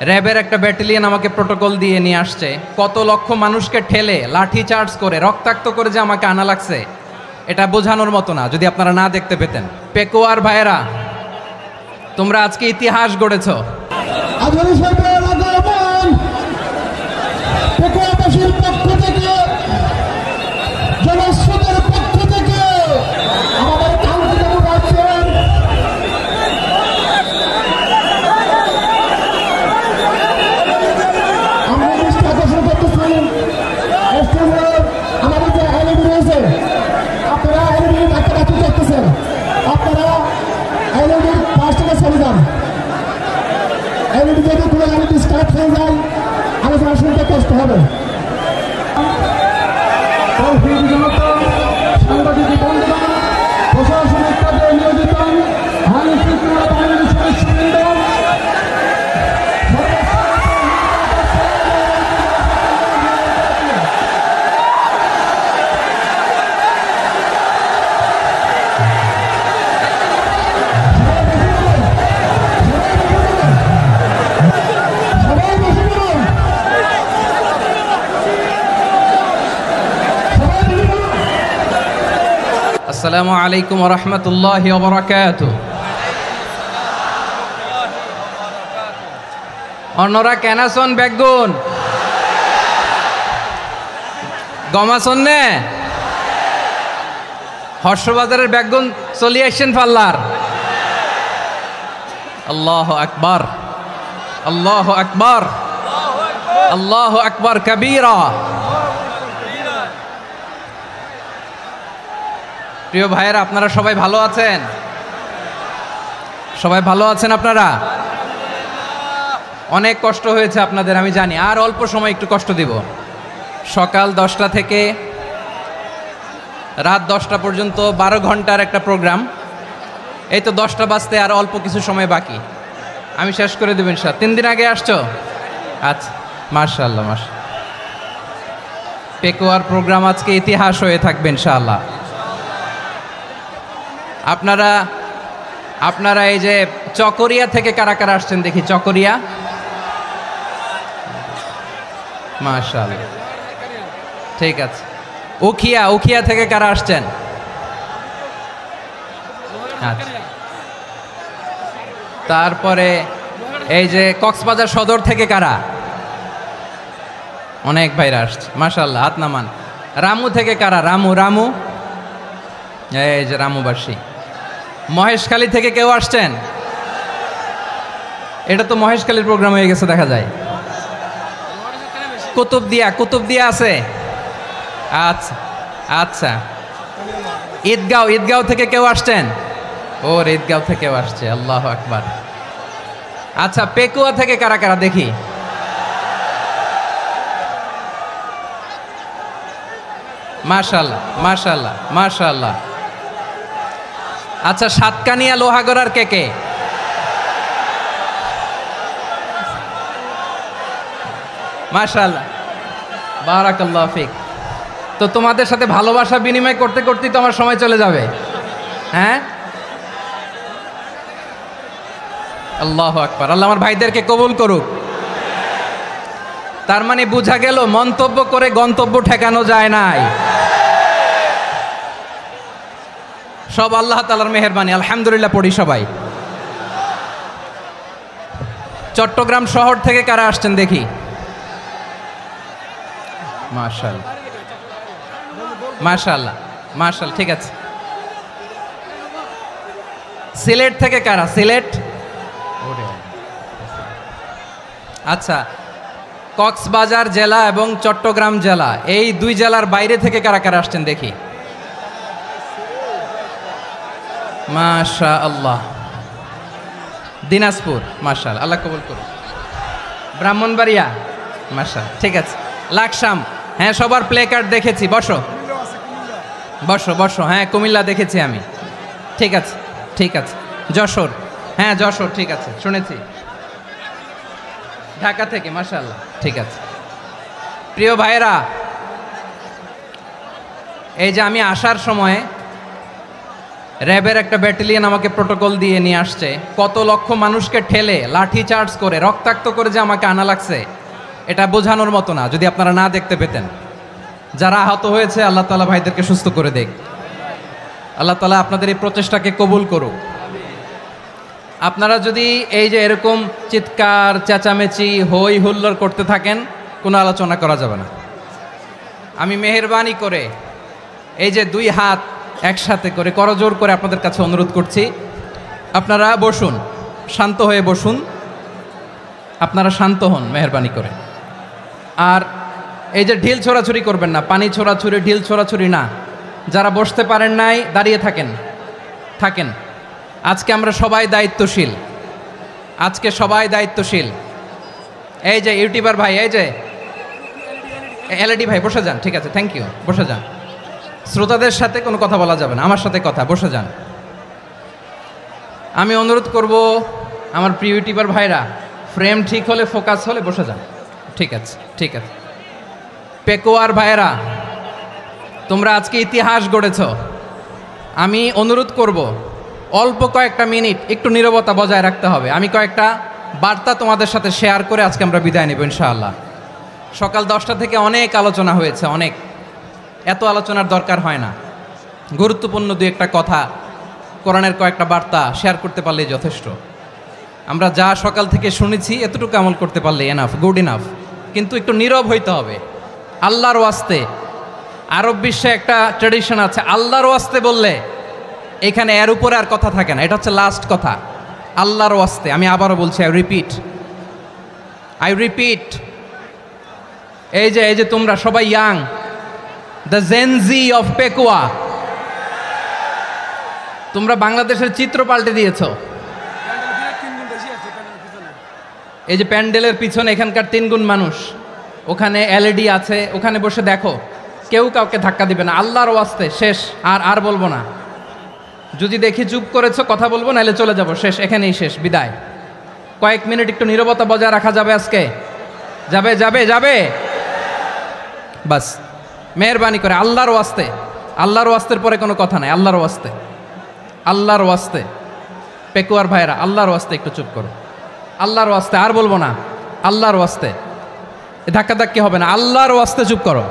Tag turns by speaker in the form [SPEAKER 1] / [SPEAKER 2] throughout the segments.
[SPEAKER 1] র্যাবের একটা ব্যাটালিয়ন আমাকে প্রোটোকল দিয়ে নিয়ে আসছে, কত লক্ষ মানুষকে ঠেলে লাঠি চার্জ করে রক্তাক্ত করে যে আমাকে আনা লাগছে, এটা বোঝানোর মতো না যদি আপনারা না দেখতে পেতেন। পেকুয়ার ভাইয়েরা, তোমরা আজকে ইতিহাস গড়েছ।
[SPEAKER 2] পেকুয়াবাসীর পক্ষ থেকে, জনস্রোতের পক্ষ থেকে আমাদের কাঙ্ক্ষিত রাখছেন আমরা দৃষ্টি আকর্ষণ করতেছি আমাদের যে এলইডি রয়েছে, আপনারা এলইডি ডাক্তার দেখতেছেন, আপনারা এলইডি 5 টাকা ছেড়ে যান। এলইডি যদি কোনো এলইডি স্টার্ট হয়ে যায় আলোচনা শুনতে কষ্ট হবে। সাংবাদিক বন্ধুগণ, প্রশাসনিক কাজে নিয়োজিত আইন শৃঙ্খলা বাহিনীর সদস্যবৃন্দ,
[SPEAKER 1] আসসালামু আলাইকুম ওয়া রাহমাতুল্লাহি ওয়া বারাকাতুহু। অন্যরা কেনাসন বেগুন গমাসন নে হর্ষবাজারের বেগুন চলি আসছেন পাল্লার। আল্লাহু আকবার, আল্লাহু আকবার, আল্লাহু আকবার কবীরা। প্রিয় ভাইয়েরা, আপনারা সবাই ভালো আছেন? সবাই ভালো আছেন? আপনারা অনেক কষ্ট হয়েছে আপনাদের, আমি জানি। আর অল্প সময় একটু কষ্ট দিব। সকাল 10টা থেকে রাত 10টা পর্যন্ত 12 ঘন্টার একটা প্রোগ্রাম। এই তো 10টা বাজতে আর অল্প কিছু সময় বাকি, আমি শেষ করে দেবেন। 3 দিন আগে আসছো? আচ্ছা, মাশাআল্লাহ মাশাআল্লাহ। পেকুয়ার প্রোগ্রাম আজকে ইতিহাস হয়ে থাকবে ইনশাআল্লাহ। আপনারা এই যে চকরিয়া থেকে কারা কারা আসছেন দেখি? চকরিয়া, মাশাআল্লাহ, ঠিক আছে। উখিয়া থেকে কারা আসছেন? আচ্ছা। তারপরে এই যে কক্সবাজার সদর থেকে কারা? অনেক ভাইরা আসছে, মাশাআল্লাহ, হাত নামান। রামু থেকে কারা? রামু, এই যে রামুবাসী। মহেশখালী থেকে কেউ আসছেন? এটা তো মহেশখালীর প্রোগ্রাম হয়ে গেছে দেখা যায়। কুতুবদিয়া আছে? আচ্ছা আচ্ছা। ঈদগাঁও থেকে কেউ আসছেন? ওর ঈদগাঁও থেকেও আসছে, আল্লাহু আকবার। আচ্ছা, পেকুয়া থেকে কারা কারা দেখি? মাশাআল্লাহ মাশাআল্লাহ মাশাআল্লাহ। আচ্ছা, সাতকানিয়া লোহাগড়ার কে? মাশাআল্লাহ, বারাকাল্লাহু ফিক। তো তোমাদের সাথে ভালোবাসা বিনিময় করতে করতেই তো আমার সময় চলে যাবে। হ্যাঁ, আল্লাহু আকবার। আল্লাহ আমার ভাইদেরকে কবুল করুক। তার মানে বোঝা গেল মন্তব্য করে গন্তব্য ঠেকানো যায় নাই। সব আল্লাহ তাআলার মেহেরবানি, আলহামদুলিল্লাহ পড়ি সবাই। চট্টগ্রাম শহর থেকে কারা আসছেন দেখি? মাশাআল্লাহ মাশাআল্লাহ মাশাআল্লাহ, ঠিক আছে। সিলেট থেকে কারা? সিলেট, আচ্ছা। কক্সবাজার জেলা এবং চট্টগ্রাম জেলা, এই 2 জেলার বাইরে থেকে কারা কারা আসছেন দেখি? মাশাআল্লাহ। দিনাজপুর, মাশাআল্লাহ, আল্লাহ কবুল করুন। ব্রাহ্মণবাড়িয়া, মাশাআল্লাহ, ঠিক আছে। লাকসাম, হ্যাঁ, সবার প্লে কার্ড দেখেছি। বসো বসো বসো। হ্যাঁ, কুমিল্লা দেখেছি আমি, ঠিক আছে ঠিক আছে। যশোর, হ্যাঁ যশোর, ঠিক আছে, শুনেছি। ঢাকা থেকে, মাশাআল্লাহ, ঠিক আছে। প্রিয় ভাইয়েরা, এই যে আমি আসার সময় র্যাবের একটা ব্যাটালিয়ন আমাকে প্রোটোকল দিয়ে নিয়ে আসছে, কত লক্ষ মানুষকে ঠেলে লাঠি চার্জ করে রক্তাক্ত করে যে আমাকে আনা লাগছে, এটা বোঝানোর মতো না যদি আপনারা না দেখতে পেতেন। যারা আহত হয়েছে আল্লাহ তাআলা ভাইদেরকে সুস্থ করে দেখ। আল্লাহ তাআলা আপনাদের এই প্রচেষ্টাকে কবুল করুক। আপনারা যদি এই যে এরকম চিৎকার চেঁচামেচি হই হুল্লোড় করতে থাকেন, কোনো আলোচনা করা যাবে না। আমি মেহেরবানি করে এই যে দুই হাত একসাথে করে করজোর করে আপনাদের কাছে অনুরোধ করছি, আপনারা বসুন, শান্ত হয়ে বসুন, আপনারা শান্ত হন মেহেরবানি করে। আর এই যে ঢিল ছোড়াছুরি করবেন না, পানি ছোড়াছুরি ঢিল ছোড়াছুরি না। যারা বসতে পারেন নাই দাঁড়িয়ে থাকেন। আজকে আমরা সবাই দায়িত্বশীল, আজকে সবাই দায়িত্বশীল। এই যে ইউটিউবার ভাই, এই যে এলইডি ভাই বসে যান, ঠিক আছে, থ্যাংক ইউ, বসে যান। শ্রোতাদের সাথে কোনো কথা বলা যাবে না, আমার সাথে কথা, বসে যান। আমি অনুরোধ করব আমার প্রিয় ইউটিউবার ভাইরা, ফ্রেম ঠিক হলে ফোকাস হলে বসে যান, ঠিক আছে, ঠিক আছে। পেকোয়ার ভাইরা, তোমরা আজকে ইতিহাস গড়েছ। আমি অনুরোধ করব অল্প কয়েকটা মিনিট একটু নীরবতা বজায় রাখতে হবে। আমি কয়েকটা বার্তা তোমাদের সাথে শেয়ার করে আজকে আমরা বিদায় নেব ইনশাআল্লাহ। সকাল 10টা থেকে অনেক আলোচনা হয়েছে, অনেক, এত আলোচনার দরকার হয় না। গুরুত্বপূর্ণ দুই একটা কথা, কোরআনের কয়েকটা বার্তা শেয়ার করতে পারলেই যথেষ্ট। আমরা যা সকাল থেকে শুনেছি এতটুকু আমল করতে পারলে এনাফ, গুড ইনাফ। কিন্তু একটু নীরব হইতে হবে আল্লাহর ওয়াস্তে। আরব বিশ্বে একটা ট্র্যাডিশন আছে, আল্লাহর ওয়াস্তে বললে এখানে এর উপরে আর কথা থাকে না, এটা হচ্ছে লাস্ট কথা। আল্লাহর ওয়াস্তে, আমি আবারও বলছি, আই রিপিট। এই যে তোমরা সবাই young, the Gen Z of Pekua, তোমরা বাংলাদেশের চিত্র পাল্টে দিয়েছ। এই যে প্যান্ডেলের পিছনে এখানকার 3 গুণ মানুষ, ওখানে এলইডি আছে, ওখানে বসে দেখো, কেউ কাউকে ধাক্কা দিবে না। আল্লাহর ওয়াস্তে শেষ, আর বলবো না। যদি দেখি চুপ করেছো, কথা বলবো, নাহলে চলে যাব, শেষ, এখানেই শেষ, বিদায়। কয়েক মিনিট একটু নীরবতা বজায় রাখা যাবে আজকে? যাবে বাস, মেহেরবানি করে আল্লাহর ওয়াস্তে। আল্লাহর ওয়াস্তের পরে কোনো কথা নাই, আল্লাহর ওয়াস্তে। পেকুয়ার ভাইরা, আল্লাহর ওয়াস্তে একটু চুপ করো, আল্লাহর ওয়াস্তে, আর বলবো না, আল্লাহর ওয়াস্তে। ধাক্কাধাক্কি হবে না, আল্লাহর ওয়াস্তে চুপ করো।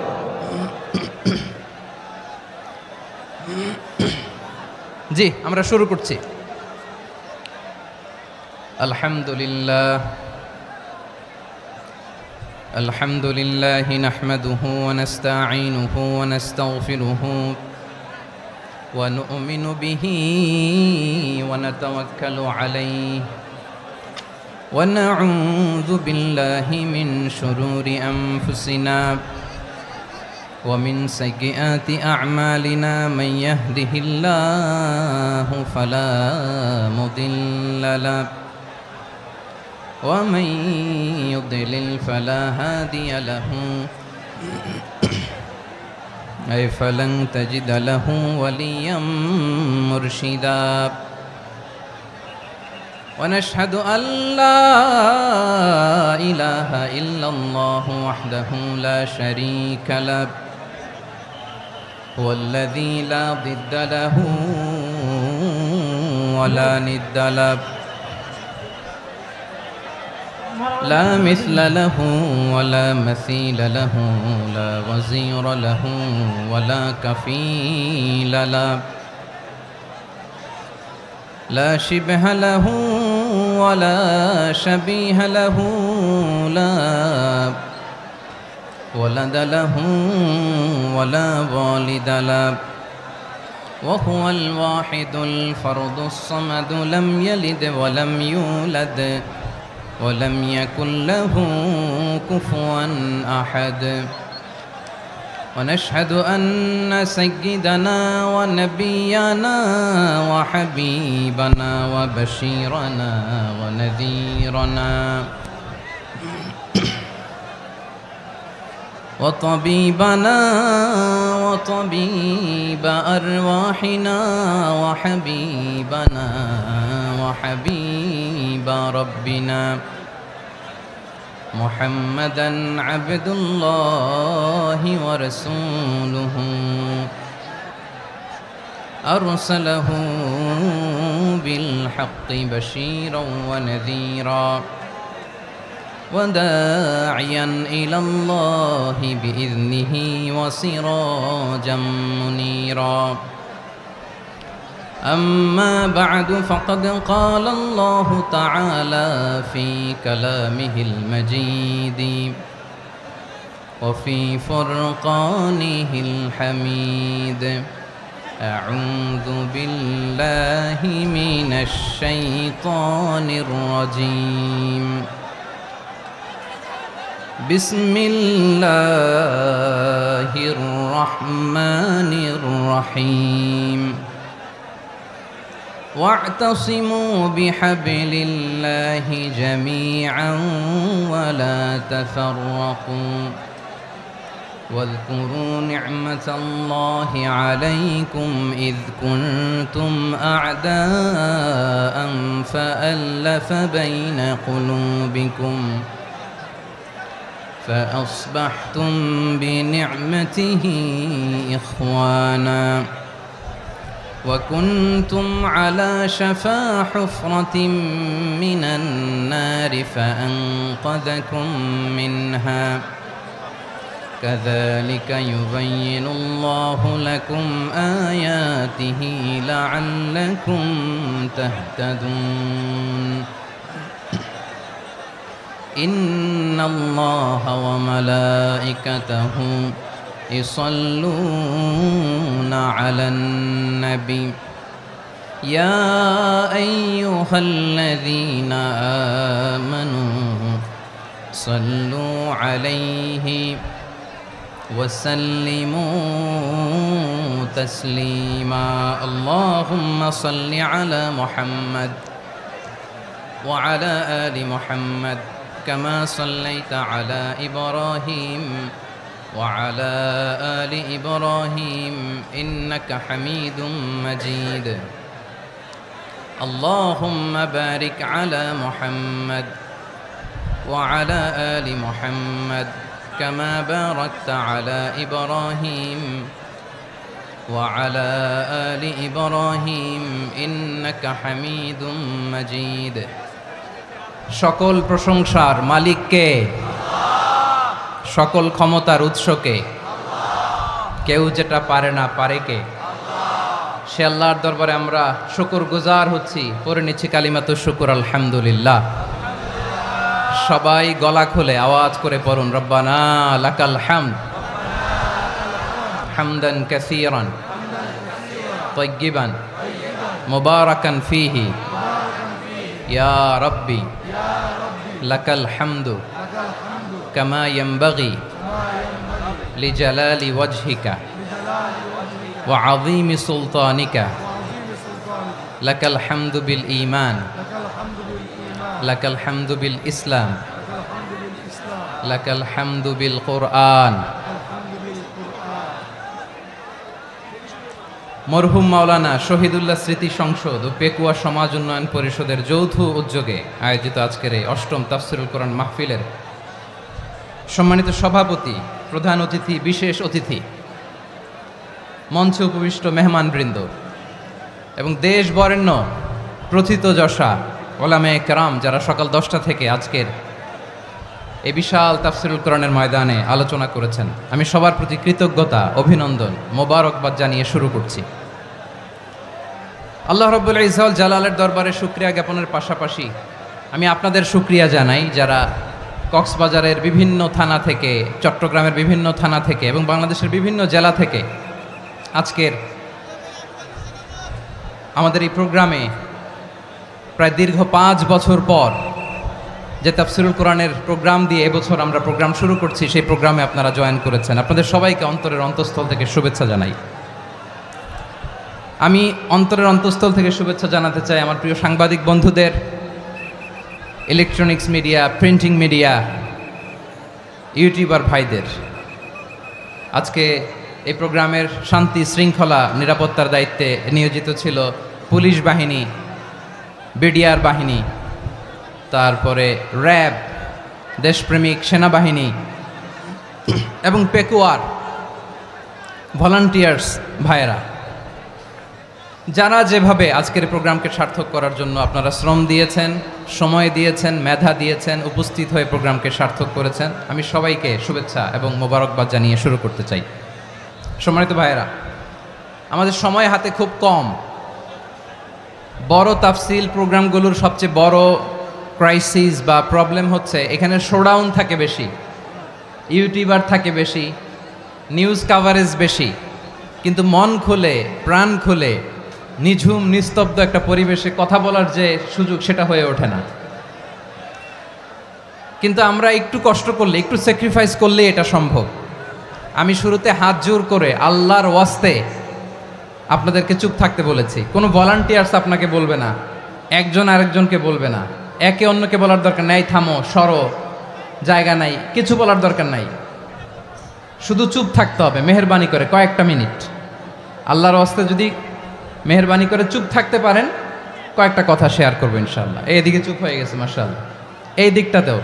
[SPEAKER 1] জি, আমরা শুরু করছি। আলহামদুলিল্লাহ নাহমাদুহু ওয়া নাস্তাঈনুহু ওয়া নাস্তাগফিরুহু ওয়া নু'মিনু বিহি ওয়া নাতাওয়াক্কালু আলাইহি ওয়া নাউযু বিল্লাহি মিন শুরুরি আনফুসিনা ومن سيئات أعمالنا من يهده الله فلا مضل له ومن يضلل فلا هادي له أي فلن تجد له وليا مرشدا ونشهد أن لا إله إلا الله وحده لا شريك له هو الذي لا ضد له ولا ند له لا مثل له ولا مثيل له لا وزير له ولا كفيل له لا شبه له ولا شبيه له لا ولد له ولا والد له وهو الواحد الفرد الصمد لم يلد ولم يولد ولم يكن له كفوا أحد ونشهد أن سيدنا ونبينا وحبيبنا وبشيرنا ونذيرنا وطبيبنا وطبيب أرواحنا وحبيبنا وحبيب ربنا محمدا عبد الله ورسوله أرسله بالحق بشيرا ونذيرا وداعيا إلى الله بإذنه وسراجا منيرا أما بعد فقد قال الله تعالى في كلامه المجيد وفي فرقانه الحميد أعوذ بالله من الشيطان الرجيم بسم الله الرحمن الرحيم واعتصموا بحبل الله جميعا ولا تفرقوا واذكروا نعمة الله عليكم إذ كنتم أعداء فألف بين قلوبكم فأصبحتم بنعمته إخوانا وكنتم على شفا حفرة من النار فأنقذكم منها كذلك يبين الله لكم آياته لعلكم تهتدون إن الله وملائكته يصلون على النبي يا أيها الذين آمنوا صلوا عليه وسلموا تسليما اللهم صل على محمد وعلى آل محمد كما صليت على إبراهيم وعلى آل إبراهيم إنك حميد مجيد اللهم بارك على محمد وعلى آل محمد كما باركت على إبراهيم وعلى آل إبراهيم إنك حميد مجيد সকল প্রশংসার মালিক কে? সকল ক্ষমতার উৎস কে? কেউ যেটা পারে না পারে কে? সে আল্লাহর দরবারে আমরা শুকরগুজার হচ্ছি, পড়ে নিচ্ছি কালিমাতু শুকর আলহামদুলিল্লাহ। সবাই গলা খুলে আওয়াজ করে পড়ুন রব্বানা লাকাল হামদ হামদান কাসীরান তাইয়্যিবান মুবারাকান ফীহি ইয়া রাব্বি লাকাল হামদু কামা ইয়ানবাগি লিজালালি ওয়াজহিকা ওয়া আযীমি সুলতানিকা লাকাল হামদু বিল ঈমান লাকাল হামদু বিল ইসলাম লাকাল হামদু বিল কুরআন। মরহুম মাওলানা শহীদুল্লাহ স্মৃতি সংসদ ও পেকুয়া সমাজ উন্নয়ন পরিষদের যৌথ উদ্যোগে আয়োজিত আজকের এই অষ্টম তাফসিরুল কোরআন মাহফিলের সম্মানিত সভাপতি, প্রধান অতিথি, বিশেষ অতিথি, মঞ্চে উপবিষ্ট মেহমানবৃন্দ এবং দেশ বরেণ্য প্রথিতযশা ওলামায়ে কেরাম যারা সকাল 10টা থেকে আজকের এই বিশাল তাফসিরুল কোরআনের ময়দানে আলোচনা করেছেন, আমি সবার প্রতি কৃতজ্ঞতা, অভিনন্দন, মোবারকবাদ জানিয়ে শুরু করছি। আল্লাহ রাব্বুল ইজ্জত জালালের দরবারে শুকরিয়া জ্ঞাপনের পাশাপাশি আমি আপনাদের শুকরিয়া জানাই যারা কক্সবাজারের বিভিন্ন থানা থেকে, চট্টগ্রামের বিভিন্ন থানা থেকে এবং বাংলাদেশের বিভিন্ন জেলা থেকে আজকের আমাদের এই প্রোগ্রামে প্রায় দীর্ঘ 5 বছর পর যে তাফসিরুল কোরআনের প্রোগ্রাম দিয়ে এবছর আমরা প্রোগ্রাম শুরু করছি, সেই প্রোগ্রামে আপনারা জয়েন করেছেন। আপনাদের সবাইকে অন্তরের অন্তঃস্থল থেকে শুভেচ্ছা জানাই। আমি অন্তরের অন্তঃস্থল থেকে শুভেচ্ছা জানাতে চাই আমার প্রিয় সাংবাদিক বন্ধুদের, electronics media, printing media, YouTuber ভাইদের। আজকে এই প্রোগ্রামের শান্তি শৃঙ্খলা নিরাপত্তার দায়িত্বে নিয়োজিত ছিল পুলিশ বাহিনী, বিডিআর বাহিনী, তারপরে র্যাব, দেশপ্রেমিক সেনাবাহিনী এবং পেকুয়ার ভলান্টিয়ার্স ভাইয়েরা। যারা যেভাবে আজকের প্রোগ্রামকে সার্থক করার জন্য আপনারা শ্রম দিয়েছেন, সময় দিয়েছেন, মেধা দিয়েছেন, উপস্থিত হয়ে প্রোগ্রামকে সার্থক করেছেন, আমি সবাইকে শুভেচ্ছা এবং মোবারকবাদ জানিয়ে শুরু করতে চাই। সম্মানিত ভাইয়েরা, আমাদের সময় হাতে খুব কম। বড় তাফসিল প্রোগ্রামগুলোর সবচেয়ে বড় ক্রাইসিস বা প্রবলেম হচ্ছে এখানে শোডাউন থাকে বেশি, ইউটিউবার থাকে বেশি, নিউজ কাভারেজ বেশি, কিন্তু মন খুলে প্রাণ খুলে নিঝুম নিস্তব্ধ একটা পরিবেশে কথা বলার যে সুযোগ সেটা হয়ে ওঠে না। কিন্তু আমরা একটু কষ্ট করলে, একটু স্যাক্রিফাইস করলে এটা সম্ভব। আমি শুরুতে হাত জোর করে আল্লাহর ওয়াস্তে আপনাদেরকে চুপ থাকতে বলেছি। কোনো ভলান্টিয়ার্স আপনাকে বলবে না, একজন আরেকজনকে বলবে না, একে অন্যকে বলার দরকার নাই, থামো, সরো, জায়গা নাই, কিছু বলার দরকার নাই। শুধু চুপ থাকতে হবে মেহেরবানি করে কয়েকটা মিনিট। আল্লাহর ওয়াস্তে যদি মেহেরবানি করে চুপ থাকতে পারেন, কয়েকটা কথা শেয়ার করবো ইনশাআল্লাহ। এইদিকে চুপ হয়ে গেছে মাশাআল্লাহ, এই দিকটাতেও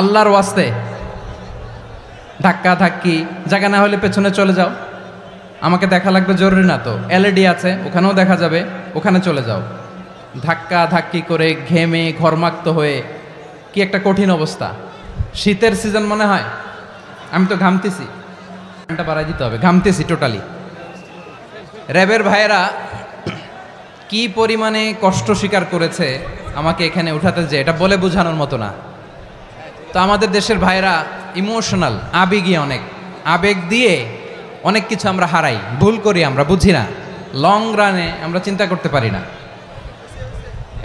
[SPEAKER 1] আল্লাহর ওয়াস্তে ধাক্কা ধাক্কি জায়গা না হলে পেছনে চলে যাও। আমাকে দেখা লাগবে জরুরি না তো, এলইডি আছে ওখানেও দেখা যাবে, ওখানে চলে যাও। ধাক্কা ধাক্কি করে ঘেমে ঘরমাক্ত হয়ে কি একটা কঠিন অবস্থা। শীতের সিজন মনে হয়, আমি তো ঘামতেছি, ঘন্টা বাড়াই দিতে হবে, ঘামতেছি টোটালি। র্যাবের ভাইয়েরা কি পরিমাণে কষ্ট স্বীকার করেছে আমাকে এখানে উঠাতে, যে এটা বলে বোঝানোর মতো না। তো আমাদের দেশের ভাইয়েরা ইমোশনাল, আবেগী, অনেক আবেগ দিয়ে অনেক কিছু আমরা হারাই, ভুল করি, আমরা বুঝি না, লং রানে আমরা চিন্তা করতে পারি না।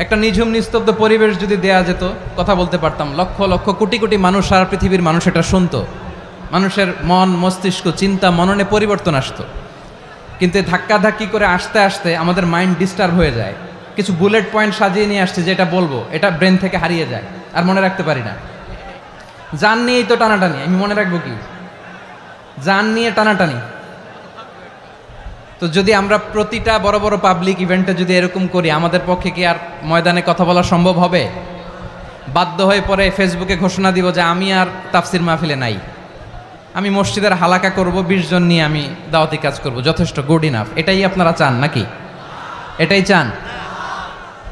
[SPEAKER 1] একটা নিঝুম নিস্তব্ধ পরিবেশ যদি দেয়া যেত, কথা বলতে পারতাম, লক্ষ লক্ষ কোটি কোটি মানুষ, সারা পৃথিবীর মানুষ এটা শুনতো, মানুষের মন মস্তিষ্ক চিন্তা মননে পরিবর্তন আসতো। কিন্তু ধাক্কাধাক্কি করে আসতে আসতে আমাদের মাইন্ড ডিস্টার্ব হয়ে যায়। কিছু বুলেট পয়েন্ট সাজিয়ে নিয়ে আসছে, যেটা বলবো এটা ব্রেন থেকে হারিয়ে যায়, আর মনে রাখতে পারি না। জান নিয়েই তো টানাটানি, আমি মনে রাখবো কি? জান নিয়ে টানাটানি। তো যদি আমরা প্রতিটা বড় বড় পাবলিক ইভেন্টে যদি এরকম করি, আমাদের পক্ষে কি আর ময়দানে কথা বলা সম্ভব হবে? বাধ্য হয়ে পরে ফেসবুকে ঘোষণা দিব যে আমি আর তাফসির মাহফিলে নাই, আমি মসজিদের হালাকা করব, 20 জন নিয়ে আমি দাওয়াতি কাজ করব, যথেষ্ট, গুড ইনাফ। এটাই আপনারা চান নাকি? এটাই চান?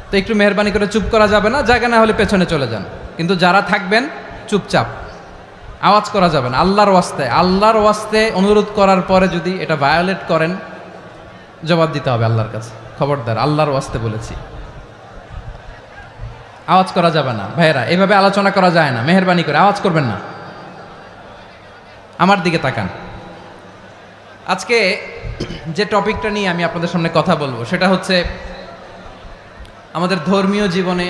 [SPEAKER 1] তো একটু মেহরবানি করে চুপ করা যাবে না, জায়গা না হলে পেছনে চলে যান। কিন্তু যারা থাকবেন চুপচাপ, আওয়াজ করা যাবে না। আল্লাহর ওয়াস্তে, আল্লাহর ওয়াস্তে অনুরোধ করার পরে যদি এটা ভায়োলেট করেন, জবাব দিতে হবে আল্লাহর কাছে। খবরদার, আল্লাহর ওয়াস্তে বলেছি, আওয়াজ করা যাবে না। ভাইয়েরা, এভাবে আলোচনা করা যায় না, মেহরবানি করে আওয়াজ করবেন না। আমার দিকে তাকান। আজকে যে টপিকটা নিয়ে আমি আপনাদের সামনে কথা বলবো সেটা হচ্ছে আমাদের ধর্মীয় জীবনে,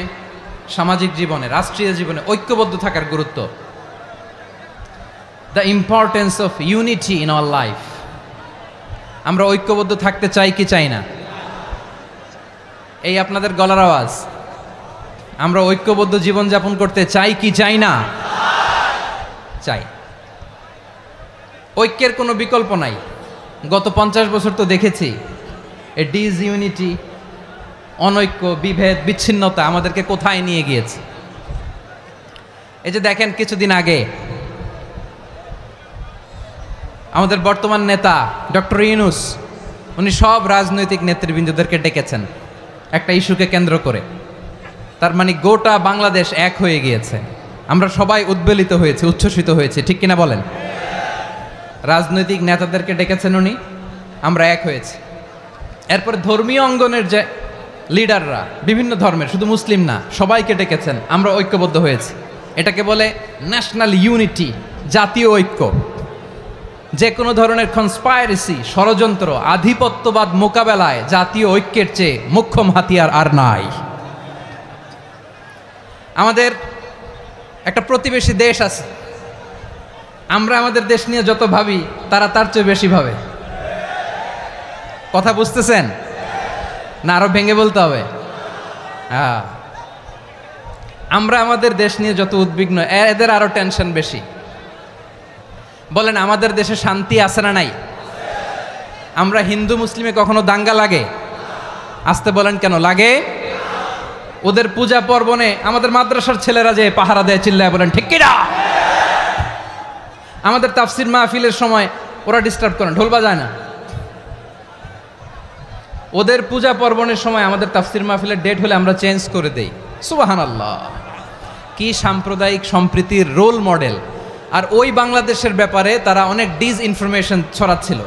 [SPEAKER 1] সামাজিক জীবনে, রাষ্ট্রীয় জীবনে ঐক্যবদ্ধ থাকার গুরুত্ব। The importance of unity in our life. আমরা ঐক্যবদ্ধ থাকতে চাই কি চাই না? এই আপনাদের গলার আওয়াজ। আমরা ঐক্যবদ্ধ জীবনযাপন করতে চাই কি চাই না? চাই। ঐক্যের কোনো বিকল্প নাই। গত 50 বছর তো দেখেছি এ ডিসইউনিটি, অনৈক্য, বিভেদ, বিচ্ছিন্নতা আমাদেরকে কোথায় নিয়ে গিয়েছে। এই যে দেখেন, কিছুদিন আগে আমাদের বর্তমান নেতা ডক্টর ইউনূস, উনি সব রাজনৈতিক নেতৃবৃন্দদেরকে ডেকেছেন একটা ইস্যুকে কেন্দ্র করে। তার মানে গোটা বাংলাদেশ এক হয়ে গিয়েছে। আমরা সবাই উদ্বেলিত হয়েছে, উচ্ছ্বসিত হয়েছে, ঠিক কিনা বলেন? রাজনৈতিক নেতাদেরকে ডেকেছেন উনি, আমরা এক হয়েছি। এরপরে ধর্মীয় অঙ্গনের যে লিডাররা, বিভিন্ন ধর্মের, শুধু মুসলিম না, সবাইকে ডেকেছেন, আমরা ঐক্যবদ্ধ হয়েছি। এটাকে বলে ন্যাশনাল ইউনিটি, জাতীয় ঐক্য। যে কোনো ধরনের কনস্পাইরেসি, ষড়যন্ত্র, আধিপত্যবাদ মোকাবেলায় জাতীয় ঐক্যের চেয়ে মোক্ষম হাতিয়ার আর নাই। আমাদের একটা প্রতিবেশী দেশ আছে, আমরা আমাদের দেশ নিয়ে যত ভাবি তারা তার চেয়ে বেশি ভাবে। কথা বুঝতেছেন না? আরো ভেঙে বলতে হবে। হ্যাঁ, আমরা আমাদের দেশ নিয়ে যত উদ্বিগ্ন, এদের আরো টেনশন বেশি। বলেন, আমাদের দেশে শান্তি আছে না নাই? আমরা হিন্দু মুসলিমে কখনো দাঙ্গা লাগে? আসতে বলেন, কেন লাগে? ওদের পূজা পার্বণে আমাদের মাদ্রাসার ছেলেরা যে পাহারা দেয়, চিল্লায় বলেন ঠিক কিনা? আমাদের তাফসির মাহফিলের সময় ওরা ডিস্টার্ব করেন, ঢোল বাজায় না। ওদের পূজা পার্বণের সময় আমাদের তাফসির মাহফিলের ডেট হলে আমরা চেঞ্জ করে দেই। সুবহানাল্লাহ, কি সাম্প্রদায়িক সম্প্রীতির রোল মডেল। আর ওই বাংলাদেশের ব্যাপারে তারা অনেক ডিসইনফরমেশন ছড়াচ্ছিল।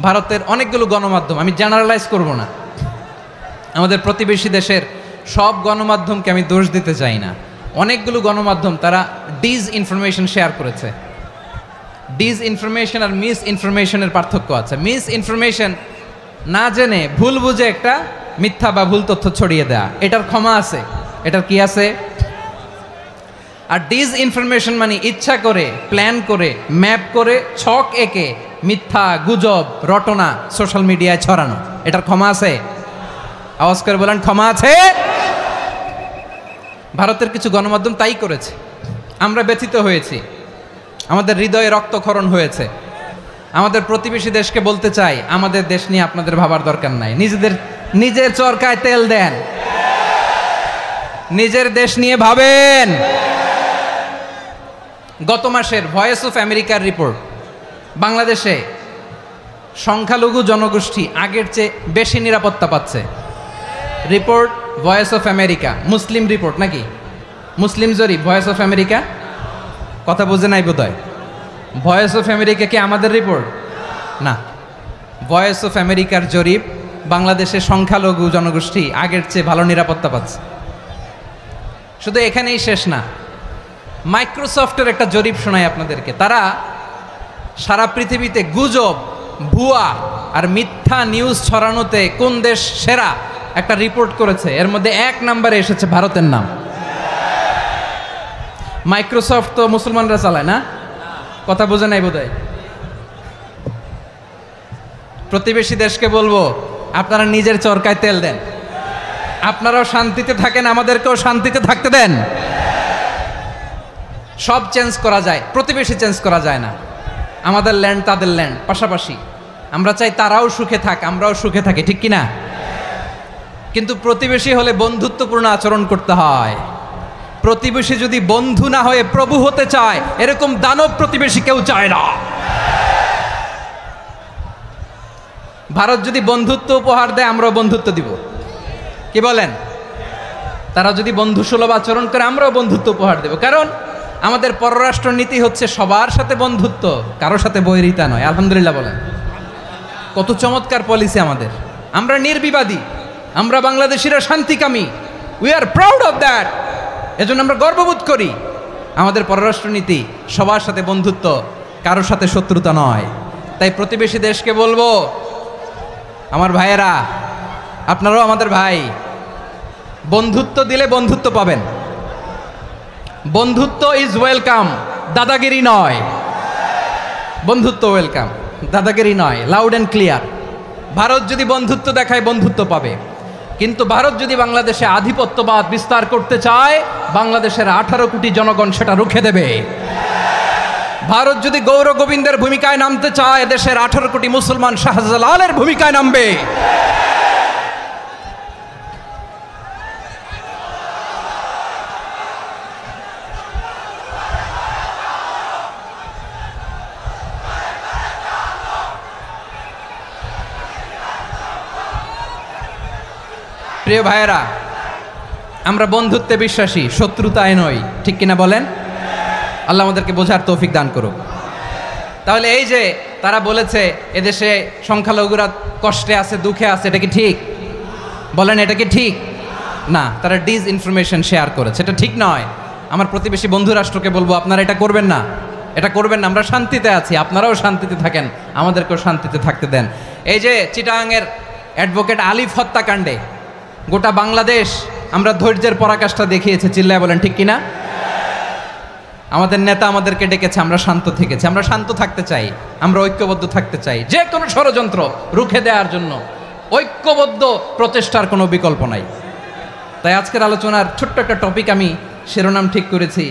[SPEAKER 1] ভারতের অনেকগুলো গণমাধ্যম, আমি জেনারেলাইজ করব না, আমাদের প্রতিবেশী দেশের সব গণমাধ্যমকে আমি দোষ দিতে চাই না, অনেকগুলো গণমাধ্যম তারা ডিসইনফরমেশন শেয়ার করেছে। ডিসইনফরমেশন আর মিস ইনফরমেশনের পার্থক্য আছে। মিস ইনফরমেশন না জেনে ভুল বুঝে একটা মিথ্যা বা ভুল তথ্য ছড়িয়ে দেয়া, এটার ক্ষমা আছে, এটার কি আছে। আর ডিসইনফরমেশন মানে ইচ্ছা করে, প্ল্যান করে, ম্যাপ করে, ছক এঁকে মিথ্যা, গুজব, রটনা সোশ্যাল মিডিয়ায় ছড়ানো, এটার ক্ষমা আছে? আওয়াজ করে বলেন, ক্ষমা আছে? ভারতের কিছু গণমাধ্যম তাই করেছে, আমরা ব্যথিত হয়েছি, আমাদের হৃদয়ে রক্তক্ষরণ হয়েছে। আমাদের প্রতিবেশী দেশকে বলতে চাই, আমাদের দেশ নিয়ে আপনাদের ভাবার দরকার নাই, নিজের চরকায় তেল দেন, নিজের দেশ নিয়ে ভাবেন। গত মাসের ভয়েস অফ আমেরিকার রিপোর্ট, বাংলাদেশে সংখ্যালঘু জনগোষ্ঠী আগের চেয়ে বেশি নিরাপত্তা পাচ্ছে। Report voice of America, Muslim report নাকি? মুসলিম জরিপ, ভয়েস অফ আমেরিকা। কথা বুঝে নাই বোধহয়। ভয়েস অফ আমেরিকা কি আমাদের রিপোর্ট? না, ভয়েস অফ আমেরিকার জরিপ, বাংলাদেশের সংখ্যালঘু জনগোষ্ঠী আগের চেয়ে ভালো নিরাপত্তা পাচ্ছে। শুধু এখানেই শেষ না, মাইক্রোসফটের একটা জরিপ শোনাই আপনাদেরকে। তারা সারা পৃথিবীতে গুজব, ভুয়া আর মিথ্যা নিউজ ছড়ানোতে কোন দেশ সেরা একটা রিপোর্ট করেছে। এর মধ্যে 1 নম্বরে এসেছে ভারতের নাম। মাইক্রোসফট তো মুসলমানরা চালায় না? কথা বোঝে নাই বোধহয়। প্রতিবেশী দেশকে বলবো, আপনারা নিজের চরকায় তেল দেন, আপনারাও শান্তিতে থাকেন, আমাদেরকেও শান্তিতে থাকতে দেন। সব চেঞ্জ করা যায়, প্রতিবেশী চেঞ্জ করা যায় না। আমাদের ল্যান্ড তাদের ল্যান্ড, পাশাপাশি। আমরা চাই তারাও সুখে থাক, আমরাও সুখে থাকি, ঠিক কিনা? কিন্তু প্রতিবেশী হলে বন্ধুত্বপূর্ণ আচরণ করতে হয়। প্রতিবেশী যদি বন্ধু না হয়ে প্রভু হতে চায়, এরকম দানব প্রতিবেশী কেউ চায় না। ভারত যদি বন্ধুত্ব উপহার দেয়, আমরাও বন্ধুত্ব দিব, কি বলেন? তারা যদি বন্ধুসুলভ আচরণ করে, আমরাও বন্ধুত্ব উপহার দেব। কারণ আমাদের পররাষ্ট্র নীতি হচ্ছে সবার সাথে বন্ধুত্ব, কারোর সাথে বৈরিতা নয়। আলহামদুলিল্লাহ বলেন, কত চমৎকার পলিসি আমাদের। আমরা নির্বিবাদী, আমরা বাংলাদেশিরা শান্তিকামী, we are proud of that. এজন্য আমরা গর্ববোধ করি। আমাদের পররাষ্ট্র নীতি সবার সাথে বন্ধুত্ব, কারোর সাথে শত্রুতা নয়। তাই প্রতিবেশী দেশকে বলবো, আমার ভাইয়েরা, আপনারাও আমাদের ভাই, বন্ধুত্ব দিলে বন্ধুত্ব পাবেন। বন্ধুত্ব ইজ ওয়েলকাম, দাদাগিরি নয়। বন্ধুত্ব ওয়েলকাম, দাদাগিরি নয়, লাউড অ্যান্ড ক্লিয়ার। ভারত যদি বন্ধুত্ব দেখায়, বন্ধুত্ব পাবে। কিন্তু ভারত যদি বাংলাদেশে আধিপত্যবাদ বিস্তার করতে চায়, বাংলাদেশের 18 কোটি জনগণ সেটা রুখে দেবে। ভারত যদি গৌর গোবিন্দের ভূমিকায় নামতে চায়, দেশের 18 কোটি মুসলমান শাহজালালের ভূমিকায় নামবে। প্রিয় ভাইয়েরা, আমরা বন্ধুত্বে বিশ্বাসী, শত্রুতায় নই, ঠিক কিনা বলেন? আল্লাহ আমাদেরকে বোঝার তৌফিক দান করুক। তাহলে এই যে তারা বলেছে এদেশে সংখ্যালঘুরা কষ্টে আছে, দুঃখে আছে, এটা কি ঠিক? বলেন, এটা কি ঠিক? না, তারা ডিসইনফরমেশন শেয়ার করেছে, এটা ঠিক নয়। আমার প্রতিবেশী বন্ধু রাষ্ট্রকে বলবো, আপনারা এটা করবেন না, এটা করবেন না। আমরা শান্তিতে আছি, আপনারাও শান্তিতে থাকেন, আমাদেরকেও শান্তিতে থাকতে দেন। এই যে চিটাগাংয়ের অ্যাডভোকেট আলিফ হত্যাকাণ্ডে গোটা বাংলাদেশ আমরা ধৈর্যের পরাকাষ্ঠা দেখিয়েছে, চিল্লায় বলেন ঠিক কিনা? আমাদের নেতা আমাদেরকে ডেকেছে, আমরা শান্ত থেকেছি। আমরা শান্ত থাকতে চাই, আমরা ঐক্যবদ্ধ থাকতে চাই। যে কোনো ষড়যন্ত্র রুখে দেওয়ার জন্য ঐক্যবদ্ধ প্রচেষ্টার কোনো বিকল্প নাই। তাই আজকের আলোচনার ছোট্ট একটা টপিক আমি শিরোনাম ঠিক করেছি,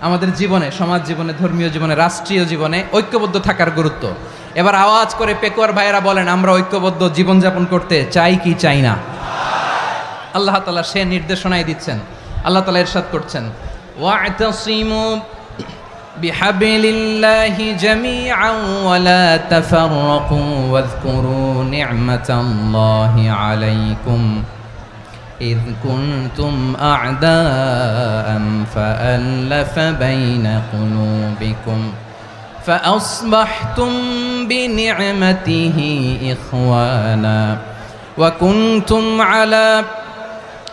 [SPEAKER 1] আমাদের জীবনে, সমাজ জীবনে, ধর্মীয় জীবনে, রাষ্ট্রীয় জীবনে ঐক্যবদ্ধ থাকার গুরুত্ব। এবার আওয়াজ করে পেকুয়ার ভাইয়েরা বলেন, আমরা ঐক্যবদ্ধ জীবনযাপন করতে চাই কি চাই না? আল্লাহ তাআলা সে নির্দেশনাই দিচ্ছেন। আল্লাহ তাআলা ইরশাদ করছেন, ওয়া'তাসিমু بحبل الله جميعا ولا تفرقوا واذكروا نعمة الله عليكم إذ كنتم أعداء فألف بين قلوبكم فأصبحتم بنعمته إخوانا وكنتم على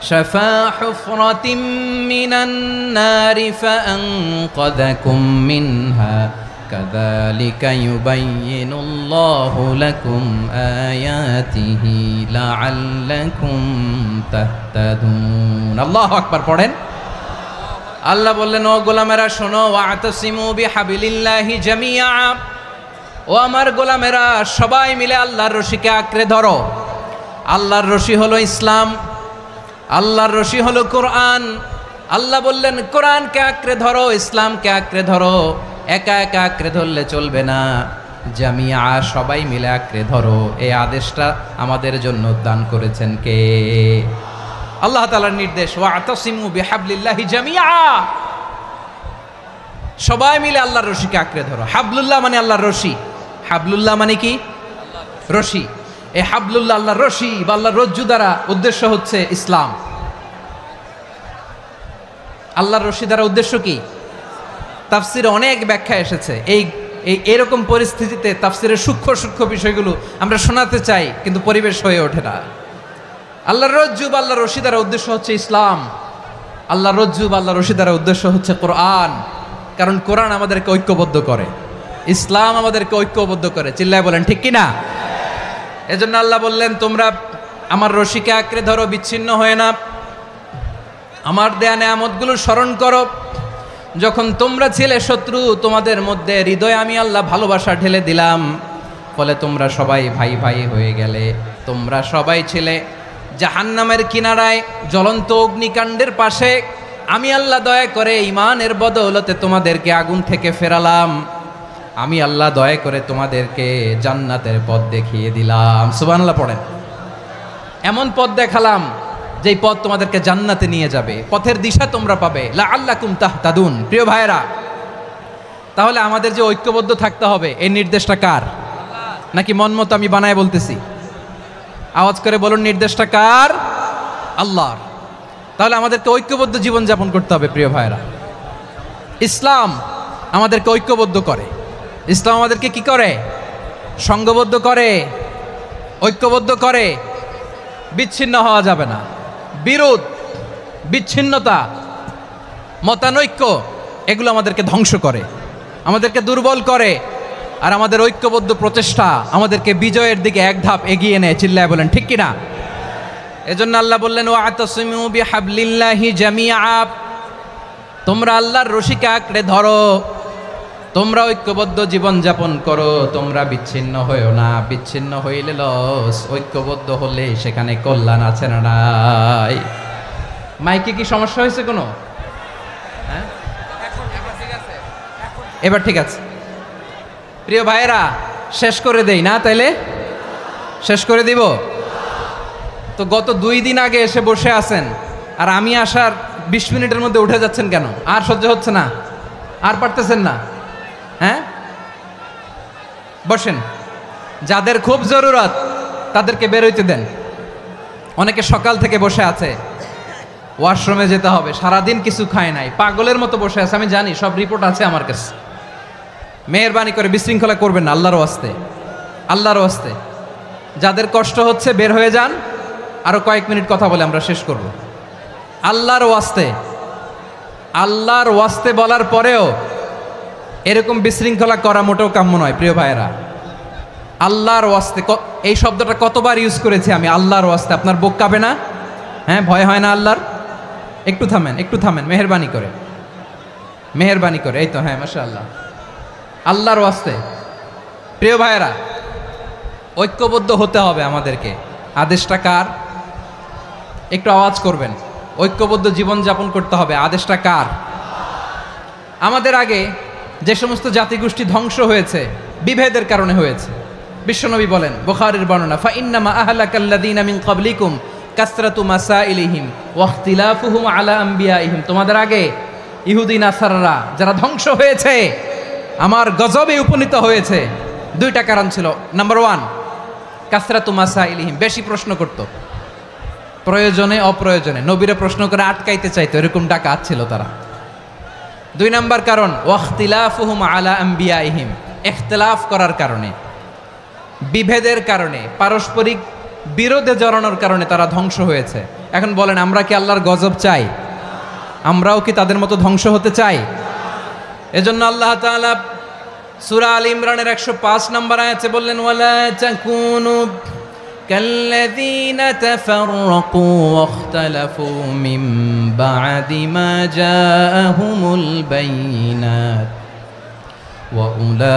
[SPEAKER 1] شفا حفرة من النار فأنقذكم منها كذلك يبين الله لكم آياته لعلكم تهتدون الله أكبر পড়েন আল্লাহ বললেন ও গোলামেরা শোনো ওয়াতাসিমু বিহাবিলিল্লাহি জামিআ ও আমার গোলামেরা সবাই মিলে আল্লাহর রশিকে আঁকড়ে ধরো আল্লাহর রশি হলো ইসলাম আল্লাহর রশি হলো কোরআন আল্লাহ বললেন কোরআনকে আঁকড়ে ধরো ইসলামকে আঁকড়ে ধরো একা একা আঁকড়ে ধরলে চলবে না জামিয়া সবাই মিলে আঁকড়ে ধরো এই আদেশটা আমাদের জন্য দান করেছেন কে আল্লাহ তাআলার নির্দেশ ওয়াতাসিমু বিহাবলিল্লাহি জামিআ সবাই মিলে আল্লাহর রশিকে আঁকড়ে ধরো হাবলুল্লাহ মানে আল্লাহর রশি হাবলুল্লাহ মানে কি রশি এই হাবলুল্লাহ আল্লাহর রশি বা আল্লাহর রজ্জু দ্বারা উদ্দেশ্য হচ্ছে ইসলাম আল্লাহর রশি দ্বারা উদ্দেশ্য কি তাফসিরে অনেক ব্যাখ্যা এসেছে এরকম পরিস্থিতিতে তাফসিরের সূক্ষ্ম সূক্ষ্ম বিষয়গুলো আমরা শোনাতে চাই কিন্তু পরিবেশ হয়ে ওঠে না আল্লাহর রজ্জু বা আল্লাহর রশি দ্বারা উদ্দেশ্য হচ্ছে ইসলাম আল্লাহর রজ্জু বা আল্লাহর রশি দ্বারা উদ্দেশ্য হচ্ছে কোরআন কারণ কোরআন আমাদেরকে ঐক্যবদ্ধ করে ইসলাম আমাদেরকে ঐক্যবদ্ধ করে চিল্লায় বলেন ঠিক কিনা এজন্য আল্লাহ বললেন তোমরা আমার রশিকে আঁকড়ে ধরো বিচ্ছিন্ন হয়ে না আমার দেয়া নেয়ামতগুলো স্মরণ করো যখন তোমরা ছিলে শত্রু তোমাদের মধ্যে হৃদয়ে আমি আল্লাহ ভালোবাসা ঢেলে দিলাম ফলে তোমরা সবাই ভাই ভাই হয়ে গেলে তোমরা সবাই ছিলে জাহান্নামের কিনারায় জ্বলন্ত অগ্নিকাণ্ডের পাশে আমি আল্লাহ দয়া করে ঈমানের বদৌলতে তোমাদেরকে আগুন থেকে ফেরালাম আমি আল্লাহ দয়া করে তোমাদেরকে জান্নাতের পথ দেখিয়ে দিলাম সুবহানাল্লাহ পড়েন এমন পথ দেখালাম যেই পথ তোমাদেরকে জান্নাতে নিয়ে যাবে পথের দিশা তোমরা পাবে লাআল্লাকুম তাহতাদুন প্রিয় ভাইরা তাহলে আমাদের যে ঐক্যবদ্ধ থাকতে হবে এই নির্দেশটা কার নাকি মন মতো আমি বানায় বলতেছি আওয়াজ করে বলুন নির্দেশটা কার আল্লাহর তাহলে আমাদেরকে ঐক্যবদ্ধ জীবন যাপন করতে হবে প্রিয় ভাইরা ইসলাম আমাদেরকে ঐক্যবদ্ধ করে ইসলাম আমাদেরকে কি করে সংঘবদ্ধ করে ঐক্যবদ্ধ করে বিচ্ছিন্ন হওয়া যাবে না বিরোধ বিচ্ছিন্নতা মতানৈক্য এগুলো আমাদেরকে ধ্বংস করে আমাদেরকে দুর্বল করে আর আমাদের ঐক্যবদ্ধ প্রচেষ্টা আমাদেরকে বিজয়ের দিকে এক ধাপ এগিয়ে নেয় চিল্লায় বলেন ঠিক কিনা এজন্য আল্লাহ বললেন ওয়াতাসিমু বিহাবলিল্লাহি জামিআ তোমরা আল্লাহর রশিকে আঁকড়ে ধরো তোমরা ঐক্যবদ্ধ জীবন যাপন করো তোমরা বিচ্ছিন্ন হইও না বিচ্ছিন্ন হইলে লস ঐক্যবদ্ধ হলে সেখানে কল্যাণ আছে না নাই মাইকে কি সমস্যা হয়েছে কোনো হ্যাঁ এবার ঠিক আছে প্রিয় ভাইয়েরা শেষ করে দেই না তাইলে শেষ করে দিব তো গত 2 দিন আগে এসে বসে আছেন আর আমি আসার 20 মিনিটের মধ্যে উঠে যাচ্ছেন কেন আর সহ্য হচ্ছে না আর পারতেছেন না হ্যাঁ বসেন যাদের খুব জরুরত তাদেরকে বের হইতে দেন অনেকে সকাল থেকে বসে আছে ওয়াশরুমে যেতে হবে সারাদিন কিছু খায় নাই পাগলের মতো বসে আছে আমি জানি সব রিপোর্ট আছে আমার কাছে মেহেরবানি করে বিশৃঙ্খলা করবেন না আল্লাহর ওয়াস্তে আল্লাহর ওয়াস্তে যাদের কষ্ট হচ্ছে বের হয়ে যান আরো কয়েক মিনিট কথা বলে আমরা শেষ করব আল্লাহর ওয়াস্তে বলার পরেও এরকম বিশৃঙ্খলা করা মোটেও কাম্য নয় প্রিয় ভাইয়েরা আল্লাহর ওয়াস্তে এই শব্দটা কতবার ইউজ করেছি আমি আল্লাহর ওয়াস্তে আপনার বুক কাঁপে না হ্যাঁ ভয় হয় না আল্লাহর একটু থামেন মেহেরবানি করে এই তো হ্যাঁ মাশাআল্লাহ আল্লাহর ওয়াস্তে প্রিয় ভাইয়েরা ঐক্যবদ্ধ হতে হবে আমাদেরকে আদেশটা কার একটু আওয়াজ করবেন ঐক্যবদ্ধ জীবন যাপন করতে হবে আদেশটা কার আমাদের আগে যে সমস্ত জাতিগোষ্ঠী ধ্বংস হয়েছে বিভেদের কারণে হয়েছে বিশ্বনবী বলেন বুখারীর বর্ণনা ফা ইন্নামা আহলাকাল্লাযীনা মিন ক্বাবলিকুম কাসরাতু মাসাইলিহিম ওয়া ইখতিলাফুহুম আলা আমবিয়াইহিম তোমাদের আগে ইহুদি নাসারারা যারা ধ্বংস হয়েছে, আমার গজবে উপনীত হয়েছে, দুইটা কারণ ছিল। নাম্বার 1, কাসরাতু মাসাইলিহিম, বেশি প্রশ্ন করত, প্রয়োজনে অপ্রয়োজনে নবীরে প্রশ্ন করে আটকাইতে চাইতো, এরকম ডাকাত ছিল তারা। 2 নাম্বার কারণ ওয়াখতিলাফুহুম আলা আম্বিয়াইহিম, ইখতিলাফ করার কারণে, বিভেদের কারণে, পারস্পরিক বিরোধে জড়ানোর কারণে তারা ধ্বংস হয়েছে। এখন বলেন, আমরা কি আল্লাহর গজব চাই? আমরাও কি তাদের মতো ধ্বংস হতে চাই? এজন্য আল্লাহ তাআলা সূরা আল ইমরানের 105 নম্বর আয়াতে বললেন, ওয়ালা তাকুনু কাল্লাযীনা তাফাররাকু ওয়াখতালাফু মিন বা'দি মা জাআহুমুল বাইয়িনাত ওয়া উলাইকা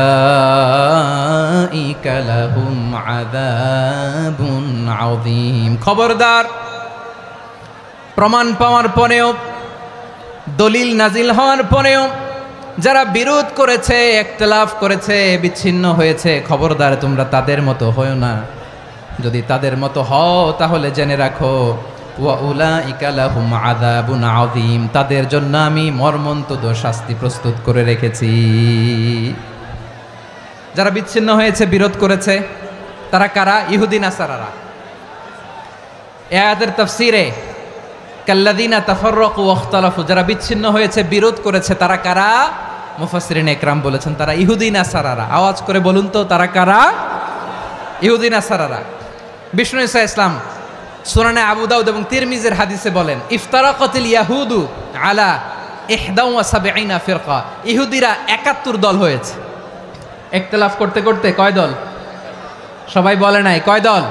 [SPEAKER 1] লাহুম আযাবুন আযীম। খবরদার, প্রমাণ পাওয়ার পরেও, দলিল নাজিল হওয়ার পরেও যারা বিরোধ করেছে, ইখতিলাফ করেছে, বিচ্ছিন্ন হয়েছে, খবরদার তোমরা তাদের মতো হও না। যদি তাদের মতো হও তাহলে জেনে রাখো, ওয়া উলাইকা লাহুম আযাবুন আযীম, তাদের জন্য আমি মর্মন্তুদ শাস্তি প্রস্তুত করে রেখেছি। যারা বিচ্ছিন্ন হয়েছে, বিরোধ করেছে, তারা কারা? ইহুদি নাসারারা। এই আয়াতের তাফসীরে কাল্লাযীনা তাফাররাকু ওয়াখতালাফু, যারা বিচ্ছিন্ন হয়েছে, বিরোধ করেছে, তারা কারা? মুফাসসিরিন ইকরাম বলেছেন তারা ইহুদি নাসারারা। আওয়াজ করে বলুন তো, তারা কারা? ইহুদি নাসারারা। বিষ্ণু ঈসা ইসলাম সুনানে আবু দাউদ এবং তিরমিজির হাদিসে বলেন, ইফতারাকাতিল ইয়াহুদু আলা 71 ফিরকা, ইহুদিরা 71 দল হয়েছে। ইখতিলাফ করতে করতে কয় দল? সবাই বলে নাই, কয় দল?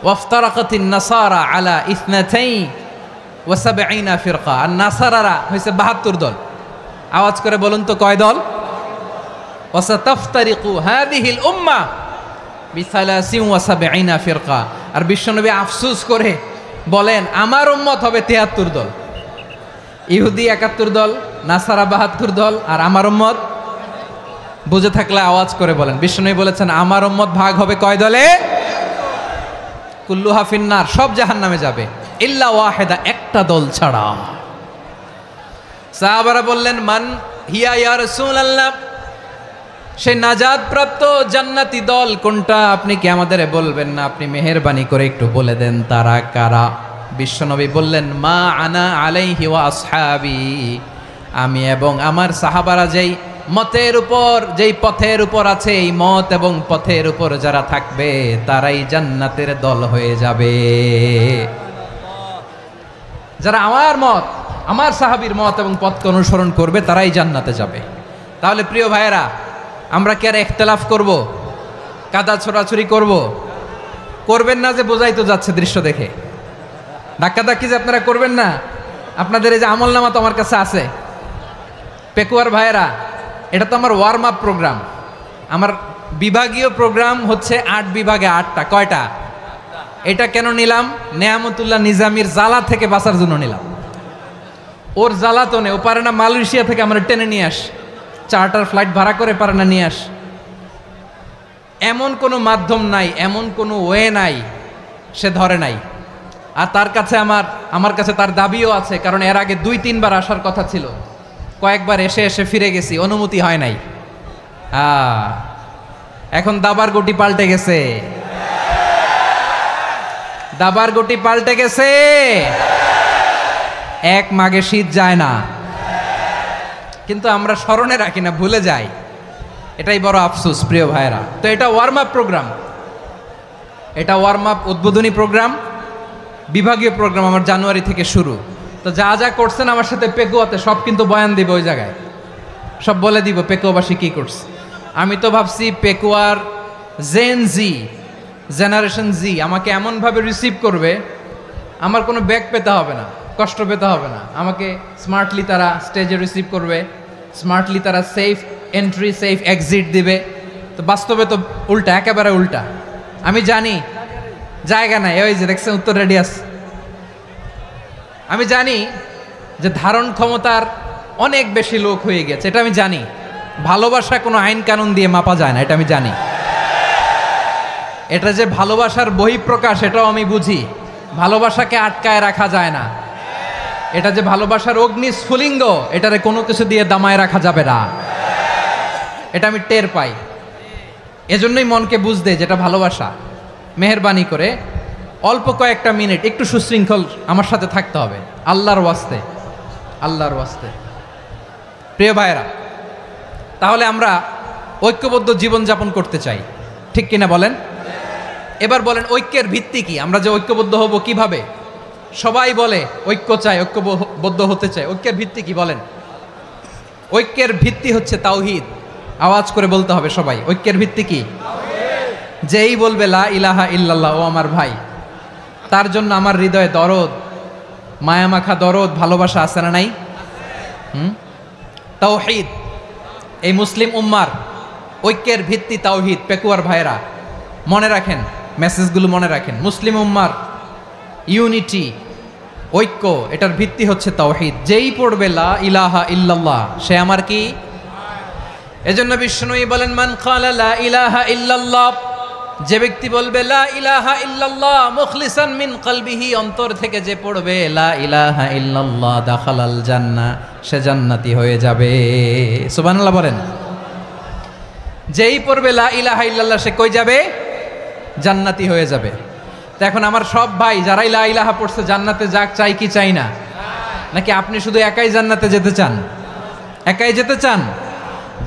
[SPEAKER 1] ওয়াফতারাকাতিন নাসারা আলা 72 ফিরকা, আর নাসারারা হয়েছে 72 দল। আওয়াজ করে বলুন তো, কয় দল? ওয়াসাতাফতারিকু হাদিহিল উম্মাহ বি73 ফিরকা। আর বিশ্বনবী আফসোস করে বলেন, আমার উম্মত হবে 73 দল। ইহুদি 71 দল, নাসারা 72 দল, আর আমার উম্মত, বুঝে থাকলে আওয়াজ করে বলেন। বিশ্বনবী বলেছেন, আমার উম্মত ভাগ হবে কয় দলে? কুল্লুহা ফিন্নার, সব জাহান্নামে যাবে, ইল্লা ওয়াহিদা, একটা দল ছাড়া। সাহাবারা বললেন, মান হিয়া ইয়া রাসূলুল্লাহ, সেই নাজাত প্রাপ্ত জান্নাতি দল কোনটা? আপনি কি আমাদের বলবেন না? আপনি মেহেরবানি করে একটু বলে দেন তারা কারা। বিশ্বনবী বললেন, মা আনা আলাইহি ওয়া আসহাবি, আমি এবং আমার সাহাবারা যেই মতের উপর, যেই পথের উপর আছে, এই মত এবং পথের উপর যারা থাকবে তারাই জান্নাতের দল হয়ে যাবে। যারা আমার মত, আমার সাহাবীর মত এবং পথকে অনুসরণ করবে তারাই জান্নাতে যাবে। তাহলে প্রিয় ভাইয়েরা, আমরা কি আর ইখতিলাফ করব? কাদা ছোড়াছুরি করব? করবেন না যে বোঝাই তো যাচ্ছে দৃশ্য দেখে। ধাক্কাধাক্কি যে আপনারা করবেন না। আপনাদের এই যে আমলনামা তো আমার কাছে আছে। পেকুয়ার ভাইয়েরা, এটা তো আমার ওয়ার্ম আপ প্রোগ্রাম। আমার বিভাগীয় প্রোগ্রাম হচ্ছে 8 বিভাগে 8টা। কয়টা? এটা কেন নিলাম? নেয়ামতুল্লাহ নিজামীর জ্বালা থেকে বাঁচার জন্য নিলাম। ওর জ্বালাতনে ও পারে না মালয়েশিয়া থেকে আমরা টেনে নিয়ে আস, চার্টার ফ্লাইট ভাড়া করে পারে না নিয়ে আস। এমন কোনো মাধ্যম নাই, এমন কোনো ওয়ে নাই, সে ধরে নাই। আর তার কাছে আমার কাছে তার দাবিও আছে, কারণ এর আগে 2-3 বার আসার কথা ছিল। কয়েকবার এসে এসে ফিরে গেছি, অনুমতি হয় নাই। এখন দাবার গুটি পাল্টে গেছে, দাবার গুটি পাল্টে গেছে। এক মাঘে শীত যায় না, কিন্তু আমরা স্মরণে রাখি না, ভুলে যাই। এটাই বড় আফসোস প্রিয় ভাইরা। তো এটা ওয়ার্ম আপ প্রোগ্রাম, এটা ওয়ার্ম আপ উদ্বোধনী প্রোগ্রাম, বিভাগীয় প্রোগ্রাম আমার জানুয়ারি থেকে শুরু। তো যা যা করছেন আমার সাথে পেকুয়াতে সব কিন্তু বয়ান দিব, ওই জায়গায় সব বলে দিব পেকুয়াবাসী কি করছে। আমি তো ভাবছি পেকুয়ার জেনারেশন জি আমাকে এমনভাবে রিসিভ করবে, আমার কোনো ব্যাক পেতে হবে না, কষ্ট পেতে হবে না। আমাকে স্মার্টলি তারা স্টেজে রিসিভ করবে, স্মার্টলি তারা সেফ এন্ট্রি সেফ এক্সিট দিবে। তো বাস্তবে তো উল্টা, একেবারে উল্টা। আমি জানি জায়গা নাই, ওই যে দেখছেন উত্তর রেডিয়াস। আমি জানি যে ধারণ ক্ষমতার অনেক বেশি লোক হয়ে গেছে, এটা আমি জানি। ভালোবাসা কোনো আইন কানুন দিয়ে মাপা যায় না, এটা আমি জানি। এটা যে ভালোবাসার বহিঃপ্রকাশ, এটাও আমি বুঝি। ভালোবাসাকে আটকায় রাখা যায় না। এটা যে ভালোবাসার অগ্নি স্ফুলিঙ্গ, এটারে কোনো কিছু দিয়ে দামায় রাখা যাবে না। এটা আমি টের পাই, এজন্যই মনকে বুঝতে যেটা ভালোবাসা। মেহেরবানি করে অল্প কয়েকটা মিনিট একটু সুশৃঙ্খল আমার সাথে থাকতে হবে, আল্লাহর ওয়াস্তে, আল্লাহর ওয়াস্তে। প্রিয় ভাইয়েরা, তাহলে আমরা ঐক্যবদ্ধ জীবনযাপন করতে চাই, ঠিক কিনা বলেন? এবার বলেন ঐক্যের ভিত্তি কি? আমরা যে ঐক্যবদ্ধ হব কিভাবে? সবাই বলে ঐক্য চাই, ঐক্যবদ্ধ হতে চাই। ঐক্যের ভিত্তি কি বলেন? ঐক্যের ভিত্তি হচ্ছে তাওহীদ। আওয়াজ করে বলতে হবে সবাই, ঐক্যের ভিত্তি কি? যেই বলবে লা ইলাহা ইল্লাল্লাহ, ও আমার ভাই, তার জন্য আমার হৃদয়ে দরদ, মায়ামাখা দরদ, ভালোবাসা আছে না নাই? তাওহীদ। এই মুসলিম উম্মার ঐক্যের ভিত্তি তাওহীদ। পেকুয়ার ভাইরা মনে রাখেন, মেসেজগুলো মনে রাখেন। মুসলিম উম্মার ইউনিটি, ঐক্য, এটার ভিত্তি হচ্ছে তাওহীদ। যেই পড়বে লা ইলাহা ইল্লাল্লাহ, সে আমার কি? এজন্য বিষ্ণুই বলেন, মান ক্বালা লা ইলাহা ইল্লাল্লাহ, যে ব্যক্তি বলবে লা ইলাহা ইল্লাল্লাহ মুখলিসান মিন কলবিহি, অন্তর থেকে যে পড়বে লা ইলাহা ইল্লাল্লাহ, দাখালাল জান্নাহ, সে জান্নাতি হয়ে যাবে। সুবহানাল্লাহ বলেন। যেই পড়বে লা ইলাহা ইল্লাল্লাহ, সে কই যাবে? জান্নাতি হয়ে যাবে। তো এখন আমার সব ভাই যারাই লা ইলাহা পড়ছে জান্নাতে যাক, চাই কি চাই না? নাকি আপনি শুধু একাই জান্নাতে যেতে চান? একাই যেতে চান?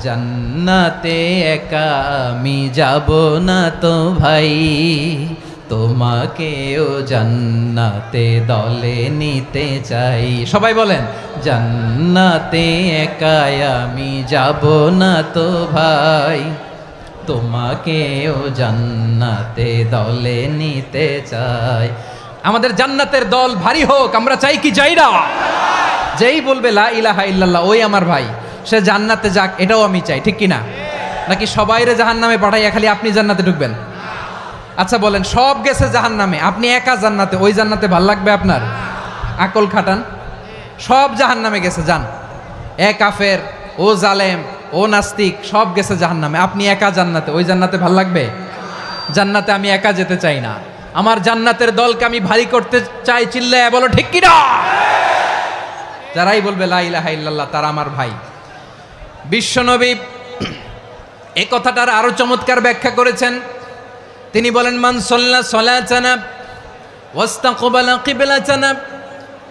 [SPEAKER 1] জান্নাতে একা আমি যাব না তো ভাই, তোমাকেও জান্নাতে দলে নিতে চাই। সবাই বলেন, জান্নাতে একা আমি যাব না তো ভাই, তোমাকেও জান্নাতে দলে নিতে চাই। আমাদের জান্নাতের দল ভারী হোক, আমরা চাই কি চাই না? যেই বলবে লা ইলাহা ইল্লাল্লাহ, ওই আমার ভাই, সে জান্নাতে যাক, এটাও আমি চাই, ঠিক কিনা? নাকি সবাইরে জাহান্নামে পাঠাইয়া খালি আপনি জান্নাতে ঢুকবেন? আচ্ছা বলেন, সব গেছে জাহান্নামে, আপনি একা জান্নাতে, ওই জান্নাতে ভাল লাগবে আপনার? আকল খাটান। সব জাহান্নামে গেছে, যান। এ কাফের, ও জালেম, ও নাস্তিক, সব গেছে জাহান্নামে, আপনি একা জান্নাতে, ওই জান্নাতে ভাল লাগবে? জান্নাতে আমি একা যেতে চাই না, আমার জান্নাতের দলকে আমি ভারী করতে চাই। চিল্লায় বলো ঠিক কিনা? যারাই বলবে লা ইলাহা ইল্লাল্লাহ, তারা আমার ভাই। বিশ্বনবী এই কথাটার আরো চমৎকার ব্যাখ্যা করেছেন। তিনি বলেন, মান সাল্লা সালাতানা ওয়াস্তাকবালা কিবলাতানা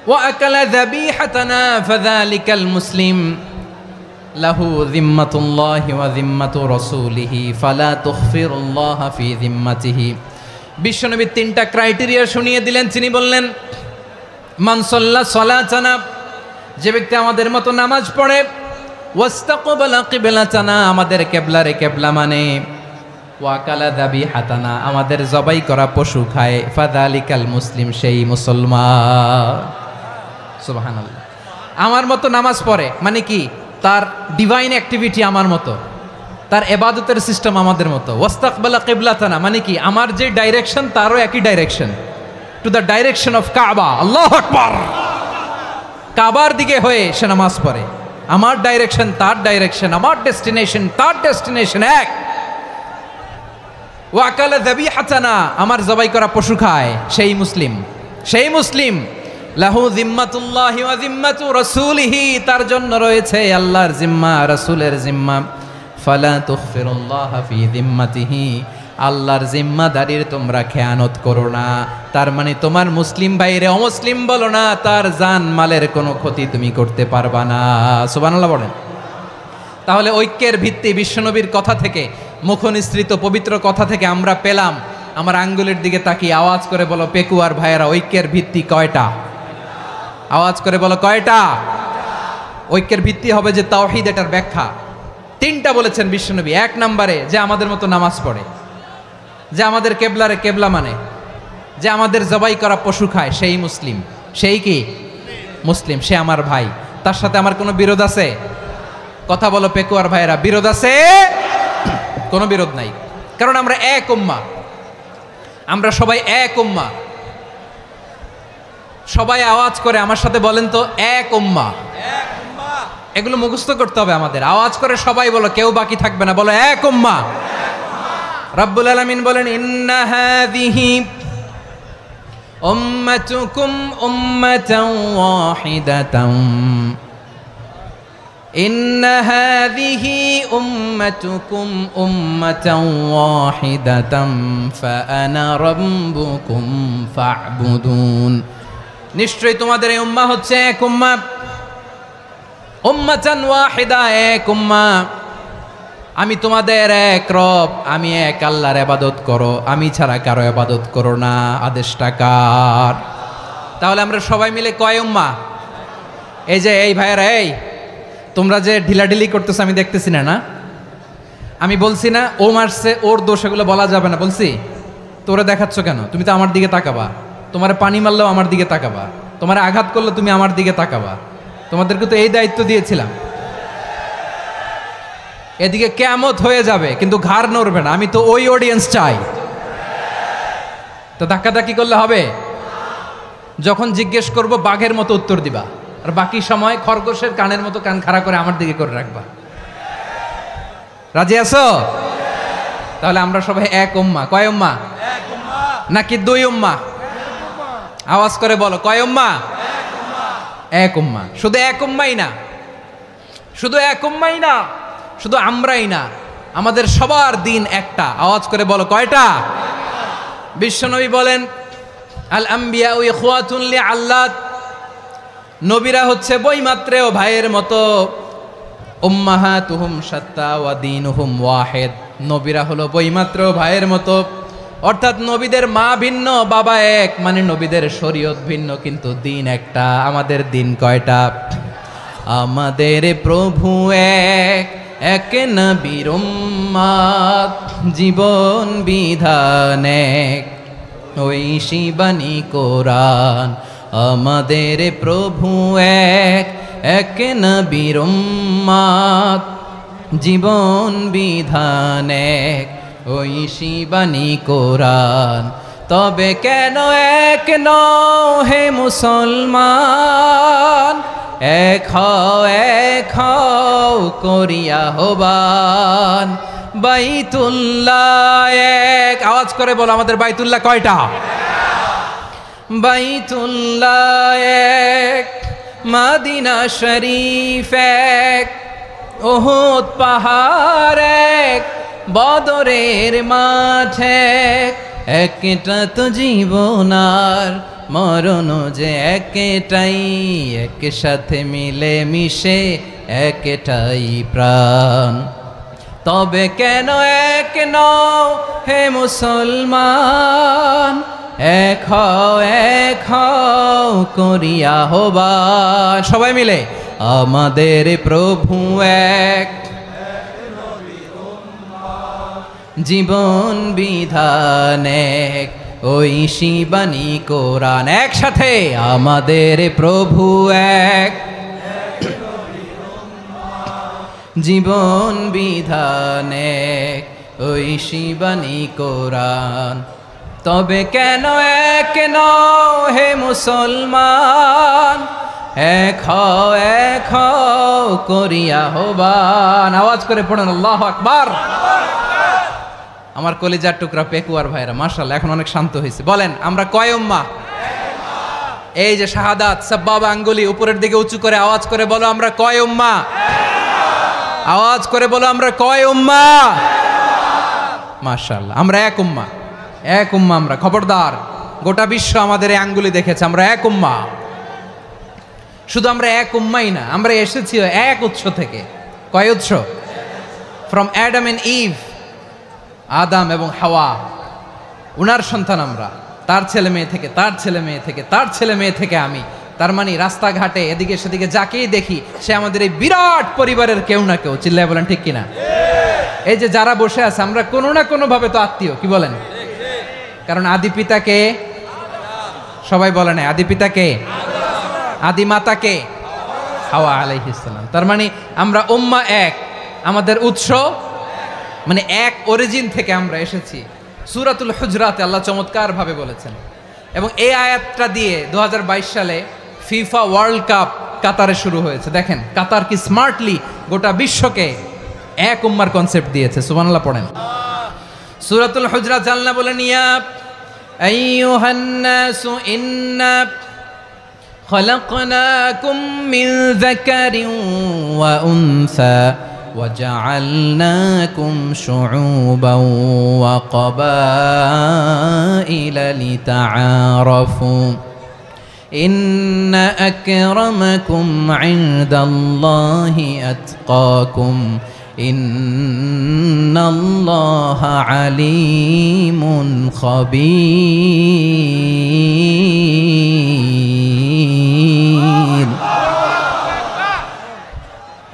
[SPEAKER 1] ওয়া আকালা যাবিহাতানা ফাযালিকাল মুসলিম লাহু যিম্মাতুল্লাহি ওয়া যিম্মাতু রাসূলিহি ফালা তুখফিরুল্লাহা ফি যিম্মাতিহি। বিশ্বনবী তিনটা ক্রাইটেরিয়া শুনিয়ে দিলেন। তিনি বললেন, মান সাল্লা সালাতানা, যে ব্যক্তি আমাদের মতো নামাজ পড়ে, ওয়াস্তাকবালা কিবলাতানা, আমাদের কিবলারে কিবলা মানে, ওয়াকালা যাবিহাতানা, আমাদের জবাই করা পশু খায়, ফাযালিকাল মুসলিম, সেই মুসলমান। সুবহানাল্লাহ। আমার মতো নামাজ পড়ে মানে কি? তার ডিভাইন অ্যাক্টিভিটি আমার মতো, তার ইবাদতের সিস্টেম আমাদের মতো। ওয়াস্তাকবালা কিবলাতানা মানে কি? আমার যে ডাইরেকশন তারও একই direction, to the direction of কাবা। আল্লাহু আকবার। কাবার দিকে হয়ে সে নামাজ পড়ে। আমার ডাইরেকশন তার ডাইরেকশন, আমার ডেস্টিনেশন তার ডেস্টিনেশন এক। ওয়াকালা যাবিহাতানা, আমার জবাই করা পশু খায়, সেই মুসলিম, সেই মুসলিম। লাহু যিম্মাতুল্লাহি ওয়া যিম্মাতু রাসূলিহি, তার জন্য রয়েছে আল্লাহর জিম্মা, রাসূলের জিম্মা। ফালা তুখফিরুল্লাহা ফি যিম্মাতিহি, আল্লাহর জিম্মাদারির তোমরা খেয়ানত করো না। তার মানে তোমার মুসলিম ভাইরে অমুসলিম বলো না, তার জান মালের কোনো ক্ষতি তুমি করতে পারবা না। সুবহানাল্লাহ বলেন। তাহলে ঐক্যের ভিত্তি বিশ্বনবীর কথা থেকে, মুখনিসৃত পবিত্র কথা থেকে আমরা পেলাম। আমার আঙ্গুলের দিকে তাকিয়ে আওয়াজ করে বলো পেকুয়ার ভাইয়েরা, ঐক্যের ভিত্তি কয়টা? আওয়াজ করে বলো কয়টা? ঐক্যের ভিত্তি হবে যে তাওহীদ, এটার ব্যাখ্যা তিনটা বলেছেন বিশ্বনবী। এক নম্বরে, যে আমাদের মতো নামাজ পড়ে, যে আমাদের কেবলারে কেবলা মানে, যে আমাদের জবাই করা পশু খায়, সেই মুসলিম। সেই কি? মুসলিম, সে আমার ভাই। তার সাথে আমার কোনো বিরোধ আছে? কথা বলো পেকুয়ার ভাইয়েরা, বিরোধ আছে? কোনো বিরোধ নাই, কারণ আমরা এক উম্মাহ, আমরা সবাই এক উম্মাহ। সবাই আওয়াজ করে আমার সাথে বলেন তো, এক উম্মাহ। এগুলো মুখস্থ করতে হবে আমাদের। আওয়াজ করে সবাই বলো, কেউ বাকি থাকবে না, বলো এক উম্মাহ। রব্বুল আলামিন বলেন, ইন্না হাযিহি উম্মাতুকুম উম্মাতাও ওয়াহিদাতাম ইন্না হাযিহি উম্মাতুকুম উম্মাতাও ওয়াহিদাতাম ফাআনা রাব্বুকুম ফা'বুদুন। নিশ্চয়ই তোমাদের এই উম্মাহ হচ্ছে এক উম্মাহ, উম্মাতান ওয়াহিদা, এক উম্মাহ। আমি তোমাদের এক রব, আমি এক আল্লাহর ইবাদত করো, আমি ছাড়া কারো ইবাদত করো না। আদেশটা কার? তাহলে আমরা সবাই মিলে কয় উম্মাহ? এই যে এই ভাইয়েরা, এই তোমরা যে ঢিলাঢিলি করতেছো আমি দেখতেছি না, না আমি বলছি না ও মারছে ওর দোষ, এগুলো বলা যাবে না বলছি? তোরা দেখাচ্ছ কেন? তুমি তো আমার দিকে তাকাবা। তোমার পানি মারলেও আমার দিকে তাকাবা, তোমার আঘাত করলে তুমি আমার দিকে তাকাবা। তোমাদেরকে তো এই দায়িত্ব দিয়েছিলাম। এদিকে কিয়ামত হয়ে যাবে কিন্তু ঘাড় নড়বে না, আমি তো ওই অডিয়েন্স চাই। তো ধাক্কাধাক্কি করলে হবে? যখন জিজ্ঞেস করব বাঘের মতো উত্তর দিবা, আর বাকি সময় খরগোশের কানের মতো কান খাড়া করে আমার দিকে করে রাখবা। রাজি আছো? তাহলে আমরা সবাই এক উম্মাহ। কয় উম্মাহ? নাকি দুই উম্মাহ? আওয়াজ করে বলো, কয় উম্মাহ? এক উম্মাহ। শুধু এক উম্মাই না, শুধু এক উম্মাই না, শুধু আমরাই না, আমাদের সবার দিন একটা। আওয়াজ করে বলো, কয়টা? বিশ্বনবী বলেন, আল আম্বিয়া ইখওয়াতুন লিআল্লাত, নবীরা হচ্ছে বৈমাত্রেয় ভাইয়ের মতো। উম্মাহাতুহুম শাত্তা ওয়া দীনুহুম ওয়াহিদ, নবীরা হলো বৈমাত্রেয় ভাইয়ের মতো। অর্থাৎ নবীদের মা ভিন্ন, বাবা এক, মানে নবীদের শরীয়ত ভিন্ন কিন্তু দিন একটা। আমাদের দিন কয়টা? আমাদের প্রভু এক, এক নবীর উম্মাত, জীবন বিধান এক, ঐশী বাণী কোরআন। আমাদের প্রভু এক, এক নবীর উম্মাত, জীবন বিধান এক, ঐশী বাণী কোরআন। তবে কেন এক নও হে মুসলমান? এক হও করিয়া আহ্বান। বাইতুল্লাহ এক, আওয়াজ করে বলো আমাদের বাইতুল্লাহ কয়টা? বাইতুল্লাহ এক, মদিনা শরীফ এক, উহুদ পাহাড় এক, বদরের মাঠ এক। একটা তো জীবন আর মরণ যে একটাই, একসাথে মিলে মিশে একটাই প্রাণ। তবে কেন এক নও হে মুসলমান? এক হও করিয়া আহ্বান। সবাই মিলে, আমাদের প্রভু এক, জীবন বিধান এক, ঐশী বাণী কোরআন। একসাথে, আমাদের প্রভু এক, জীবন বিধান এক, ঐশী বাণী কোরআন। তবে কেন এক নও হে মুসলমান? এক হও করিয়া আহ্বান। আওয়াজ করে পড়েন আল্লাহু আকবার। আমার কলিজার টুকরা পেকুয়ার ভাইরা মাশাআল্লাহ এখন অনেক শান্ত হয়েছে। বলেন আমরা কয় উম্মাহ? এই যে শাহাদাত সাব্বাবা আঙ্গুলি উপরের দিকে উঁচু করে আওয়াজ করে বলো আমরা কয় উম্মাহ? আওয়াজ করে বলো আমরা কয় উম্মাহ? মাশাআল্লাহ আমরা এক উম্মাহ, এক উম্মাহ আমরা। খবরদার, গোটা বিশ্ব আমাদের এই আঙ্গুলি দেখেছে, আমরা এক উম্মাহ। শুধু আমরা এক উম্মাই না, আমরা এসেছি এক উৎস থেকে। কয় উৎস? ফ্রম অ্যাডাম এন্ড ইভ, আদাম এবং হাওয়া, উনার সন্তান আমরা। তার ছেলে মেয়ে থেকে, তার ছেলে মেয়ে থেকে, তার ছেলে মেয়ে থেকে আমি। তার মানে রাস্তাঘাটে এদিকে সেদিকে যাকেই দেখি সে আমাদের এই বিরাট পরিবারের কেউ না কেউ। চিল্লায় বলেন ঠিক কিনা? এই যে যারা বসে আছে আমরা কোনো না কোনো ভাবে তো আত্মীয়, কি বলেন? কারণ আদি পিতাকে সবাই বলে না, আদি পিতাকে, আদি মাতাকে হাওয়া আলাইহিস সালাম। তার মানে আমরা উম্মাহ এক, আমাদের উৎস মানে এক অরিজিন থেকে আমরা এসেছি। সূরাতুল হুজরাতে আল্লাহ চমৎকার ভাবে বলেছেন। এবং এই আয়াতটা দিয়ে 2022 সালে ফিফা ওয়ার্ল্ড কাপ কাতারে শুরু হয়েছে। দেখেন কাতার কি স্মার্টলি গোটা বিশ্বকে এক উম্মার কনসেপ্ট দিয়েছে। সুবহানাল্লাহ পড়েন। সূরাতুল হুজরাত আল্লাহ বলেন, ইয়া আইয়ুহান নাসু ইন্না খলাকনাকুম মিন যাকারিন ওয়া উনসা وجعلناكم شعوبا وقبائل لتعارفوا إن أكرمكم عند الله أتقاكم إن الله عليم خبير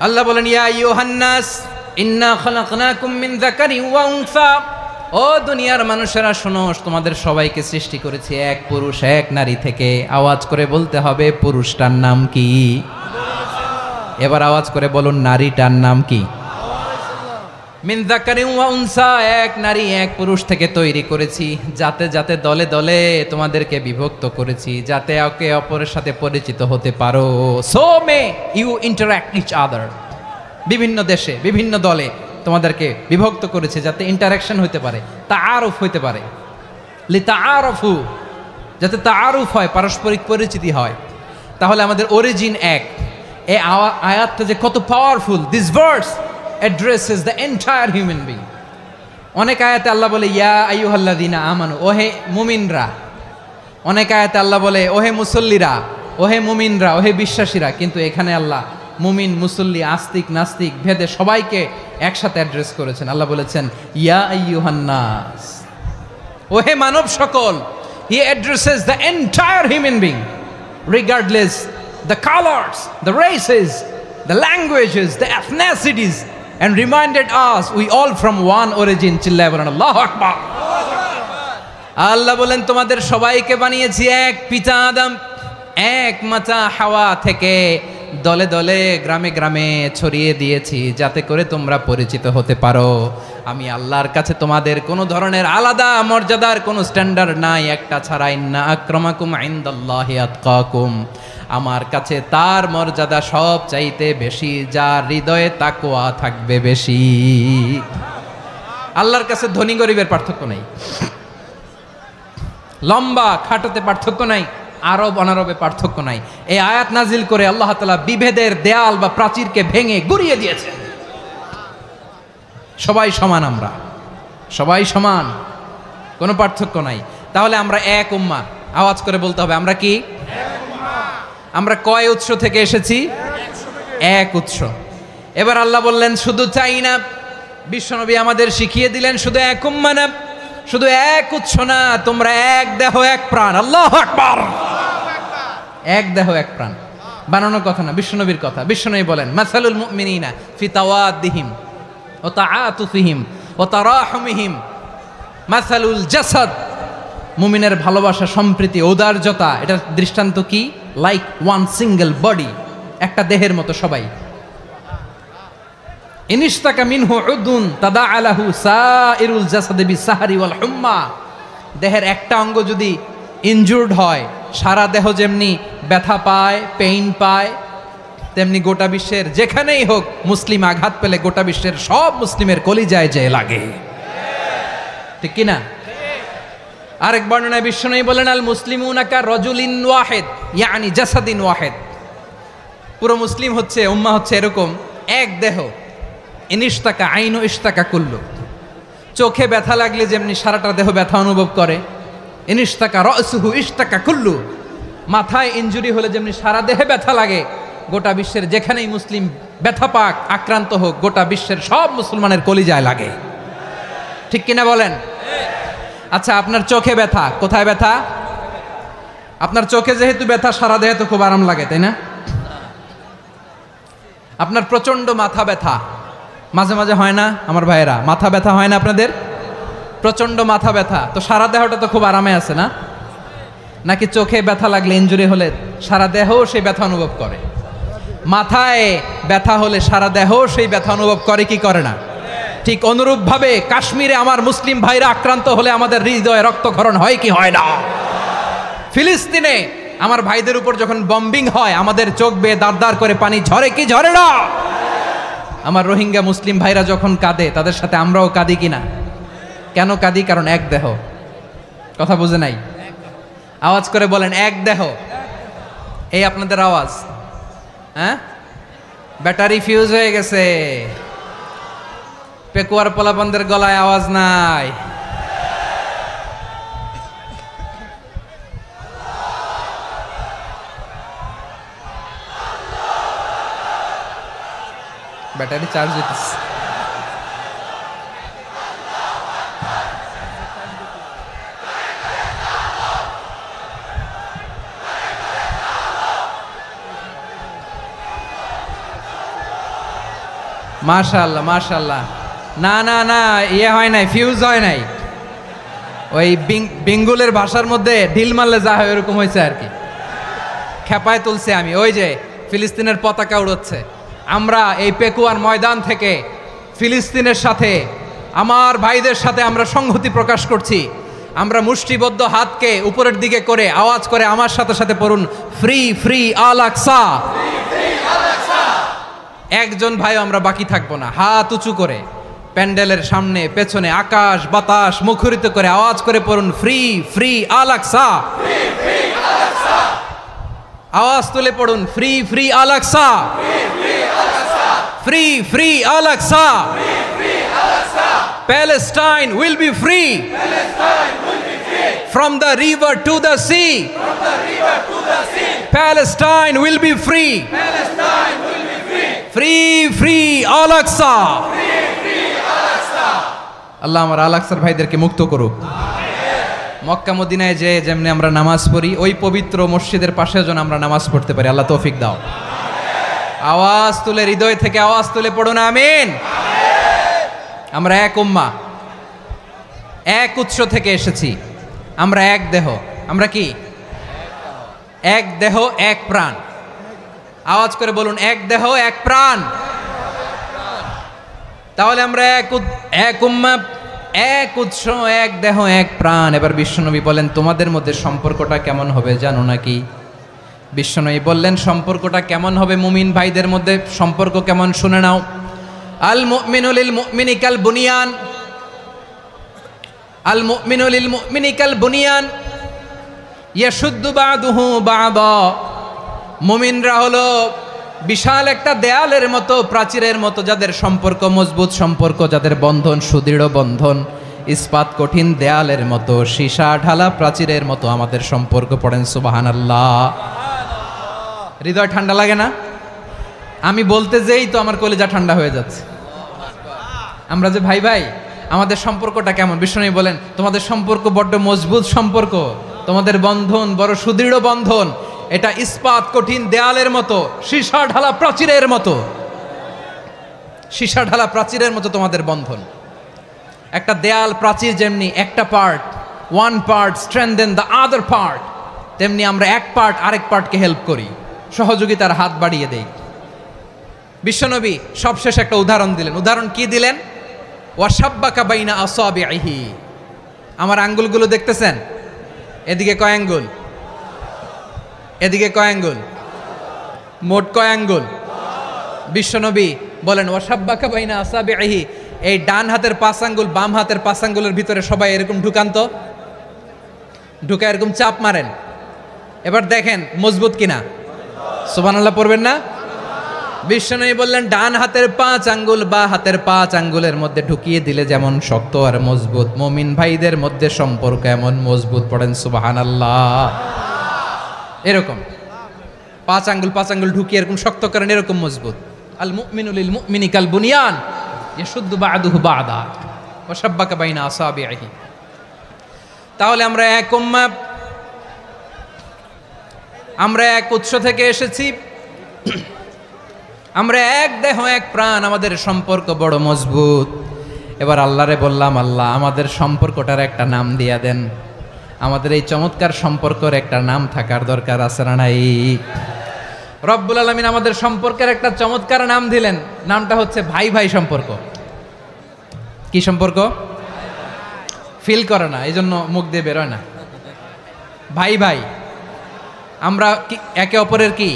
[SPEAKER 1] আল্লাহ বলেন ইয়া আইয়ুহান নাস ইন্না খলাকনাকুম মিন যাকারিন ওয়া উনসা ও দুনিয়ার মানুষেরা শোনো তোমাদের সবাইকে সৃষ্টি করেছি এক পুরুষ এক নারী থেকে আওয়াজ করে বলতে হবে পুরুষটার নাম কি এবার আওয়াজ করে বলুন নারীটার নাম কি মিন যাকারিন ওয়া উনসা এক নারী এক পুরুষ থেকে তৈরি করেছি যাতে যাতে দলে দলে তোমাদেরকে বিভক্ত করেছি যাতে একে অপরের সাথে পরিচিত হতে পারো so may you interact each other বিভিন্ন দেশে বিভিন্ন দলে তোমাদেরকে বিভক্ত করেছে যাতে ইন্টারাকশন হতে পারে তাআরুফ হতে পারে লিতাআরফু যাতে তাআরুফ হয় পারস্পরিক পরিচিতি হয় তাহলে আমাদের অরিজিন এক এই আয়াতটা যে কত powerful this verse addresses the entire human being অনেক আয়াতে আল্লাহ বলে ইয়া আইয়ুহাল্লাযীনা আমানু ওহে মুমিনরা অনেক আয়াতে আল্লাহ বলে ওহে মুসল্লিরা ওহে মুমিনরা ওহে বিশ্বাসীরা কিন্তু এখানে আল্লাহ মুমিন মুসল্লি আস্তিক নাস্তিক ভেদে সবাইকে একসাথে অ্যাড্রেস করেছেন আল্লাহ বলেছেন ইয়া আইয়ুহান নাস ওহে মানব সকল he addresses the entire human being regardless the colors the races the languages the ethnicities and reminded us we all from one origin চিল্লায় বলেন আল্লাহু আকবার আল্লাহ বলেন তোমাদের সবাইকে বানিয়েছি এক পিতা আদম এক মাতা হাওয়া থেকে দলে দলে গ্রামে গ্রামে ছড়িয়ে দিয়েছি যাতে করে তোমরা পরিচিত হতে পারো আমি আল্লাহর কাছে তোমাদের কোনো ধরনের আলাদা মর্যাদার কোনো স্ট্যান্ডার্ড নাই একটা ছাড়া ইন্না আক্রামাকুম ইনদাল্লাহি আতকাকুম আমার কাছে তার মর্যাদা সব চাইতে বেশি যার হৃদয়ে তাকওয়া থাকবে বেশি আল্লাহর কাছে ধনী গরিবের পার্থক্য নাই লম্বা খাটোতে পার্থক্য নাই আরব অনারবে পার্থক্য নাই এই আয়াত নাজিল করে আল্লাহ তাআলা বিভেদের দেয়াল বা প্রাচীরকে ভেঙে গুড়িয়ে দিয়েছেন সবাই সমান আমরা সবাই সমান কোনো পার্থক্য নাই তাহলে আমরা এক উম্মাহ আওয়াজ করে বলতে হবে আমরা কি আমরা কয় উৎস থেকে এসেছি এক উৎস এবার আল্লাহ বললেন শুধু চাই না বিশ্বনবী আমাদের শিখিয়ে দিলেন শুধু এক উম্মাহ না শুধু এক উৎস না তোমরা এক দেহ এক প্রাণ আল্লাহু আকবার এক দেহ এক প্রাণ বানানোর কথা না বিশ্বনবীর কথা বিশ্বনবী বলেন মাসালুল মুমিনিনা ফি তাওয়াদ্দিহিম ওয়া তাআতুফিহিম ওয়া তারাহুমিহিম মাসালুল জাসাদ মুমিনের ভালোবাসা সম্প্রীতি ঔদার্যতা এটা দৃষ্টান্ত কি লাইক ওয়ান সিঙ্গেল বডি একটা দেহের মতো সবাই ইনিশতাকা মিনহু উদুন তাদাআলাহু সাইরুল জাসাদি বিসাহরি ওয়াল হুম্মা দেহের একটা অঙ্গ যদি ইনজুরড হয় সারা দেহ যেমনি ব্যথা পায় পেইন পায় তেমনি গোটা বিশ্বের যেখানেই হোক মুসলিম আঘাত পেলে গোটা বিশ্বের সব মুসলিমের কলিজায় যে লাগে ঠিক কি না আরেক বর্ণনায় বিশ্বনবী বলেন আল মুসলিমুনা কা রাজুলিন ওয়াহিদ ইয়ানি জাসাদিন ওয়াহিদ পুরো মুসলিম হচ্ছে উম্মাহ হচ্ছে এরকম এক দেহ ইনিশতাকা আইনু ইশতাকা কুল্লু চোখে ব্যথা লাগলে যেমনি সারাটা দেহ ব্যথা অনুভব করে ইনিশতাকা রাসুহু ইশতাকা কুল্লু মাথায় ইনজুরি হলে যেমনি সারা দেহে ব্যথা লাগে গোটা বিশ্বের যেখানেই মুসলিম ব্যথা পাক আক্রান্ত হোক গোটা বিশ্বের সব মুসলমানের কলিজায় লাগে ঠিক কিনা বলেন আচ্ছা আপনার চোখে ব্যথা কোথায় ব্যথা আপনার চোখে যেহেতু ব্যথা সারা দেহে তো খুব আরাম লাগে তাই না আপনার প্রচন্ড মাথা ব্যথা মাঝে মাঝে হয় না আমার ভাইয়েরা মাথা ব্যথা হয় না আপনাদের প্রচন্ড মাথা ব্যথা তো সারা দেহটা তো খুব আরামে আছে না নাকি চোখে ব্যথা লাগলে ইনজুরি হলে সারা দেহ সেই ব্যথা অনুভব করে মাথায় ব্যথা হলে সারা দেহ সেই ব্যথা অনুভব করে কি করে না ঠিক অনুরূপভাবে কাশ্মীরে আমার মুসলিম ভাইরা আক্রান্ত হলে আমাদের হৃদয়ে রক্তক্ষরণ হয় কি হয় না ফিলিস্তিনে আমার ভাইদের উপর যখন বম্বিং হয় আমাদের চোখ বেয়ে দাঁড় করে পানি ঝরে কি ঝরে না আমার রোহিঙ্গা মুসলিম ভাইরা যখন কাঁদে তাদের সাথে আমরাও কাঁদি কিনা কেন কাঁদি কারণ এক দেহ কথা বুঝে নাই? আওয়াজ করে বলেন এক দেহ। এই আপনাদের আওয়াজ। হ্যাঁ, ব্যাটারি ফিউজ হয়ে গেছে, পেকুয়ার পোলাপানদের গলায় আওয়াজ নাই। ব্যাটারি চার্জ হইতেছে। মাশাআল্লাহ মাশাআল্লাহ। না না না, ইয়ে হয় নাই, ফিউজ হয় নাই। ওই বেঙ্গলের ভাষার মধ্যে ঢিল মারলে যা হয় এরকম হয়েছে আর কি। খেপায় তুলছে আমি। ওই যে ফিলিস্তিনের পতাকা উড়োচ্ছে। আমরা এই পেকুয়ার ময়দান থেকে ফিলিস্তিনের সাথে, আমার ভাইদের সাথে আমরা সংহতি প্রকাশ করছি। আমরা মুষ্টিবদ্ধ হাতকে উপরের দিকে করে আওয়াজ করে আমার সাথে সাথে পড়ুন, ফ্রি ফ্রি আল আকসা। একজন ভাই আমরা বাকি থাকবো না। হাত উঁচু করে প্যান্ডেলের সামনে পেছনে আকাশ বাতাস মুখরিত করে আওয়াজ করে পড়ুন, ফ্রি ফ্রি আল আকসা। আওয়াজ তুলে পড়ুন, free free Al Aqsa, free free Al Aqsa. Palestine will be free from the river to the sea. Palestine will be free. Free free Al Aqsa. আল্লাহ আমার আল আকসার ভাইদেরকে মুক্ত করুক। মক্কা মদিনায় যে যেমনি আমরা নামাজ পড়ি, ওই পবিত্র মসজিদের পাশে যেন আমরা নামাজ পড়তে পারি। আল্লাহ তৌফিক দাও। আওয়াজ তুলে, হৃদয় থেকে আওয়াজ তুলে পড়ুন আমিন। আমরা এক উম্মা, এক উৎস থেকে এসেছি। আমরা এক দেহ। আমরা কি? এক দেহ এক প্রাণ। আওয়াজ করে বলুন, এক দেহ এক প্রাণ। তাহলে আমরা এক উম্মা, এক উৎস, এক দেহ এক প্রাণ। এবার বিশ্বনবী বলেন, তোমাদের মধ্যে সম্পর্কটা কেমন হবে জানো নাকি? বিশ্বনবী বললেন, সম্পর্কটা কেমন হবে মুমিন ভাইদের মধ্যে? সম্পর্ক কেমন শুনে নাও। আল মুমিনু লিল মুমিনি কাল বুনিয়ান, আল মুমিনু লিল মুমিনি কাল বুনিয়ান ইয়াশুদ্দু বাদুহু বাদা। মুমিনরা হলো বিশাল একটা দেয়ালের মতো, প্রাচীরের মতো, যাদের সম্পর্ক মজবুত সম্পর্ক, যাদের বন্ধন সুদৃঢ় বন্ধন, ইস্পাত কঠিন দেয়ালের মতো, সীসা ঢালা প্রাচীরের মতো আমাদের সম্পর্ক। পড়েন সুবহানাল্লাহ। হৃদয় ঠান্ডা লাগে না? আমি বলতে যেই তো আমার কলিজা ঠান্ডা হয়ে যাচ্ছে। আমরা যে ভাই ভাই, আমাদের সম্পর্কটা কেমন? বিষ্ণু বলেন, তোমাদের সম্পর্ক বড্ড মজবুত সম্পর্ক, তোমাদের বন্ধন বড় সুদৃঢ় বন্ধন, এটা ইস্পাত কঠিন দেয়ালের মতো, সীসা ঢালা প্রাচীরের মতো, সীসা ঢালা প্রাচীরের মতো তোমাদের বন্ধন। একটা দেয়াল প্রাচীর যেমনি একটা part, one part strengthen the other part, তেমনি আমরা এক পার্ট আরেক পার্টকে হেল্প করি, সহযোগিতার হাত বাড়িয়ে দেই। বিশ্বনবী সবশেষ একটা উদাহরণ দিলেন। উদাহরণ কি দিলেন? ওয়াসাব্বাকা বাইনা আসাবিহি। আমার আঙ্গুলগুলো দেখতেছেন? এদিকে কয় আঙ্গুল, এদিকে কয় আঙ্গুল, মোট কয় আঙ্গুল? বিশ্বনবী বলেন, ওয়াসাব্বাকা বাইনা আসাবিহি। এই ডান হাতের 5 আঙ্গুল বাম হাতের 5 আঙ্গুলের ভিতরে সবাই এরকম ঢুকান তো, ঢুকা এরকম চাপ মারেন। এবার দেখেন মজবুত কিনা। সুবহানাল্লাহ পড়বেন না? বিশ্বনবী বললেন, ডান হাতের 5 আঙ্গুল বা হাতের 5 আঙ্গুলের মধ্যে ঢুকিয়ে দিলে যেমন শক্ত আর মজবুত, মুমিন ভাইদের মধ্যে সম্পর্ক এমন মজবুত। পড়েন সুবহানাল্লাহ। এরকম 5 আঙ্গুল ঢুকিয়ে এরকম শক্ত করেন, এরকম মজবুত। আল মুমিনু লিল মুমিনি কাল বুনিয়ান ইয়াশুদ্দু বা'দুহু বা'দা ওয়া শাব্বাকা বাইনা আসাবিহি। তাহলে আমরা এক উম্মাহ, আমরা এক উৎস থেকে এসেছি, আমরা এক দেহ এক প্রাণ, আমাদের সম্পর্ক বড় মজবুত। এবার আল্লাহরে বললাম, আল্লাহ আমাদের সম্পর্কটার একটা নাম দিয়া দেন। আমাদের এই চমৎকার সম্পর্কের একটা নাম থাকার দরকার আছে না নাই? রব্বুল আলামিন আমাদের সম্পর্কের একটা চমৎকার নাম দিলেন। নামটা হচ্ছে ভাই ভাই সম্পর্ক। কি সম্পর্ক? ফিল করে না, এই জন্য মুখ দিয়ে বেরোয় না। ভাই ভাই, আমরা একে অপরের কি?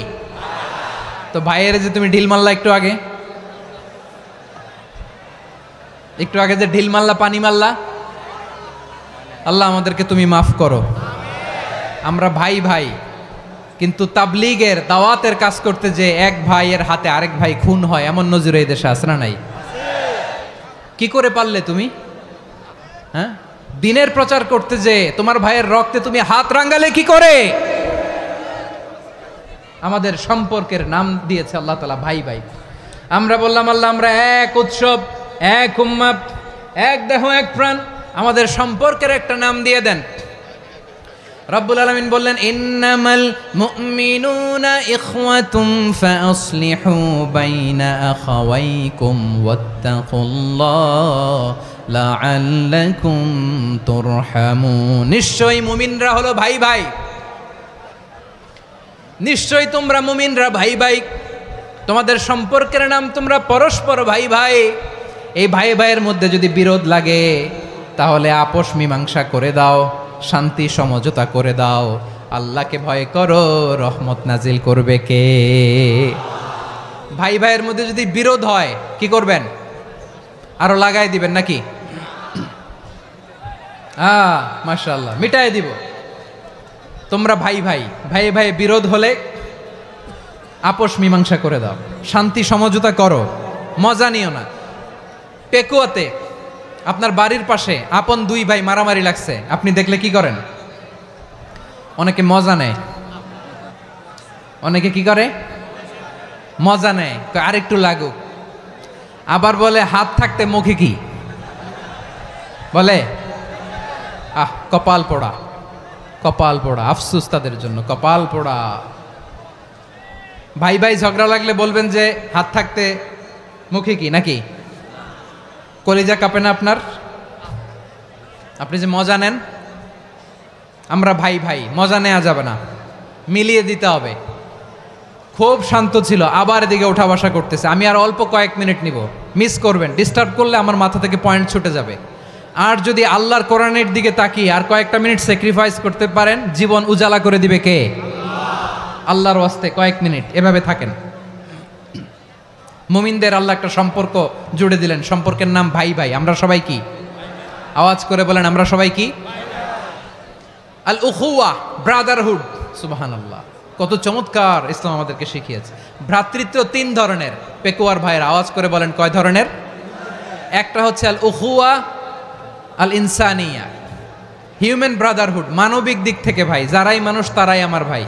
[SPEAKER 1] তো ভাইয়ের যে তুমি ঢিল মারলা একটু আগে, একটু আগে যে ঢিল মারলা, পানি মারলা, আল্লাহ আমাদেরকে তুমি মাফ করো। আমরা ভাই ভাই, কিন্তু তাবলীগের দাওয়াতের কাজ করতে যে এক ভাইয়ের হাতে আরেক ভাই খুন হয়, এমন নজির এই দেশে আছে না নাই? কি করে পারলে তুমি? হ্যাঁ, দিনের প্রচার করতে যে তোমার ভাইয়ের রক্তে তুমি হাত রাঙ্গালে কি করে? আমাদের সম্পর্কের নাম দিয়েছে আল্লাহ তাআলা ভাই ভাই। আমরা বললাম আল্লাহ আমরা এক উৎসব, এক উম্মাত, এক দেহ, এক প্রাণ, আমাদের সম্পর্কের একটা নাম দিয়ে দেন। রব্বুল আলামিন বললেন ইন্নামাল মুমিনুনা ইখওয়াতুম ফাসলিহু বাইনা আখাওয়াইকুম ওয়াত্তাকুল্লাহ লাআল্লাকুম তুরহামুন। নিশ্চয়ই মুমিনরা হলো ভাই ভাই, নিশ্চয়ই তোমরা মুমিনরা ভাই ভাই, তোমাদের সম্পর্কের নাম তোমরা পরস্পর ভাই ভাই। এই ভাই ভাইয়ের মধ্যে যদি বিরোধ লাগে তাহলে আপোষ মীমাংসা করে দাও, শান্তি সমঝোতা করে দাও। আল্লাহকে ভয় করো, রহমত নাজিল করবে কে? ভাই ভাইয়ের মধ্যে যদি বিরোধ হয় কি করবেন? আরো লাগাই দিবেন নাকি? মাশাআল্লাহ, মিটাই দিব। তোমরা ভাই ভাই, ভাই ভাই বিরোধ হলে আপোষ মীমাংসা করে দাও, শান্তি সমঝোতা করো, মজা নিও না। পেকুয়াতে আপনার বাড়ির পাশে আপন দুই ভাই মারামারি লাগছে, আপনি দেখলে কি করেন? অনেকে মজা নেয়। অনেকে কি করে? মজা নেয়, আরেকটু লাগুক। আবার বলে হাত থাকতে মুখে কি বলে? কপাল পোড়া, কপাল পোড়া। আফসোস তাদের জন্য, কপাল পোড়া। ভাই ভাই ঝগড়া লাগলে বলবেন যে হাত থাকতে মুখে কি, নাকি? কলিজা কাঁপে না আপনার? আপনি যে মজা নেন। আমরা ভাই ভাই, মজা নেওয়া যাবে না, মিলিয়ে দিতে হবে। খুব শান্ত ছিল, আবার এদিকে ওঠা বসা করতেছে। আমি আর অল্প কয়েক মিনিট নিব, মিস করবেন। ডিস্টার্ব করলে আমার মাথা থেকে পয়েন্ট ছুটে যাবে। আর যদি আল্লাহর কোরআনের দিকে তাকিয়ে আর কয়েকটা মিনিট স্যাক্রিফাইস করতে পারেন, জীবন উজালা করে দিবে কে? আল্লাহর ওয়াস্তে কয়েক মিনিট এভাবে থাকেন। মুমিনদের আল্লাহ একটা সম্পর্ক জুড়ে দিলেন, সম্পর্কের নাম ভাই ভাই। আমরা সবাই কি? আওয়াজ করে বলেন, আমরা সবাই কি? আল উখুয়া, ব্রাদারহুড। সুবহানাল্লাহ, কত চমৎকার ইসলাম আমাদেরকে শিখিয়েছে। ভ্রাতৃত্ব তিন ধরনের। পেকুয়ার ভাইয়ের আওয়াজ করে বলেন, কয় ধরনের? একটা হচ্ছে আল উখুয়া আল ইনসানিয়া, হিউম্যান ব্রাদারহুড, মানবিক দিক থেকে ভাই। যারাই মানুষ তারাই আমার ভাই।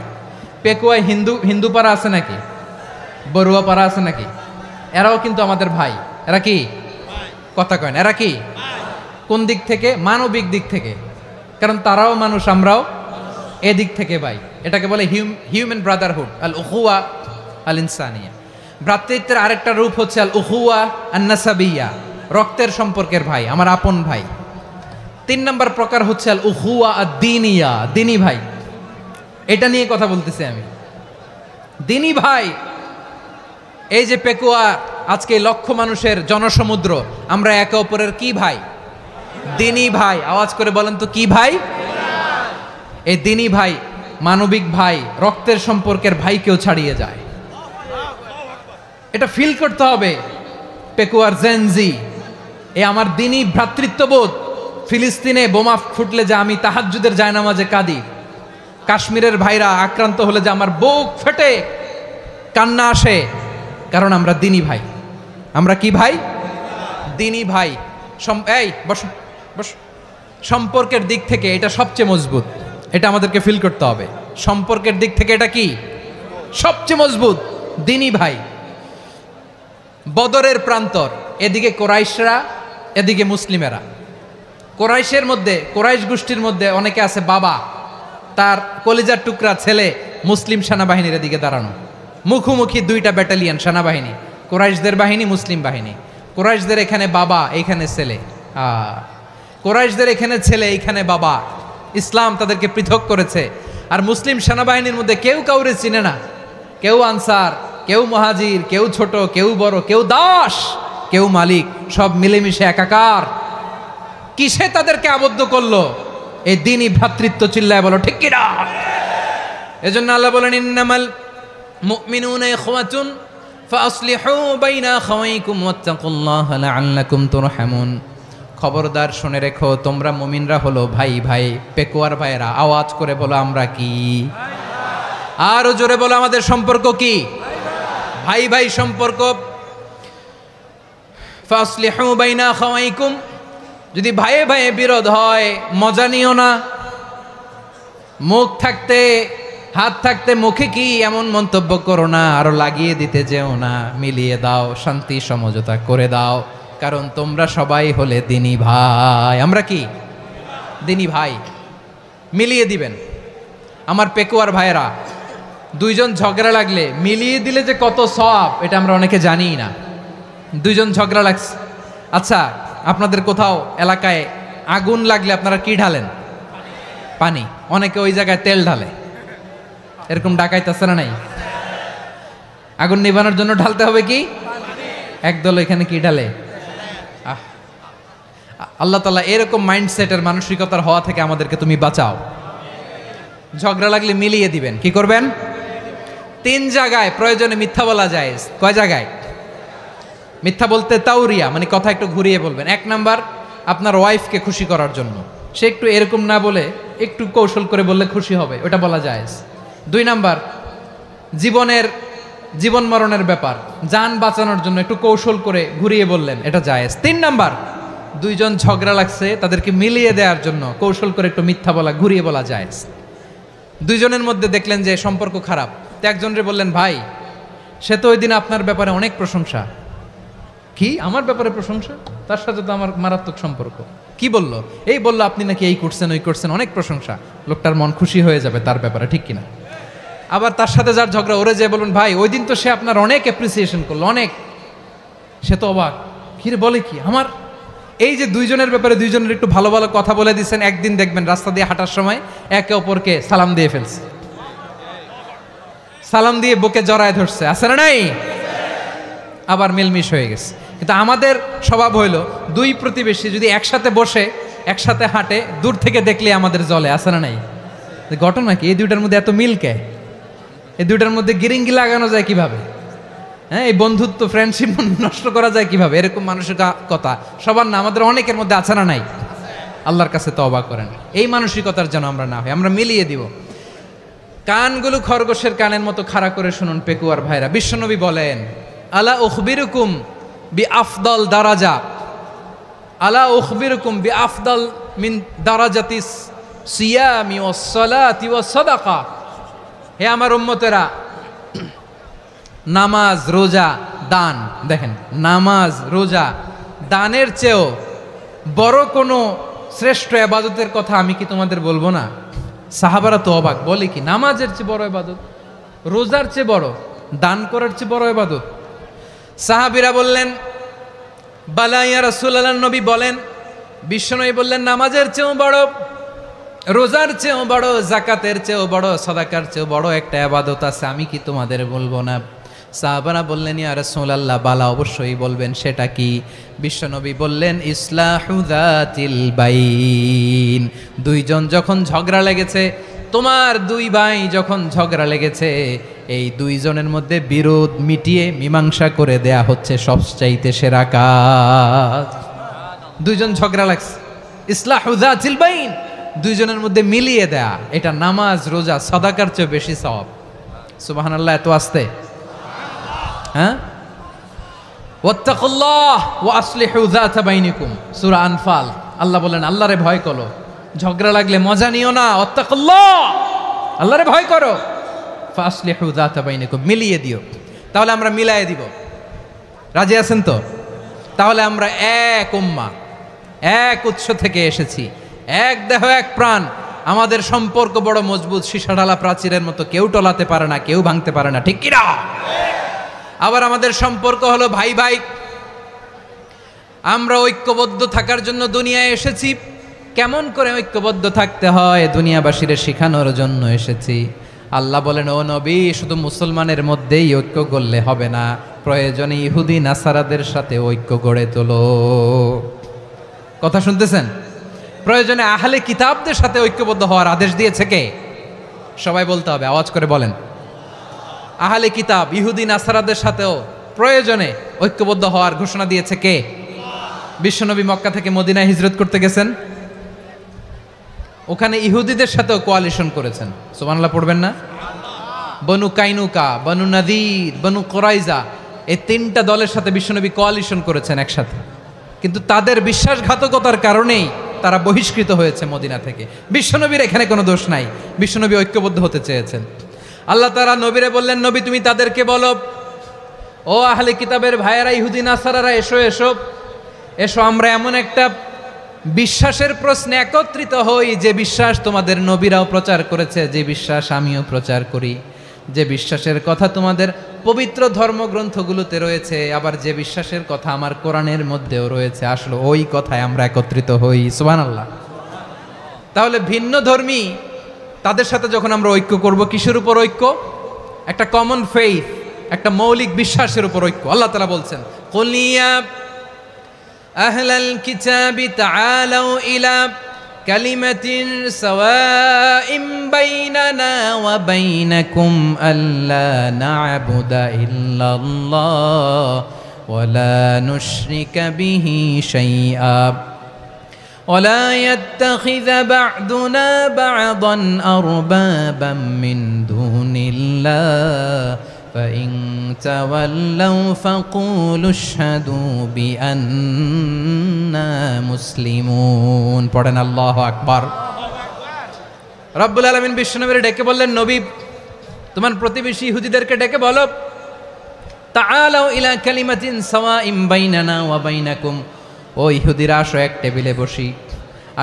[SPEAKER 1] পেকুয়ায় হিন্দু পাড়া আছে নাকি? বড়ুয়া পাড়া আছে নাকি? এরাও কিন্তু আমাদের ভাই। এরা কি? কথা কয় না, এরা কি? কোন দিক থেকে? মানবিক দিক থেকে। কারণ তারাও মানুষ, আমরাও এদিক থেকে ভাই। এটাকে বলে হিউম্যান ব্রাদারহুড, আল উখুয়া আল ইনসানিয়া। ভ্রাতৃত্বের আরেকটা রূপ হচ্ছে আল উখুয়া আন নাসাবিয়া, রক্তের সম্পর্কের ভাই, আমার আপন ভাই। তিন নম্বর প্রকার হচ্ছে আল উখুয়া আদ দ্বীনিয়া, দ্বীনি ভাই। এটা নিয়ে কথা বলতেছি আমি। দ্বীনি ভাই, এই যে পেকুয়া, আজকে লক্ষ মানুষের জনসমুদ্র, আমরা একে অপরের কি ভাই? দ্বীনি ভাই। আওয়াজ করে বলেন তো কি ভাই? এই দ্বীনি ভাই, মানবিক ভাই, রক্তের সম্পর্কের ভাইকেও ছাড়িয়ে যায়। এটা ফিল করতে হবে। পেকুয়ার জেনজি, এ আমার দ্বীনি ভ্রাতৃত্ববোধ। ফিলিস্তিনে বোমা ফুটলে যে আমি তাহাজ্জুদের জায়নামাজে কাঁদি, কাশ্মীরের ভাইরা আক্রান্ত হলে যে আমার বুক ফেটে কান্না আসে, কারণ আমরা দ্বীনি ভাই। আমরা কি ভাই? দ্বীনি ভাই। এই বসো বসো। সম্পর্কের দিক থেকে এটা সবচেয়ে মজবুত। এটা আমাদেরকে ফিল করতে হবে। সম্পর্কের দিক থেকে এটা কি? সবচেয়ে মজবুত, দ্বীনি ভাই। বদরের প্রান্তর, এদিকে কোরাইশরা, এদিকে মুসলিমেরা। কোরাইশের মধ্যে, কোরাইশ গোষ্ঠীর মধ্যে অনেকে আছে বাবা, তার কলিজার টুকরা ছেলে মুসলিম সেনাবাহিনীর দিকে দাঁড়ানো। মুখোমুখি দুইটা ব্যাটালিয়ন সেনাবাহিনী, কোরাইশদের বাহিনী, মুসলিম বাহিনী। কোরাইশদের এখানে বাবা, এইখানে ছেলে। কোরাইশদের এখানে ছেলে, এইখানে বাবা। ইসলাম তাদেরকে পৃথক করেছে। আর মুসলিম সেনাবাহিনীর মধ্যে কেউ কাউরে চিনে না। কেউ আনসার, কেউ মুহাজির, কেউ ছোট, কেউ বড়, কেউ দাস, কেউ মালিক, সব মিলেমিশে একাকার। কিসে তাদেরকে আবদ্ধ করলো? এই দ্বীনি ভ্রাতৃত্ব। চিল্লায় বলো ঠিক কিনা? এজন্য আল্লাহ বলেন ইন্নামাল মুমিনুনা ইখওয়াতুন ফাসলিহু বাইনা আখাওয়াইকুম ওয়াত্তাকুল্লাহা লাআল্লাকুম তুরহামুন। খবরদার শুনে রেখো, তোমরা মুমিনরা হলো ভাই ভাই। পেকুয়ার ভাইয়েরা আওয়াজ করে বলো আমরা কি? আরো জোরে বলো আমাদের সম্পর্ক কি? ভাই ভাই সম্পর্ক। ফাসলিহু বাইনা আখাওয়াইকুম, যদি ভাইয়ে ভাইয়ে বিরোধ হয় মজা নিও না। মুখ থাকতে হাত থাকতে মুখে কি এমন মন্তব্য করো না, আরো লাগিয়ে দিতে যেও না। মিলিয়ে দাও, শান্তি সমঝোতা করে দাও, কারণ তোমরা সবাই হলে দিনী ভাই। আমরা কি দিনী ভাই? মিলিয়ে দিবেন। আমার পেকুয়ার ভাইয়েরা, দুইজন ঝগড়া লাগলে মিলিয়ে দিলে যে কত সওয়াব এটা আমরা অনেকে জানিই না। দুইজন ঝগড়া লাগছে, আচ্ছা আপনাদের কোথাও এলাকায় আগুন লাগলে আপনারা কি ঢালেন? পানি। অনেকে ওই জায়গায় তেল ঢালে, এরকম ডাকাইতেছে না নাই? আগুন নিভানোর জন্য ঢালতে হবে কি? একদল এখানে কি ঢালে? আল্লাহ তাআলা এরকম মাইন্ডসেটের মানসিকতার হওয়া থেকে আমাদেরকে তুমি বাঁচাও। ঝগড়া লাগলে মিলিয়ে দিবেন। কি করবেন? 3 জায়গায় প্রয়োজনে মিথ্যা বলা যায়। কয় জায়গায় মিথ্যা বলতে? তাউরিয়া, মানে কথা একটু ঘুরিয়ে বলবেন। 1 নাম্বার, আপনার ওয়াইফকে খুশি করার জন্য, সে একটু এরকম না বলে একটু কৌশল করে বললে খুশি হবে, ওটা বলা যায়। 2 নাম্বার, জীবন মরণের ব্যাপার, জান বাঁচানোর জন্য একটু কৌশল করে ঘুরিয়ে বললেন, এটা জায়েজ। 3 নাম্বার, দুইজন ঝগড়া লাগছে তাদেরকে মিলিয়ে দেওয়ার জন্য কৌশল করে একটু মিথ্যা বলা, ঘুরিয়ে বলা জায়েজ। দুইজনের মধ্যে দেখলেন যে সম্পর্ক খারাপ, তো একজনরে বললেন ভাই সে তো ওই দিন আপনার ব্যাপারে অনেক প্রশংসা। কি আমার ব্যাপারে প্রশংসা? তার সাথে তো আমার মারাত্মক সম্পর্ক। কি বললো? এই বললো আপনি নাকি এই করছেন ওই করছেন, অনেক প্রশংসা। লোকটার মন খুশি হয়ে যাবে তার ব্যাপারে, ঠিক কিনা? আবার তার সাথে যার ঝগড়া, ওরে যে বলুন ভাই ওই দিন তো সে আপনার অনেক অ্যাপ্রিসিয়েশন করলো, অনেক। সে তো অবাক, কি রে বলে কি আমার? এই যে দুইজনের ব্যাপারে দুইজনের একটু ভালো ভালো কথা বলে দিচ্ছেন, একদিন দেখবেন রাস্তা দিয়ে হাঁটার সময় একে অপরকে সালাম দিয়ে ফেলছে, সালাম দিয়ে বুকে জড়ায় ধরছে, আছে না নাই? আবার মিলমিশ হয়ে গেছে। কিন্তু আমাদের স্বভাব হইল, দুই প্রতিবেশী যদি একসাথে বসে একসাথে হাঁটে, দূর থেকে দেখলে আমাদের জলে, আছে না নাই? ঘটনা কি? এই দুইটার মধ্যে এত মিল কে? এই দুইটার মধ্যে গিরিঙ্গি লাগানো যায় কিভাবে? হ্যাঁ, এই বন্ধুত্ব ফ্রেন্ডশিপ নষ্ট করা যায় কিভাবে? এরকম মানুষের কথা সবার না, আমাদের অনেকের মধ্যে আছে না নাই? আল্লাহর কাছে তওবা করেন, এই মানসিকতার যেন আমরা না হই, আমরা মিলিয়ে দিব। কানগুলো খরগোশের কানের মতো খাড়া করে শুনুন পেকুয়ার ভাইরা। বিশ্বনবী বলেন, আলা উখবিরুকুম বি আফদল দারাজা, আলা উখবিরুকুম বি আফদল মিন দারাজাতিস সিয়ামি ওয়াস সালাতি ওয়াস সাদাকা। হে আমার উম্মতেরা, নামাজ রোজা দান, দেখেন নামাজ রোজা দানের চেয়েও বড় কোনো শ্রেষ্ঠ ইবাদতের কথা আমি কি তোমাদের বলবো না? সাহাবারা তো অবাক, বলে কি নামাজের চেয়ে বড় ইবাদত, রোজার চেয়ে বড়, দান করার চেয়ে বড় ইবাদত? সাহাবীরা বললেন বালা ইয়া রাসূলুল্লাহ। নবী বলেন, বিশ্বনবী বললেন নামাজের চেয়েও বড়, রোজার চেয়েও বড়, যাকাতের চেয়েও বড়, সাদাকার চেয়েও বড় একটা ইবাদত আছে, আমি কি তোমাদের বলবো না? সাহাবারা বললেন ইয়া রাসূলুল্লাহ, বালা অবশ্যই বলবেন, সেটা কি? বিশ্বনবী বললেন ইসলাহু যাতিল বাইন। দুইজন যখন ঝগড়া লেগেছে, তোমার দুই ভাই যখন ঝগড়া লেগেছে, এই দুইজনের মধ্যে বিরোধ মিটিয়ে মীমাংসা করে দেয়া হচ্ছে সবচাইতে সেরা কাজ। দুইজন ঝগড়া লাগছে, ইসলাহু যাতিল বাইন, দুইজনের মধ্যে মিলিয়ে দেয়া, এটা নামাজ রোজা সাদাকার চেয়ে বেশি সওয়াব। সুবহানাল্লাহ, এত আস্তে? হ্যাঁ, ওয়াত্তাকুল্লাহ ওয়া আসলিহু যাতা বাইনিকুম, সূরা আনফাল। আল্লাহ বলেন আল্লাহরে ভয় করো, ঝগড়া লাগলে মজা নিও না, ওয়াত্তাকুল্লাহ, আল্লাহরে ভয় করো, ফাসলিহু যাতা বাইনিকুম, মিলিয়ে দিও। তাহলে আমরা মিলায়ে দিব, রাজি আছেন তো? তাহলে আমরা এক উম্মাহ, এক উৎস থেকে এসেছি, এক দেহ এক প্রাণ, আমাদের সম্পর্ক বড় মজবুত, সীসাঢালা প্রাচীরের মতো, কেউ টলাতে পারে না, কেউ ভাঙতে পারে না, ঠিক কিনা? আবার আমাদের সম্পর্ক হলো ভাই ভাই, আমরা ঐক্যবদ্ধ থাকার জন্য দুনিয়ায় এসেছি। কেমন করে ঐক্যবদ্ধ থাকতে হয় দুনিয়াবাসীরে শেখানোর জন্য এসেছি। আল্লাহ বলেন, ও নবী, শুধু মুসলমানের মধ্যেই ঐক্য গড়লে হবে না, প্রয়োজনে ইহুদি নাসারাদের সাথে ঐক্য গড়ে তোলো। কথা শুনতেছেন? প্রয়োজনে আহলে কিতাবদের সাথে ঐক্যবদ্ধ হওয়ার আদেশ দিয়েছে কে? সবাই বলতে হবে, আওয়াজ করে বলেন। আহলে কিতাব ইহুদি নাসারাদের সাথেও প্রয়োজনে ঐক্যবদ্ধ হওয়ার ঘোষণা দিয়েছে কে? বিশ্বনবী মক্কা থেকে মদিনায় হিজরত করতে গেছেন, ওখানে ইহুদিদের সাথেও কোয়ালিশন করেছেন। সুবহানাল্লাহ পড়বেন না? বনু কাইনুকা, বনু নাদির, বনু কোরাইজা, এই তিনটা দলের সাথে বিশ্বনবী কোয়ালিশন করেছেন একসাথে। কিন্তু তাদের বিশ্বাসঘাতকতার কারণেই তারা বহিষ্কৃত হয়েছে মদিনা থেকে। বিশ্বনবীর এখানে কোনো দোষ নাই, বিশ্বনবী ঐক্যবদ্ধ হতে চেয়েছেন। আল্লাহ তাআলা নবীরে বললেন, নবী তুমি তাদেরকে বলো, ও আহলে কিতাবের ভাইয়েরা, ইহুদি নাসারারা, এসো এসো এসো, আমরা এমন একটা বিশ্বাসের প্রশ্নে একত্রিত হই যে বিশ্বাস তোমাদের নবীরাও প্রচার করেছে, যে বিশ্বাস আমিও প্রচার করি, যে বিশ্বাসের কথা তোমাদের পবিত্র ধর্মগ্রন্থগুলোতে রয়েছে, আবার যে বিশ্বাসের কথা আমার কোরআনের মধ্যেও রয়েছে, আসলে ওই কথায় আমরা একত্রিত হই। সুবহানাল্লাহ। তাহলে ভিন্ন ধর্মী তাদের সাথে যখন আমরা ঐক্য করব, কিসের উপর ঐক্য? একটা কমন ফেইথ, একটা মৌলিক বিশ্বাসের উপর ঐক্য। আল্লাহ তাআলা বলছেন, কুল ইয়া আহলাল কিতাবি তাআলাউ ইলা কালিমাতিন সাওয়াইম বাইনানা ওয়া বাইনাকুম আল্লা না'বুদা ইল্লাল্লাহ ওয়া লা নুশরিকা বিহি শাইআ ولا يتخذ بعضنا بعضا أربابا من دون الله فإن تولوا فقولوا اشهدوا بأننا مسلمون পড়েন আল্লাহু আকবার। রব্বুল আলামিন বিশ্বনবীর ডেকে বললেন, নবী তোমার প্রতিবেশী ইহুদিদেরকে ডেকে বলো, তাআলাউ ইলা কালিমাতিন সাওয়াইম বাইনানা ওয়া বাইনাকুম, ও ইহুদিরা আসো এক টেবিলে বসি,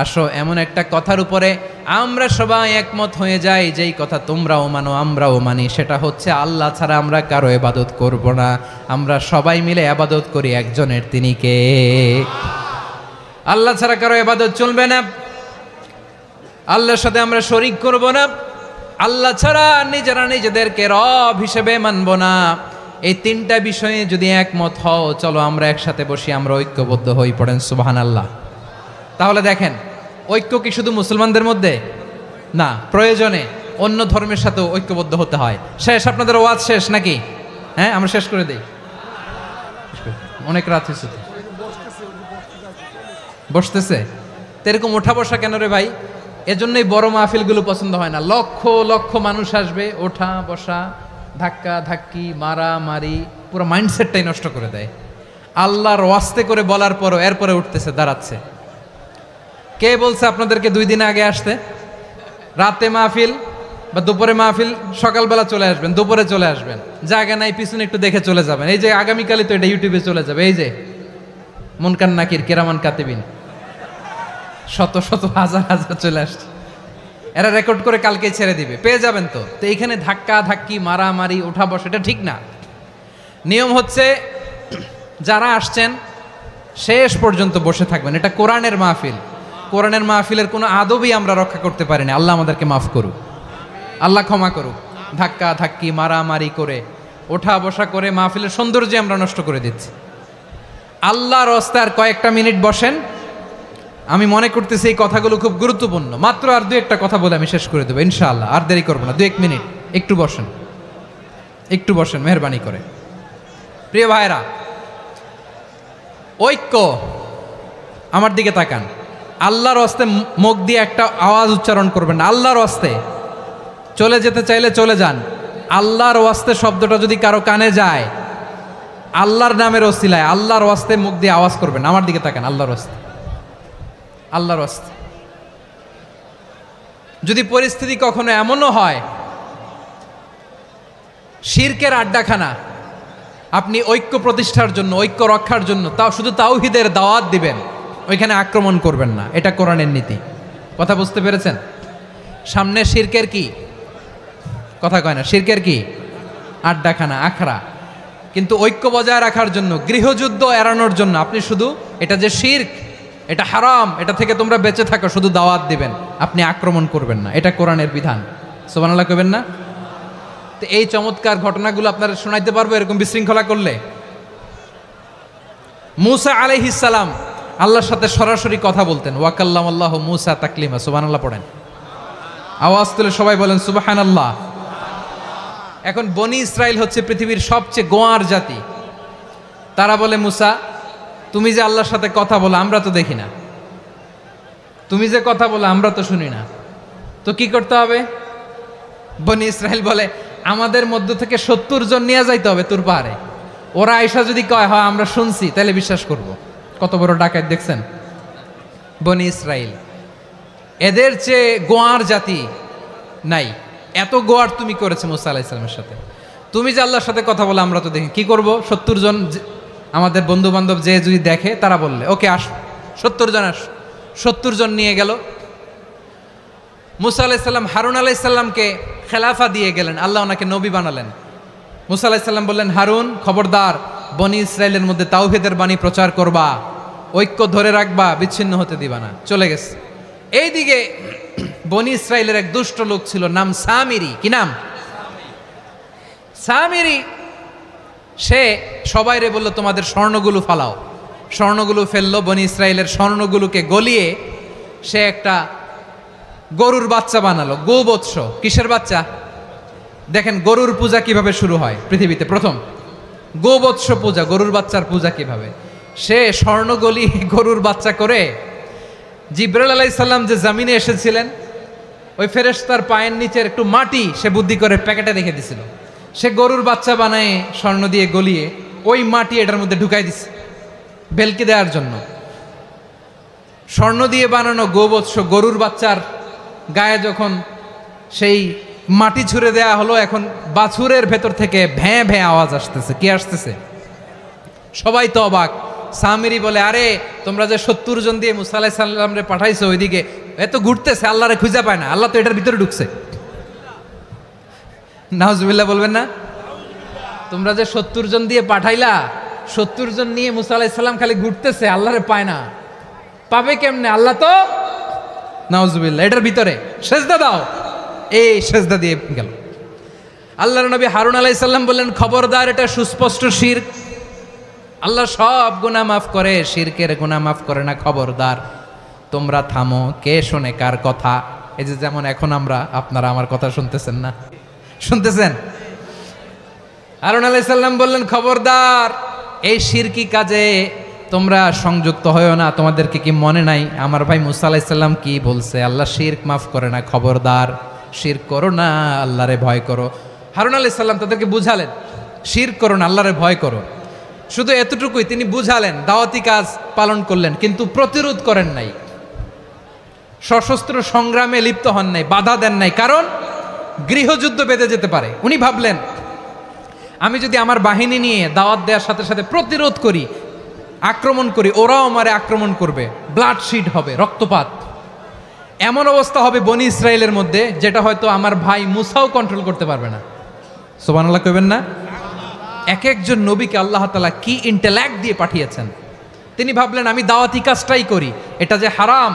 [SPEAKER 1] আসো এমন একটা কথার উপরে আমরা সবাই একমত হয়ে যাই, যেই কথা তোমরাও মানো আমরাও মানি, সেটা হচ্ছে আল্লাহ ছাড়া আমরা কারো ইবাদত করব না, আমরা সবাই মিলে ইবাদত করি একজনের, তিনি কে? আল্লাহ ছাড়া কারো ইবাদত চলবে না, আল্লাহর সাথে আমরা শরীক করব না, আল্লাহ ছাড়া নিজেরা নিজেদেরকে রব হিসেবে মানব না। এই তিনটা বিষয়ে যদি একমত হও, চলো আমরা একসাথে বসি, আমরা ঐক্যবদ্ধ হই। পড়েন সুবহানাল্লাহ। তাহলে দেখেন, ঐক্য কি শুধু মুসলমানদের মধ্যে না, প্রয়োজনে অন্য ধর্মের সাথেও ঐক্যবদ্ধ হতে হয়। শেষ, আপনাদের ওয়াজ শেষ নাকি? হ্যাঁ, আমরা শেষ করে দেই, অনেক রাত হয়েছে। বসতেছে তো এরকম ওঠা বসা কেন রে ভাই? এজন্যই বড় মাহফিলগুলো পছন্দ হয় না। লক্ষ লক্ষ মানুষ আসবে, ওঠা বসা, ধাক্কা ধাক্কি, মারামারি, পুরো মাইন্ডসেটটাই নষ্ট করে দেয়। আল্লাহর ওয়াস্তে করে বলার পরও এরপরে উঠতেছে, দাঁড়াচ্ছে। কে বলছে আপনাদেরকে 2 দিন আগে আসতে? রাতে মাহফিল বা দুপুরে মাহফিল, সকালবেলা চলে আসবেন, দুপুরে চলে আসবেন, জায়গা নাই পিছনে একটু দেখে চলে যাবেন। এই যে আগামীকালই তো এটা ইউটিউবে চলে যাবে, এই যে মুনকার নাকির কিরামান কাতিবিন, শত শত হাজার হাজার চলে আসছে, এরা রেকর্ড করে কালকে ছেড়ে দিবে, পেয়ে যাবেন। তো এইখানে ধাক্কা ধাক্কি, মারামারি, ওঠা বসা, এটা ঠিক না। নিয়ম হচ্ছে যারা আসছেন শেষ পর্যন্ত বসে থাকবেন। এটা কোরআনের মাহফিল, কোরআনের মাহফিলের কোনো আদবই আমরা রক্ষা করতে পারিনি। আল্লাহ আমাদেরকে মাফ করুক, আল্লাহ ক্ষমা করুক। ধাক্কা ধাক্কি, মারামারি করে, ওঠা বসা করে মাহফিলের সৌন্দর্য আমরা নষ্ট করে দিচ্ছি। আল্লাহর রাস্তায় আর কয়েকটা মিনিট বসেন। আমি মনে করতেছি এই কথাগুলো খুব গুরুত্বপূর্ণ। মাত্র আর 2-1টা কথা বলে আমি শেষ করে দেবো ইনশাআল্লাহ, আর দেরি করবো না। 2-1 মিনিট একটু বসেন, একটু বসেন মেহরবানি করে। প্রিয় ভাইরা, ঐক্য, আমার দিকে তাকান। আল্লাহর রাস্তায় মুখ দিয়ে একটা আওয়াজ উচ্চারণ করবেন না। আল্লাহর রাস্তায় চলে যেতে চাইলে চলে যান। আল্লাহর ওয়াস্তে শব্দটা যদি কারো কানে যায়, আল্লাহর নামের ওসিলায় আল্লাহর ওয়াস্তে মুখ দিয়ে আওয়াজ করবেন। আমার দিকে তাকান, আল্লাহর ওয়াস্তে, আল্লাহর ওয়াস্তে। যদি পরিস্থিতি কখনো এমনও হয় শিরকের আড্ডাখানা, আপনি ঐক্য প্রতিষ্ঠার জন্য, ঐক্য রক্ষার জন্য তাও শুধু তাওহীদের দাওয়াত দিবেন, ওইখানে আক্রমণ করবেন না। এটা কোরআনের নীতি। কথা বুঝতে পেরেছেন? সামনে শিরকের কি কথা কয় না, শিরকের কি আড্ডাখানা, আখড়া। কিন্তু ঐক্য বজায় রাখার জন্য, গৃহযুদ্ধ এড়ানোর জন্য আপনি শুধু এটা যে শিরক, এটা হারাম, এটা থেকে তোমরা বেঁচে থাকো, শুধু দাওয়াত দিবেন, আপনি আক্রমণ করবেন না। এটা কোরআনের বিধান। সুবহানাল্লাহ কইবেন না? তো এই চমৎকার ঘটনাগুলো আপনারা শোনাইতে পারবো এরকম বিশৃঙ্খলা করলে। মূসা আলাইহিস সালাম আল্লাহর সাথে সরাসরি কথা বলতেন। ওয়াকাল্লামাল্লাহু মূসা তাকলিমা। সুবহানাল্লাহ পড়েন, আওয়াজ তুলে সবাই বলেন সুবহানাল্লাহ। এখন বনি ইসরাইল হচ্ছে পৃথিবীর সবচেয়ে গোয়ার জাতি। তারা বলে, মূসা তুমি যে আল্লাহর সাথে কথা বলো আমরা তো দেখি না, তুমি যে কথা বলো আমরা তো শুনি না, তো কি করতে হবে? বনি ইসরাইল বলে আমাদের মধ্য থেকে 70 জন নিয়ে যাইতে হবে তুর পাহাড়ে। ওরা আয়সা যদি কয় হয় আমরা শুনছি, তাহলে বিশ্বাস করব। কত বড় ডাকাত দেখছেন বনি ইসরাইল। এদের চেয়ে গোয়ার জাতি নাই, এত গোয়ার তুমি করেছে মুসা আলাইহিস সালামের সাথে। তুমি যে আল্লাহর সাথে কথা বলে আমরা তো দেখি, কি করব? 70 জন আমাদের বন্ধু বান্ধব যে যদি দেখে তারা বললে ওকে আস, 70 জন আস। 70 জন নিয়ে গেল। মুসা আলাইহিস সালাম হারুন আলাইহিস সালামকে খেলাফা দিয়ে গেলেন, আল্লাহ ওনাকে নবী বানালেন। মুসা আলাইহিস সালাম বললেন, হারুন খবরদার, বনি ইসরাইলের মধ্যে তাওহীদের বাণী প্রচার করবা, ঐক্য ধরে রাখবা, বিচ্ছিন্ন হতে দিবা না। চলে গেছে। এইদিকে বনি ইসরাইলের এক দুষ্ট লোক ছিল, নাম সামিরি। কি নাম? সামিরি। সে সবাইরে বলল তোমাদের স্বর্ণগুলো ফালাও। স্বর্ণগুলো ফেললো, বনি ইসরাইলের স্বর্ণগুলোকে গলিয়ে সে একটা গরুর বাচ্চা বানালো। গোবৎস। কিসের বাচ্চা? দেখেন গরুর পূজা কিভাবে শুরু হয় পৃথিবীতে প্রথম, গোবৎস পূজা, গরুর বাচ্চার পূজা কিভাবে। সে স্বর্ণ গলি গরুর বাচ্চা করে জিবরাইল আলাইহিস সালাম যে জমিনে এসেছিলেন, ওই ফেরেশতার পায়ের নিচের একটু মাটি সে বুদ্ধি করে প্যাকেটে রেখে দিছিল। সে গরুর বাচ্চা বানায় স্বর্ণ দিয়ে গলিয়ে ওই মাটি এটার মধ্যে ঢুকাই দিছে বেলকি দেওয়ার জন্য। স্বর্ণ দিয়ে বানানো গোবৎস গরুর বাচ্চার গায়ে যখন সেই মাটি ছুঁড়ে দেয়া হলো, এখন বাছুরের ভেতর থেকে ভ্যাঁ ভ্যাঁ আওয়াজ আসতেছে। কি আসতেছে? সবাই তো অবাক। সামিরি বলে, আরে তোমরা যে 70 জন দিয়ে মুসা আলাইহিস সালামরে পাঠাইছো ওইদিকে, এত ঘুরতেছে, আল্লাহরে খুঁজে পায় না, আল্লাহ তো এটার ভিতরে ঢুকছে। নাউজুবিল্লাহ বলবেন না? তোমরা যে 70 জন দিয়ে পাঠাইলা, 70 জন নিয়ে মুসা আলাইহিস সালাম খালি ঘুরতেছে, আল্লাহরে পায় না। পাবে কেমনে? আল্লাহ তো, নাউজুবিল্লাহ, এটার ভিতরে সেজদা দাও। এই সেজদা দিয়ে গেল। আল্লাহর নবী হারুন আলাইহিস সালাম বললেন, খবরদার, এটা সুস্পষ্ট শিরক। আল্লাহ সব গুনাহ মাফ করে, শিরকের গুনাহ মাফ করে না, খবরদার তোমরা থামো। কে শোনে কার কথা? এই যে যেমন এখন আপনারা আমার কথা শুনতেছেন না? শুনতেছেন? হারুন আলাইহিস সালাম বললেন, খবরদার, এই শিরকি কাজে তোমরা সংযুক্ত হয়েও না। তোমাদেরকে কি মনে নাই আমার ভাই মুসা আলাইহিস সালাম কি বলছে? আল্লাহ শিরক মাফ করে না, খবরদার শিরক করো না, আল্লাহরে ভয় করো। হারুন আলাইহিস সালাম তাদেরকে বুঝালেন, শিরক করো না, আল্লাহরে ভয় করো। শুধু এতটুকুই তিনি বুঝালেন, দাওয়াতি কাজ পালন করলেন, কিন্তু প্রতিরোধ করেন নাই, সশস্ত্র সংগ্রামে লিপ্ত হন নাই, বাধা দেন নাই, কারণ গৃহযুদ্ধ বেঁধে যেতে পারে। উনি ভাবলেন, আমি যদি আমার বাহিনী নিয়ে দাওয়াত দেওয়ার সাথে সাথে প্রতিরোধ করি, আক্রমণ করি, ওরাও আমারে আক্রমণ করবে, ব্লাডশিড হবে, রক্তপাত, এমন অবস্থা হবে বনি ইসরায়েলের মধ্যে যেটা হয়তো আমার ভাই মুসাও কন্ট্রোল করতে পারবে না। সুবহানাল্লাহ কইবেন না? এক একজন নবীকে আল্লাহ তাআলা কি ইন্টেলেক্ট দিয়ে পাঠিয়েছেন। তিনি ভাবলেন, আমি দাওয়াতি কাজটাই করি, এটা যে হারাম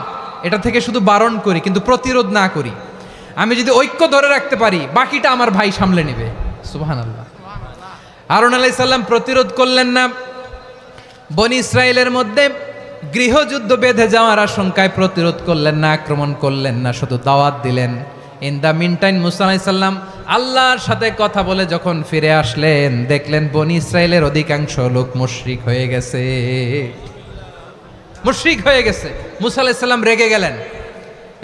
[SPEAKER 1] এটা থেকে শুধু বারণ করি, কিন্তু প্রতিরোধ না করি। আমি যদি ঐক্য ধরে রাখতে পারি, বাকিটা আমার ভাই সামলে নেবে। সুবহানাল্লাহ। হারুন আলাইহিস সালাম প্রতিরোধ করলেন না। বনি ইসরায়েলের মধ্যে গৃহযুদ্ধ বেঁধে যাওয়ার আশঙ্কায় প্রতিরোধ করলেন না, আক্রমণ করলেন না, শুধু দাওয়াত দিলেন। ইন দ্য মিনটাইম মুসা আলাইহিস সালাম আল্লাহর সাথে কথা বলে যখন ফিরে আসলেন, দেখলেন বনি ইসরায়েলের অধিকাংশ লোক মুশরিক হয়ে গেছে। মুশরিক হয়ে গেছে। মুসা আলাইহিস সালাম রেগে গেলেন।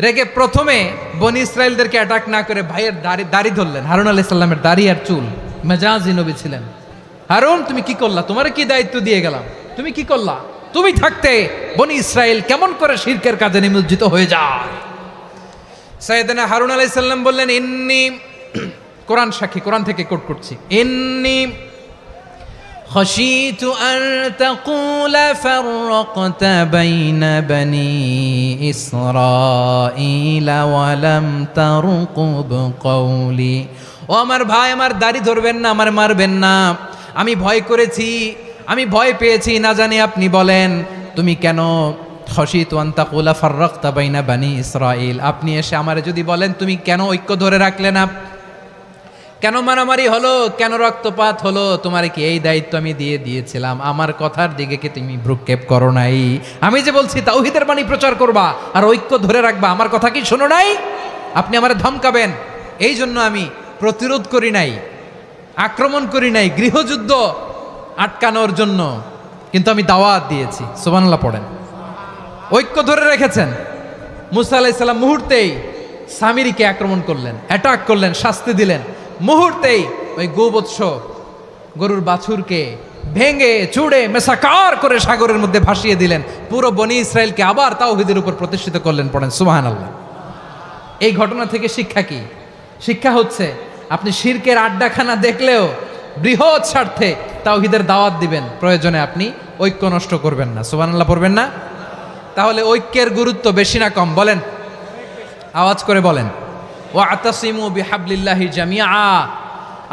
[SPEAKER 1] রেগে প্রথমে বনি ইসরায়েলদেরকে অ্যাটাক না করে ভাইয়ের দাড়ি ধরলেন। হারুন আলাইহিস সালামের দাড়ি আর চুল। মেজাজি নবী ছিলেন। হারুন, তুমি কি করলা? তোমারে কি দায়িত্ব দিয়ে গেলাম, তুমি কি করলা? তুমি থাকতে বনি ইসরায়েল কেমন করে শিরকের কাজে নিমজ্জিত হয়ে যায়? সাইয়েদনা হারুন আলাইহিস সালাম বললেন, ইন্নী, কোরআন সাক্ষী, কোরআন থেকে কোট করছি, ইন্নী খাশিতু আন তাকুলা ফাররাকতা বাইনা বনি ইসরাঈলা ওয়া লাম তারকুব কওলি। ও আমার ভাই, আমার দাড়ি ধরবেন না, আমার মারবেন না। আমি ভয় করেছি, আমি ভয় পেয়েছি, না জানি আপনি বলেন তুমি কেন খাশিতু আন তাকুলা ফাররাকতা বাইনা বনি ইসরাঈল, আপনি এসে আমারে যদি বলেন তুমি কেন ঐক্য ধরে রাখলে না, কেন মারামারি হলো, কেন রক্তপাত হলো, তোমার কি এই দায়িত্ব আমি দিয়েছিলাম? আমার কথার দিকে কি তুমি ভ্রুক্ষেপ করো নাই? আমি যে বলছি তাওহীদের বাণী প্রচার করবা আর ঐক্য ধরে রাখবা, আমার কথা কি শোনো নাই? আপনি আমারে ধমকাবেন, এই জন্য আমি প্রতিরোধ করি নাই, আক্রমণ করি নাই, গৃহযুদ্ধ আটকানোর জন্য। কিন্তু আমি দাওয়াত দিয়েছি। সুবহানাল্লাহ পড়েন। ঐক্য ধরে রেখেছেন। মুসা আলাইহিস সালাম মুহূর্তেই সামিরীকে আক্রমণ করলেন, অ্যাটাক করলেন, শাস্তি দিলেন। মুহূর্তেই ওই গোবৎস গরুর বাছুরকে ভেঙে চুড়ে মেসাকার করে সাগরের মধ্যে ভাসিয়ে দিলেন। পুরো বনি ইসরায়েলকে আবার তাওহীদের উপর প্রতিষ্ঠিত করলেন। পড়েন সুবহানাল্লাহ। এই ঘটনা থেকে শিক্ষা কি? শিক্ষা হচ্ছে আপনি শিরকের আড্ডাখানা দেখলেও বৃহৎ স্বার্থে তাওহীদের দাওয়াত দিবেন, প্রয়োজনে আপনি ঐক্য নষ্ট করবেন না। সুবহানাল্লাহ পড়বেন না? তাহলে ঐক্যের গুরুত্ব বেশি না কম বলেন? আওয়াজ করে বলেন। ওয়াতাসিমু বিহাবলিল্লাহি জামিআ,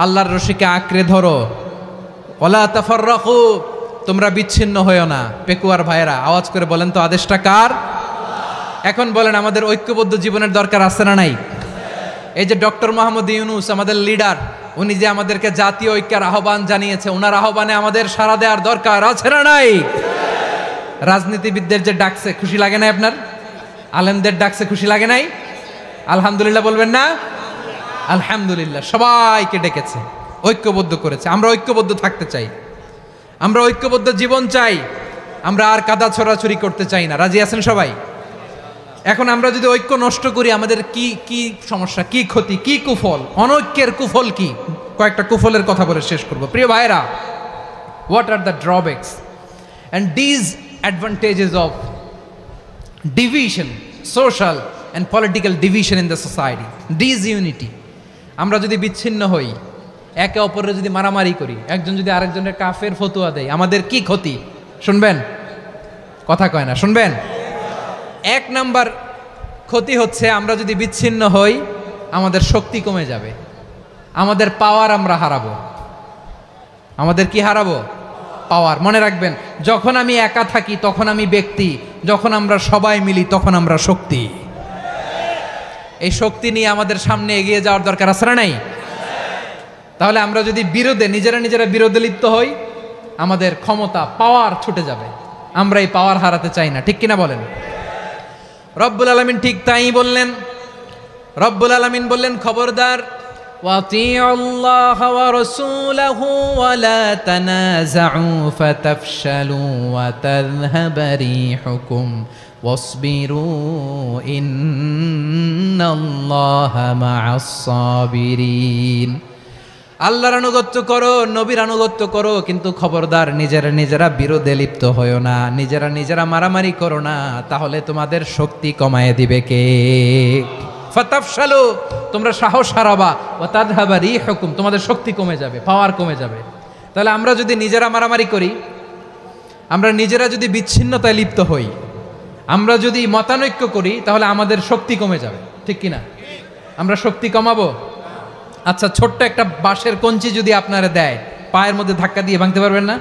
[SPEAKER 1] আল্লাহর রশিকে আঁকড়ে ধরো। ওয়ালা তাফাররাকু, তোমরা বিচ্ছিন্ন হয়ো না। পেকুয়ার ভাইয়েরা আওয়াজ করে বলেন তো আদেশটা কার? এখন বলেন আমাদের ঐক্যবদ্ধ জীবনের দরকার আছে না নাই? এই যে ডক্টর মোহাম্মদ ইউনূস আমাদের লিডার, উনি যে আমাদেরকে জাতীয় ঐক্যের আহ্বান জানিয়েছে, ওনার আহ্বানে আমাদের সাড়া দেওয়ার দরকার আছে না নাই? রাজনীতিবিদদের যে ডাকছে খুশি লাগে না আপনার? আলেমদের ডাকছে খুশি লাগে নাই? আলহামদুলিল্লাহ বলবেন না? আলহামদুলিল্লাহ। সবাইকে ডেকেছে, ঐক্যবদ্ধ করেছে। আমরা ঐক্যবদ্ধ থাকতে চাই, আমরা ঐক্যবদ্ধ জীবন চাই, আমরা আর কাদা ছড়াছড়ি করতে চাই না। রাজি আছেন সবাই? এখন আমরা যদি ঐক্য নষ্ট করি আমাদের কি কি সমস্যা, কি ক্ষতি, কি কুফল? অনৈক্যের কুফল কি? কয়েকটা কুফলের কথা বলে শেষ করব। প্রিয় ভাইরা, what are the drawbacks and disadvantages of division, social and political division in the society, disunity? আমরা যদি বিচ্ছিন্ন হই, একে অপরের যদি মারামারি করি, একজন যদি আরেকজনের কাফের ফতোয়া দেয়, আমাদের কি ক্ষতি? শুনবেন? কথা কয় না, শুনবেন? এক নাম্বার ক্ষতি হচ্ছে আমরা যদি বিচ্ছিন্ন হই আমাদের শক্তি কমে যাবে, আমাদের পাওয়ার আমরা হারাবো। আমাদের কি হারাবো? পাওয়ার। মনে রাখবেন, যখন আমি একা থাকি তখন আমি ব্যক্তি, যখন আমরা সবাই মিলি তখন আমরা শক্তি। এই শক্তি নিয়ে আমাদের সামনে এগিয়ে যাওয়ার দরকার আছে না নাই? তাহলে আমরা যদি বিরোধে নিজেরা বিরোধে লিপ্ত হই আমাদের ক্ষমতা, পাওয়ার ছুটে যাবে। আমরা এই পাওয়ার হারাতে চাই না, ঠিক কিনা বলেন? রব্বুল আলামিন ঠিক তাই বললেন। রব্বুল আলামিন বললেন, খবরদার, وَأَطِيعُوا اللَّهَ وَرَسُولَهُ وَلَا تَنَازَعُوا فَتَفْشَلُوا وَتَذْهَبَ رِيحُكُمْ وَاصْبِرُوا إِنَّ اللَّهَ مَعَ الصَّابِرِينَ। আল্লাহর আনুগত্য করো, নবীর আনুগত্য করো, কিন্তু খবরদার নিজেরা বিরোধে লিপ্ত হয়ো না, নিজেরা মারামারি করো না, তাহলে তোমাদের শক্তি কমায় দিবে কে? ফাতাফশালু, তোমরা সাহস হারাবা, ওয়া তাযহাবা রিহুকুম, তোমাদের শক্তি কমে যাবে, পাওয়ার কমে যাবে। তাহলে আমরা যদি নিজেরা মারামারি করি, আমরা নিজেরা যদি বিচ্ছিন্নতায় লিপ্ত হই, আমরা যদি মতানৈক্য করি, তাহলে আমাদের শক্তি কমে যাবে, ঠিক কিনা? আমরা শক্তি কমাবো? আচ্ছা, ছোট্ট একটা বাঁশের কঞ্চি যদি আপনারা দেয়, পায়ের মধ্যে ধাক্কা দিয়ে ভাঙতে পারবেন না?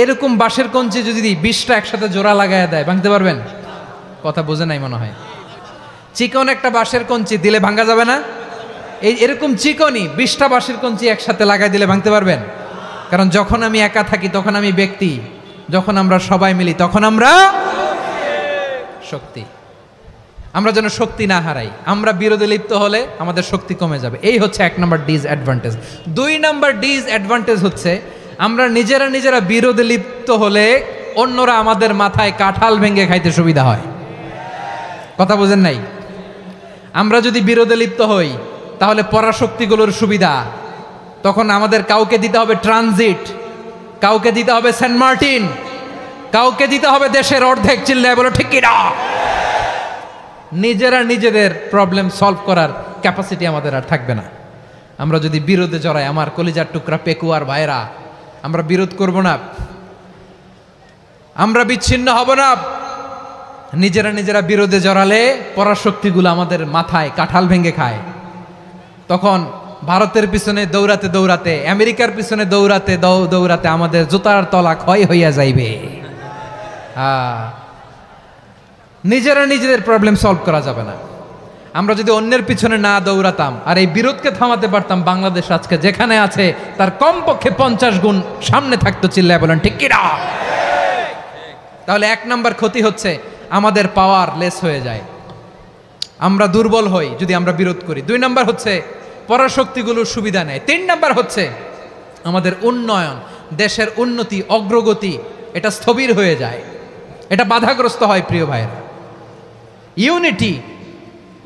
[SPEAKER 1] এরকম বাঁশের কঞ্চি যদি 20টা একসাথে জোড়া লাগায় দেয়, ভাঙতে পারবেন? কথা বোঝে নাই মনে হয়। চিকন একটা বাঁশের কঞ্চি দিলে ভাঙা যাবে না? এরকম চিকনই 20টা বাঁশের কঞ্চি একসাথে লাগাই দিলে ভাঙতে পারবেন? কারণ যখন আমি একা থাকি তখন আমি ব্যক্তি, যখন আমরা সবাই মিলি তখন আমরা শক্তি। আমরা যেন শক্তি না হারাই। আমরা বিরোধে লিপ্ত হলে আমাদের শক্তি কমে যাবে। এই হচ্ছে 1 নম্বর ডিসঅ্যাডভান্টেজ। 2 নম্বর ডিসঅ্যাডভান্টেজ হচ্ছে আমরা নিজেরা বিরোধে লিপ্ত হলে অন্যরা আমাদের মাথায় কাঁঠাল ভেঙে খাইতে সুবিধা হয়। কথা বোঝেন নাই? আমরা যদি বিরোধে লিপ্ত হই তাহলে পরাশক্তিগুলোর সুবিধা, তখন আমাদের কাউকে দিতে হবে ট্রানজিট, কাউকে দিতে হবে সেন্ট মার্টিন, কাউকে দিতে হবে দেশের অর্ধেক। চিল্লায় বলো ঠিক কিনা? নিজেদের প্রবলেম সলভ করার ক্যাপাসিটি আমাদের আর থাকবে না। আমরা যদি বিরোধে জড়াই, আমার কলিজার টুকরা পেকুয়ার ভাইরা, আমরা বিরোধ করব না, আমরা বিচ্ছিন্ন হব না। নিজেরা বিরোধে জড়ালে পরাশক্তিগুলো আমাদের মাথায় কাঁঠাল ভেঙে খায়। তখন ভারতের পিছনে দৌড়াতে, আমেরিকার পিছনে দৌড়াতে আমাদের জুতার তলা ক্ষয় হইয়া যাইবে। নিজেদের প্রবলেম সলভ করা যাবে না। আমরা যদি অন্যের পিছনে না দৌড়াতাম আর এই বিরোধকে থামাতে পারতাম, বাংলাদেশ আজকে যেখানে আছে তার কমপক্ষে 50 গুণ সামনে থাকতো। চিল্লায় বলেন ঠিক কিনা? তাহলে 1 নম্বর ক্ষতি হচ্ছে আমাদের পাওয়ার লেস হয়ে যায়, আমরা দুর্বল হই যদি আমরা বিরোধ করি। 2 নম্বর হচ্ছে পরাশক্তিগুলোর সুবিধা নেয়। 3 নম্বর হচ্ছে আমাদের উন্নয়ন, দেশের উন্নতি, অগ্রগতি এটা স্থবির হয়ে যায়, এটা বাধাগ্রস্ত হয়। প্রিয় ভাইয়েরা, ইউনিটি,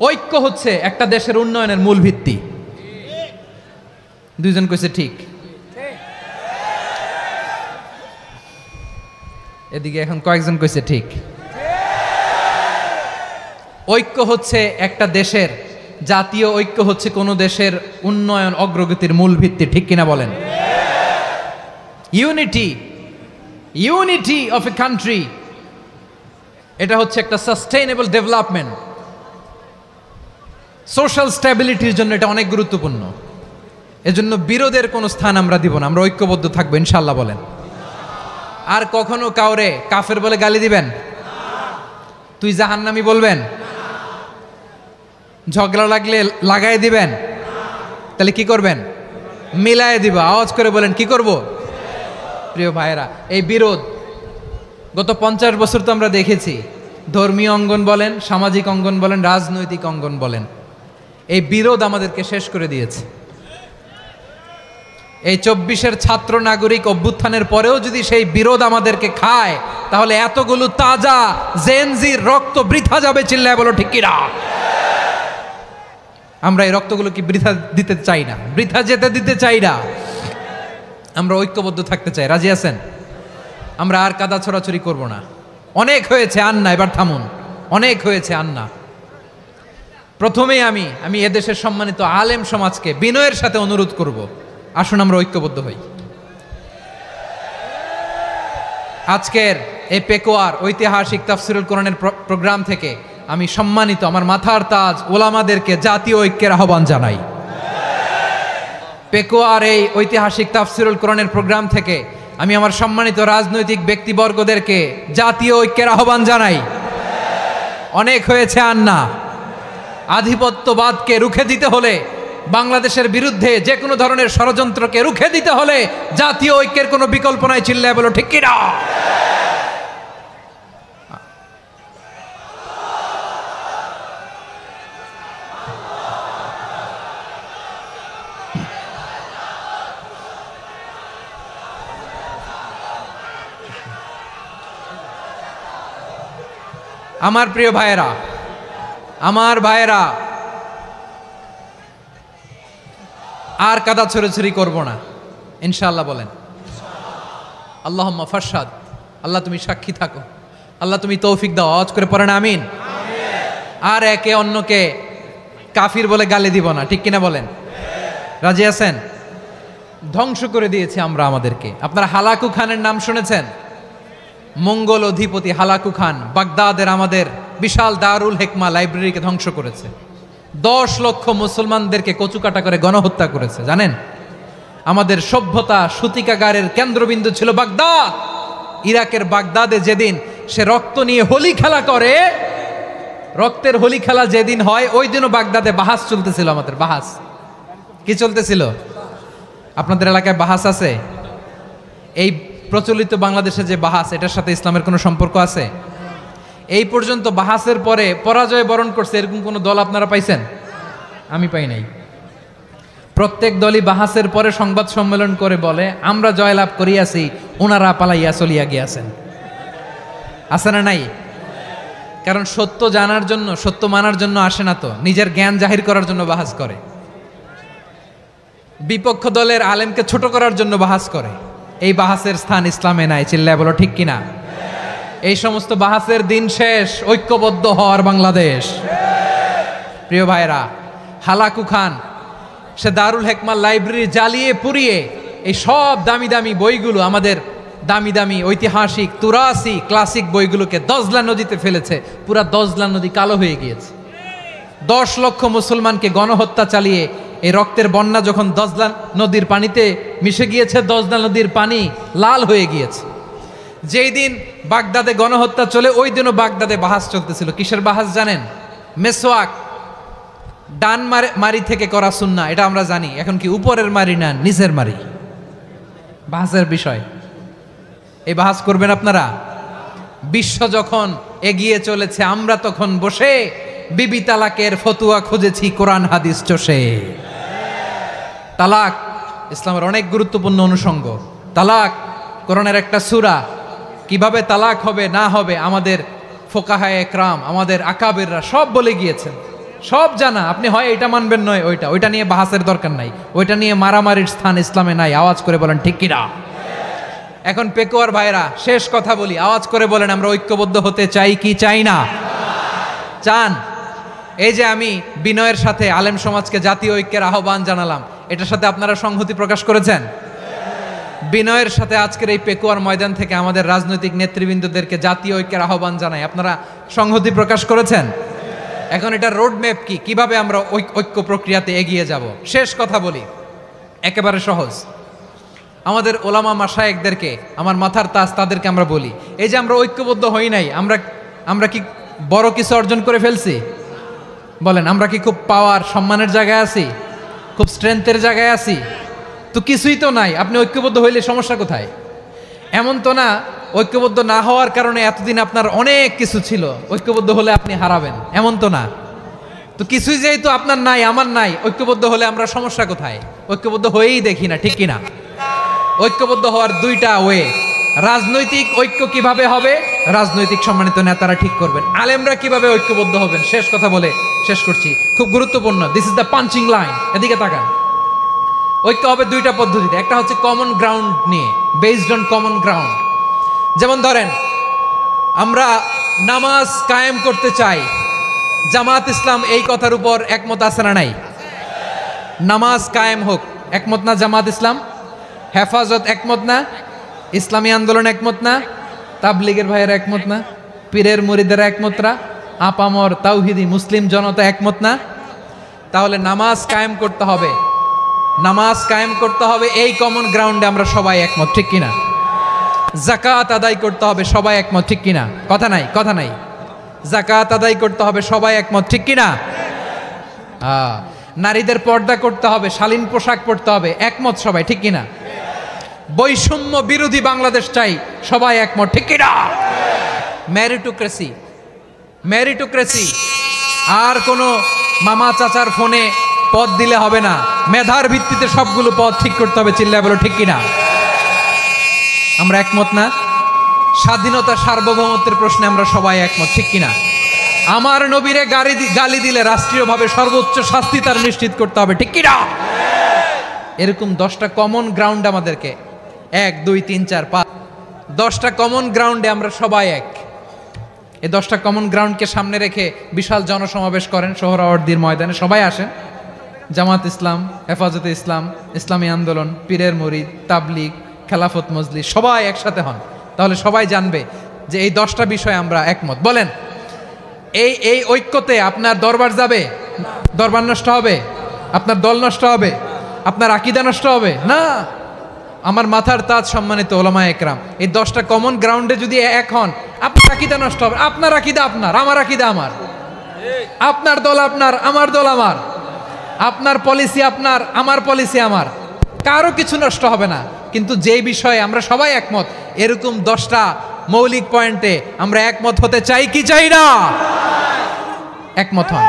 [SPEAKER 1] ঐক্য হচ্ছে একটা দেশের উন্নয়নের মূল ভিত্তি। দুইজন কইছে ঠিক। এদিকে এখন কয়েকজন কইছে ঠিক। ঐক্য হচ্ছে একটা দেশের, জাতীয় ঐক্য হচ্ছে কোনো দেশের উন্নয়ন অগ্রগতির মূল ভিত্তি, ঠিক কিনা বলেন? ইউনিটি অফ এ কান্ট্রি, এটা হচ্ছে একটা সাস্টেইনেবল ডেভেলপমেন্ট, সোশ্যাল স্ট্যাবিলিটির জন্য এটা অনেক গুরুত্বপূর্ণ। এজন্য বিরোধের কোনো স্থান আমরা দিব না, আমরা ঐক্যবদ্ধ থাকবো ইনশাআল্লাহ বলেন। আর কখনো কাউরে কাফের বলে গালি দিবেন? তুই জাহান্নামী বলবেন? ঝগড়া লাগলে লাগাই দিবেন? তাহলে কি করবেন? মিলায়ে দিব। আওয়াজ করে বলেন, কি করব? প্রিয় ভাইয়েরা, এই বিরোধ গত 50 বছর তো আমরা দেখেছি। ধর্মীয় অঙ্গন বলেন, সামাজিক অঙ্গন বলেন, রাজনৈতিক অঙ্গন বলেন, এই বিরোধ আমাদেরকে শেষ করে দিয়েছে। এই 24-এর ছাত্র নাগরিক অভ্যুত্থানের পরেও যদি সেই বিরোধ আমাদেরকে খায়, তাহলে এতগুলো তাজা জেনজির রক্ত বৃথা যাবে। চিল্লায় বলো ঠিক কিনা? আমরা এই রক্তগুলো কি বৃথা দিতে চাই না, বৃথা যেতে দিতে চাই না। আমরা ঐক্যবদ্ধ থাকতে চাই। রাজি আছেন? আমরা আর কাদা ছড়াছড়ি করব না। অনেক হয়েছে, আন্না, এবার থামুন। অনেক হয়েছে, আন্না। প্রথমেই আমি এদেশের সম্মানিত আলেম সমাজকে বিনয়ের সাথে অনুরোধ করব, আসুন আমরা ঐক্যবদ্ধ হই। আজকের এই পেকুয়ার ঐতিহাসিক তাফসিরুল কোরআনের প্রোগ্রাম থেকে আমি সম্মানিত আমার মাথার তাজ ওলামাদেরকে জাতীয় ঐক্যের আহ্বান জানাই। পেকুয়ার এই ঐতিহাসিক তাফসিরুল কোরআনের প্রোগ্রাম থেকে আমি আমার সম্মানিত রাজনৈতিক ব্যক্তিবর্গদেরকে জাতীয় ঐক্যের আহ্বান জানাই। অনেক হয়েছে, আন্না। আধিপত্যবাদকে রুখে দিতে হলে, বাংলাদেশের বিরুদ্ধে যে কোনো ধরনের ষড়যন্ত্রকে রুখে দিতে হলে জাতীয় ঐক্যের কোনো বিকল্প নাই। চিল্লায় বলো ঠিক কিনা? আমার প্রিয় ভাইয়েরা, আমার ভাইয়েরা, আর কাদা ছড়াছড়ি করব না ইনশাআল্লাহ বলেন। আল্লাহুম্মা ফারশাদ। আল্লাহ তুমি সাক্ষী থাকো, আল্লাহ তুমি তৌফিক দাও। আওয়াজ করে পড়েন আমিন। আর একে অন্যকে কাফির বলে গালি দিব না, ঠিক কিনা বলেন? রাজি আছেন? ধ্বংস করে দিয়েছি আমরা আমাদেরকে। আপনারা হালাকু খানের নাম শুনেছেন? মঙ্গল অধিপতি হালাকু খান বাগদাদের আমাদের বিশাল দারুল হিকমা লাইব্রেরিকে ধ্বংস করেছে। 10 লক্ষ মুসলমানদেরকে কচুকাটা করে গণহত্যা করেছে। জানেন, আমাদের সভ্যতা সূতিকাগারের কেন্দ্রবিন্দু ছিল বাগদাদ। ইরাকের বাগদাদে যেদিন সে রক্ত নিয়ে হোলি খেলা করে, রক্তের হোলি খেলা যেদিন হয়, ওই দিনও বাগদাদে বাহাস চলতেছিল। আমাদের বাহাস কি চলতেছিল? আপনাদের এলাকায় বাহাস আছে? এই প্রচলিত বাংলাদেশে যে বাহাস, এটার সাথে ইসলামের কোনো সম্পর্ক আছে? এই পর্যন্ত বাহাসের পরে পরাজয় বরণ করছে এরকম কোন দল আপনারা পাইছেন? আমি পাই নাই। প্রত্যেক দলই বাহাসের পরে সংবাদ সম্মেলন করে বলে, আমরা জয়লাভ করিয়াছি, ওনারা পালাইয়া চলিয়া গিয়াছেন। আছে না নাই? কারণ সত্য জানার জন্য, সত্য মানার জন্য আসে না তো, নিজের জ্ঞান জাহির করার জন্য বাহাস করে। বিপক্ষ দলের আলেমকে ছোট করার জন্য বাহাস করে। এই বাহাসের স্থান ইসলামে নাই। চিল্লায় বলো ঠিক কিনা? এই সমস্ত বাহাসের দিন শেষ। ঐক্যবদ্ধ হওয়ার বাংলাদেশ। প্রিয় ভাইরা, হালাকু খান সে দারুল হিকমা লাইব্রেরি জ্বালিয়ে পুড়িয়ে এই সব দামি দামি বইগুলো, আমাদের দামি দামি ঐতিহাসিক তুরাসি ক্লাসিক বইগুলোকে দজলা নদীতে ফেলেছে। পুরা দজলা নদী কালো হয়ে গিয়েছে। 10 লক্ষ মুসলমানকে গণহত্যা চালিয়ে এই রক্তের বন্যা যখন দজলা নদীর পানিতে মিশে গিয়েছে, দজলা নদীর পানি লাল হয়ে গিয়েছে। যেই দিন বাগদাদে গণহত্যা চলে, ওই দিনও বাগদাদে বাহাস চলতেছিল। কিসের বাহাস জানেন? মেসওয়াক, ডান মারি থেকে করা সুন্নাহ, এটা আমরা জানি। এখন কি উপরের মারি না নিচের মারি? বাহাসের বিষয়। এই বাহাস করবেন আপনারা? বিশ্ব যখন এগিয়ে চলেছে, আমরা তখন বসে বিবি তালাকের ফতুয়া খুঁজেছি কোরআন হাদিস চষে। তালাক ইসলামের অনেক গুরুত্বপূর্ণ অনুষঙ্গ। তালাক কোরআনের একটা সূরা। কিভাবে তালাক হবে না হবে আমাদের ফোকাহায়ে একরাম, আমাদের আকাবেররা সব বলে গিয়েছেন, সব জানা। আপনি হয় এটা মানবেন নয় ওইটা নিয়ে বাহাসের দরকার নাই, ওইটা নিয়ে মারামারির স্থান ইসলামে নাই। আওয়াজ করে বলেন ঠিক কিনা? এখন পেকুয়ার ভাইরা শেষ কথা বলি, আওয়াজ করে বলেন আমরা ঐক্যবদ্ধ হতে চাই কি চাই না? চান? এই যে আমি বিনয়ের সাথে আলেম সমাজকে জাতীয় ঐক্যের আহ্বান জানালাম, এটার সাথে আপনারা সংহতি প্রকাশ করেছেন? বিনয়ের সাথে আজকের এই পেকুয়ার ময়দান থেকে আমাদের রাজনৈতিক নেতৃবৃন্দদেরকে জাতীয় ঐক্যের আহ্বান জানাই, আপনারা সংহতি প্রকাশ করেছেন? এখন এটা রোড ম্যাপ কি, কিভাবে আমরা ঐক্য প্রক্রিয়াতে এগিয়ে যাব? শেষ কথা বলি, একেবারে সহজ। আমাদের ওলামা মাশায়েখদেরকে, আমার মাথার তাজ, তাদেরকে আমরা বলি, এই যে আমরা ঐক্যবদ্ধ হই নাই, আমরা কি বড় কিছু অর্জন করে ফেলছি? বলেন, আমরা কি খুব পাওয়ার সম্মানের জায়গায় আছি? খুব স্ট্রেংথের জায়গায় আছি? তো কিছুই তো নাই। আপনি ঐক্যবদ্ধ হইলে সমস্যা কোথায়? এমন তো না ঐক্যবদ্ধ না হওয়ার কারণে এতদিন আপনার অনেক কিছু ছিল, ঐক্যবদ্ধ হলে আপনি হারাবেন, এমন তো না। তো কিছুই যেহেতু আপনার নাই, আমার নাই, ঐক্যবদ্ধ হলে আমরা সমস্যা কোথায়? ঐক্যবদ্ধ হয়েই দেখি না, ঠিক কিনা? ঐক্যবদ্ধ হওয়ার দুইটা ওয়ে। রাজনৈতিক ঐক্য কিভাবে হবে? রাজনৈতিক সম্মানিত নেতারা ঠিক করবেন। আলেমরা কিভাবে ঐক্যবদ্ধ হবেন? শেষ কথা বলে শেষ করছি, খুব গুরুত্বপূর্ণ। This is the punching line, এদিকে তাকান। ঐক্য হবে দুইটা পদ্ধতিতে। একটা হচ্ছে কমন গ্রাউন্ড নিয়ে, বেসড অন কমন গ্রাউন্ড। যেমন ধরেন, আমরা নামাজ কায়েম করতে চাই, জামাত ইসলাম এই কথার উপর একমত আছে না নাই? নামাজ কায়েম হোক, একমত না জামাত ইসলাম? হেফাজত একমত না? ইসলামী আন্দোলন একমত না? তাবলিগের ভাইয়েরা একমত না? পীরের মুরিদেরা একমত না? আপামর তাওহিদি মুসলিম জনতা একমত না? তাহলে নামাজ কায়েম করতে হবে, নামাজ কায়েম করতে হবে এই কমন গ্রাউন্ডে আমরা সবাই একমত, ঠিক কিনা? যাকাত আদায় করতে হবে, সবাই একমত, ঠিক কিনা? কথা নাই, কথা নাই। যাকাত আদায় করতে হবে, সবাই একমত, ঠিক কিনা? নারীদের পর্দা করতে হবে, শালীন পোশাক পরতে হবে, একমত সবাই, ঠিক কিনা? বৈষম্য বিরোধী বাংলাদেশ চাই, সবাই একমত, ঠিক কিনা? মেরিটোক্রেসি, মেরিটোক্রেসি, আর কোনো মামা চাচার ফোনে পদ দিলে হবে না, মেধার ভিত্তিতে সবগুলো পদ ঠিক করতে হবে, চিল্লায় বলো ঠিক কিনা? আমরা একমত না? স্বাধীনতা সার্বভৌমত্বের প্রশ্নে আমরা সবাই একমত, ঠিক কিনা? আমার নবীরে গালি দিলে রাষ্ট্রীয়ভাবে সর্বোচ্চ শাস্তি তার নিশ্চিত করতে হবে, ঠিক কিনা? এরকম 10টা কমন গ্রাউন্ড আমাদেরকে, 1 2 3 4 5, 10টা কমন গ্রাউন্ডে আমরা সবাই এক। এই 10টা কমন গ্রাউন্ডকে সামনে রেখে বিশাল জনসমাবেশ করেন সোহরাওয়ার্দীর ময়দানে, সবাই আসেন। জামাত ইসলাম, হেফাজতে ইসলাম, ইসলামী আন্দোলন, পীরের মুরিদ, তাবলিগ, খেলাফত মজলিস, সবাই একসাথে হন। তাহলে সবাই জানবে যে এই 10টা বিষয় আমরা একমত। বলেন, এই ঐক্যতে আপনার দরবার যাবে? দরবার নষ্ট হবে? আপনার দল নষ্ট হবে? আপনার আকীদা নষ্ট হবে না? আমার মাথার তাজ সম্মানিত ওলামায়ে একরাম, এই 10টা কমন গ্রাউন্ডে যদি এক হন, আপনার আকীদা নষ্ট হবে? আপনার আকীদা আপনার, আমার আকীদা আমার, আপনার দল আপনার, আমার দল আমার, আপনার পলিসি আপনার, আমার পলিসি আমার, কারো কিছু নষ্ট হবে না। কিন্তু যে বিষয়ে আমরা সবাই একমত, এরকম 10টা মৌলিক পয়েন্টে আমরা একমত হতে চাই কি চাই না? একমত হন।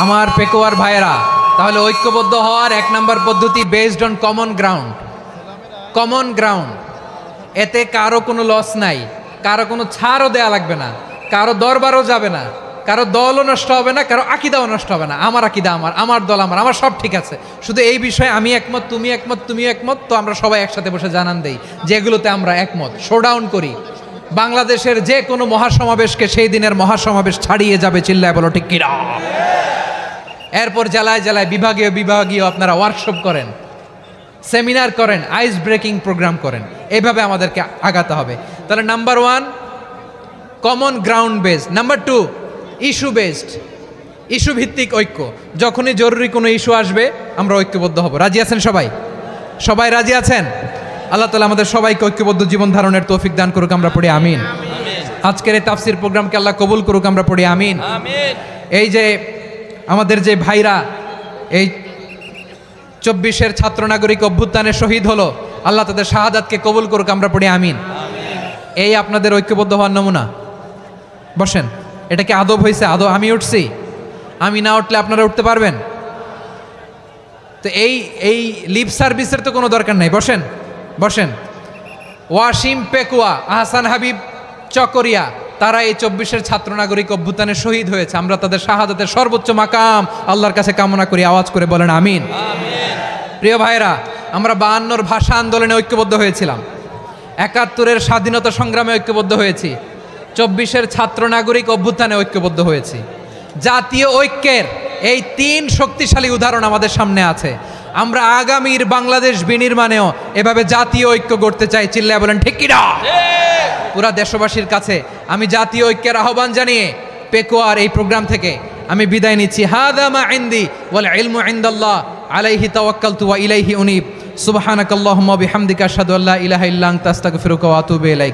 [SPEAKER 1] আমার পেকুয়ার ভাইয়েরা, তাহলে ঐক্যবদ্ধ হওয়ার 1 নম্বর পদ্ধতি based on common ground. Common ground, এতে কারো কোনো লস নাই, কারো কোনো ছাড়ও দেয়া লাগবে না, কারো দরবারও যাবে না, কারো দলও নষ্ট হবে না, কারো আকীদাও নষ্ট হবে না। আমার আকীদা আমার, আমার দল আমার, আমার সব ঠিক আছে। শুধু এই বিষয়ে আমি একমত, তুমি একমত, তুমিও একমত, তো আমরা সবাই একসাথে বসে জানান দেই যে এগুলোতে আমরা একমত। শোডাউন করি, বাংলাদেশের যে কোনো মহাসমাবেশকে সেই দিনের মহাসমাবেশ ছাড়িয়ে যাবে, চিল্লায় বলো ঠিক কিনা? এরপর জেলায় জেলায় বিভাগীয় আপনারা ওয়ার্কশপ করেন, সেমিনার করেন, আইস ব্রেকিং প্রোগ্রাম করেন, এইভাবে আমাদেরকে আগাতে হবে। তাহলে number 1 common ground based. Number 2 issue based, issue ভিত্তিক ঐক্য। যখনই জরুরি কোনো ইস্যু আসবে আমরা ঐক্যবদ্ধ হব। রাজি আছেন সবাই? সবাই রাজি আছেন? আল্লাহ তাআলা আমাদের সবাইকে ঐক্যবদ্ধ জীবন ধারণের তৌফিক দান করুক, আমরা পড়ি আমিন। আজকের এই তাফসির প্রোগ্রামকে আল্লাহ কবুল করুক, আমরা পড়ি আমিন। এই যে আমাদের যে ভাইরা এই 24-এর ছাত্র নাগরিক অভ্যুত্থানে শহীদ হলো, আল্লাহ তাদের শাহাদাতকে কবুল করুক, আমরা পড়ি আমিন। এই আপনাদের ঐক্যবদ্ধ হওয়ার নমুনা। বসেন, এটা কি আদব হয়েছে? আদব আমি উঠছি, আমি না উঠলে আপনারা উঠতে পারবেন? তো এই লিপ সার্ভিসের তো কোনো দরকার নাই। বসেন বসেন। ওয়াসিম পেকুয়া, আহসান হাবিব চকরিয়া, তারা এই 24-এর ছাত্র নাগরিক অভ্যুত্থানে শহীদ হয়েছে। আমরা তাদের শাহাদাতের সর্বোচ্চ মাকাম আল্লাহর কাছে কামনা করি। আওয়াজ করে বলেন আমিন। প্রিয় ভাইরা, আমরা 52-র ভাষা আন্দোলনে ঐক্যবদ্ধ হয়েছিলাম, 71-এর স্বাধীনতা সংগ্রামে ঐক্যবদ্ধ হয়েছি, 24-এর ছাত্র নাগরিক অভ্যুত্থানে ঐক্যবদ্ধ হয়েছি। জাতীয় ঐক্যের এই 3 শক্তিশালী উদাহরণ আমাদের সামনে আছে। আমরা আগামীর বাংলাদেশ বিনির্মাণেও এভাবে জাতীয় ঐক্য গড়তে চাই। চিল্লায় বলেন ঠিক কিনা? পুরা দেশবাসীর কাছে আমি জাতীয় ঐক্যের আহ্বান জানিয়ে পেকুয়ার এই প্রোগ্রাম থেকে আমি বিদায় নিচ্ছি। হাদা মা ইনদি ওয়াল ইলমু ইনদাল্লাহ আলাইহি তাওয়াক্কালতু ওয়া ইলাইহি উনীব। সুবহানাকাল্লাহুম্মা ওয়া বিহামদিকা আশহাদু আল্লা ইলাহা ইল্লা আনতা আস্তাগফিরুকা ওয়া আতুবু ইলাইক।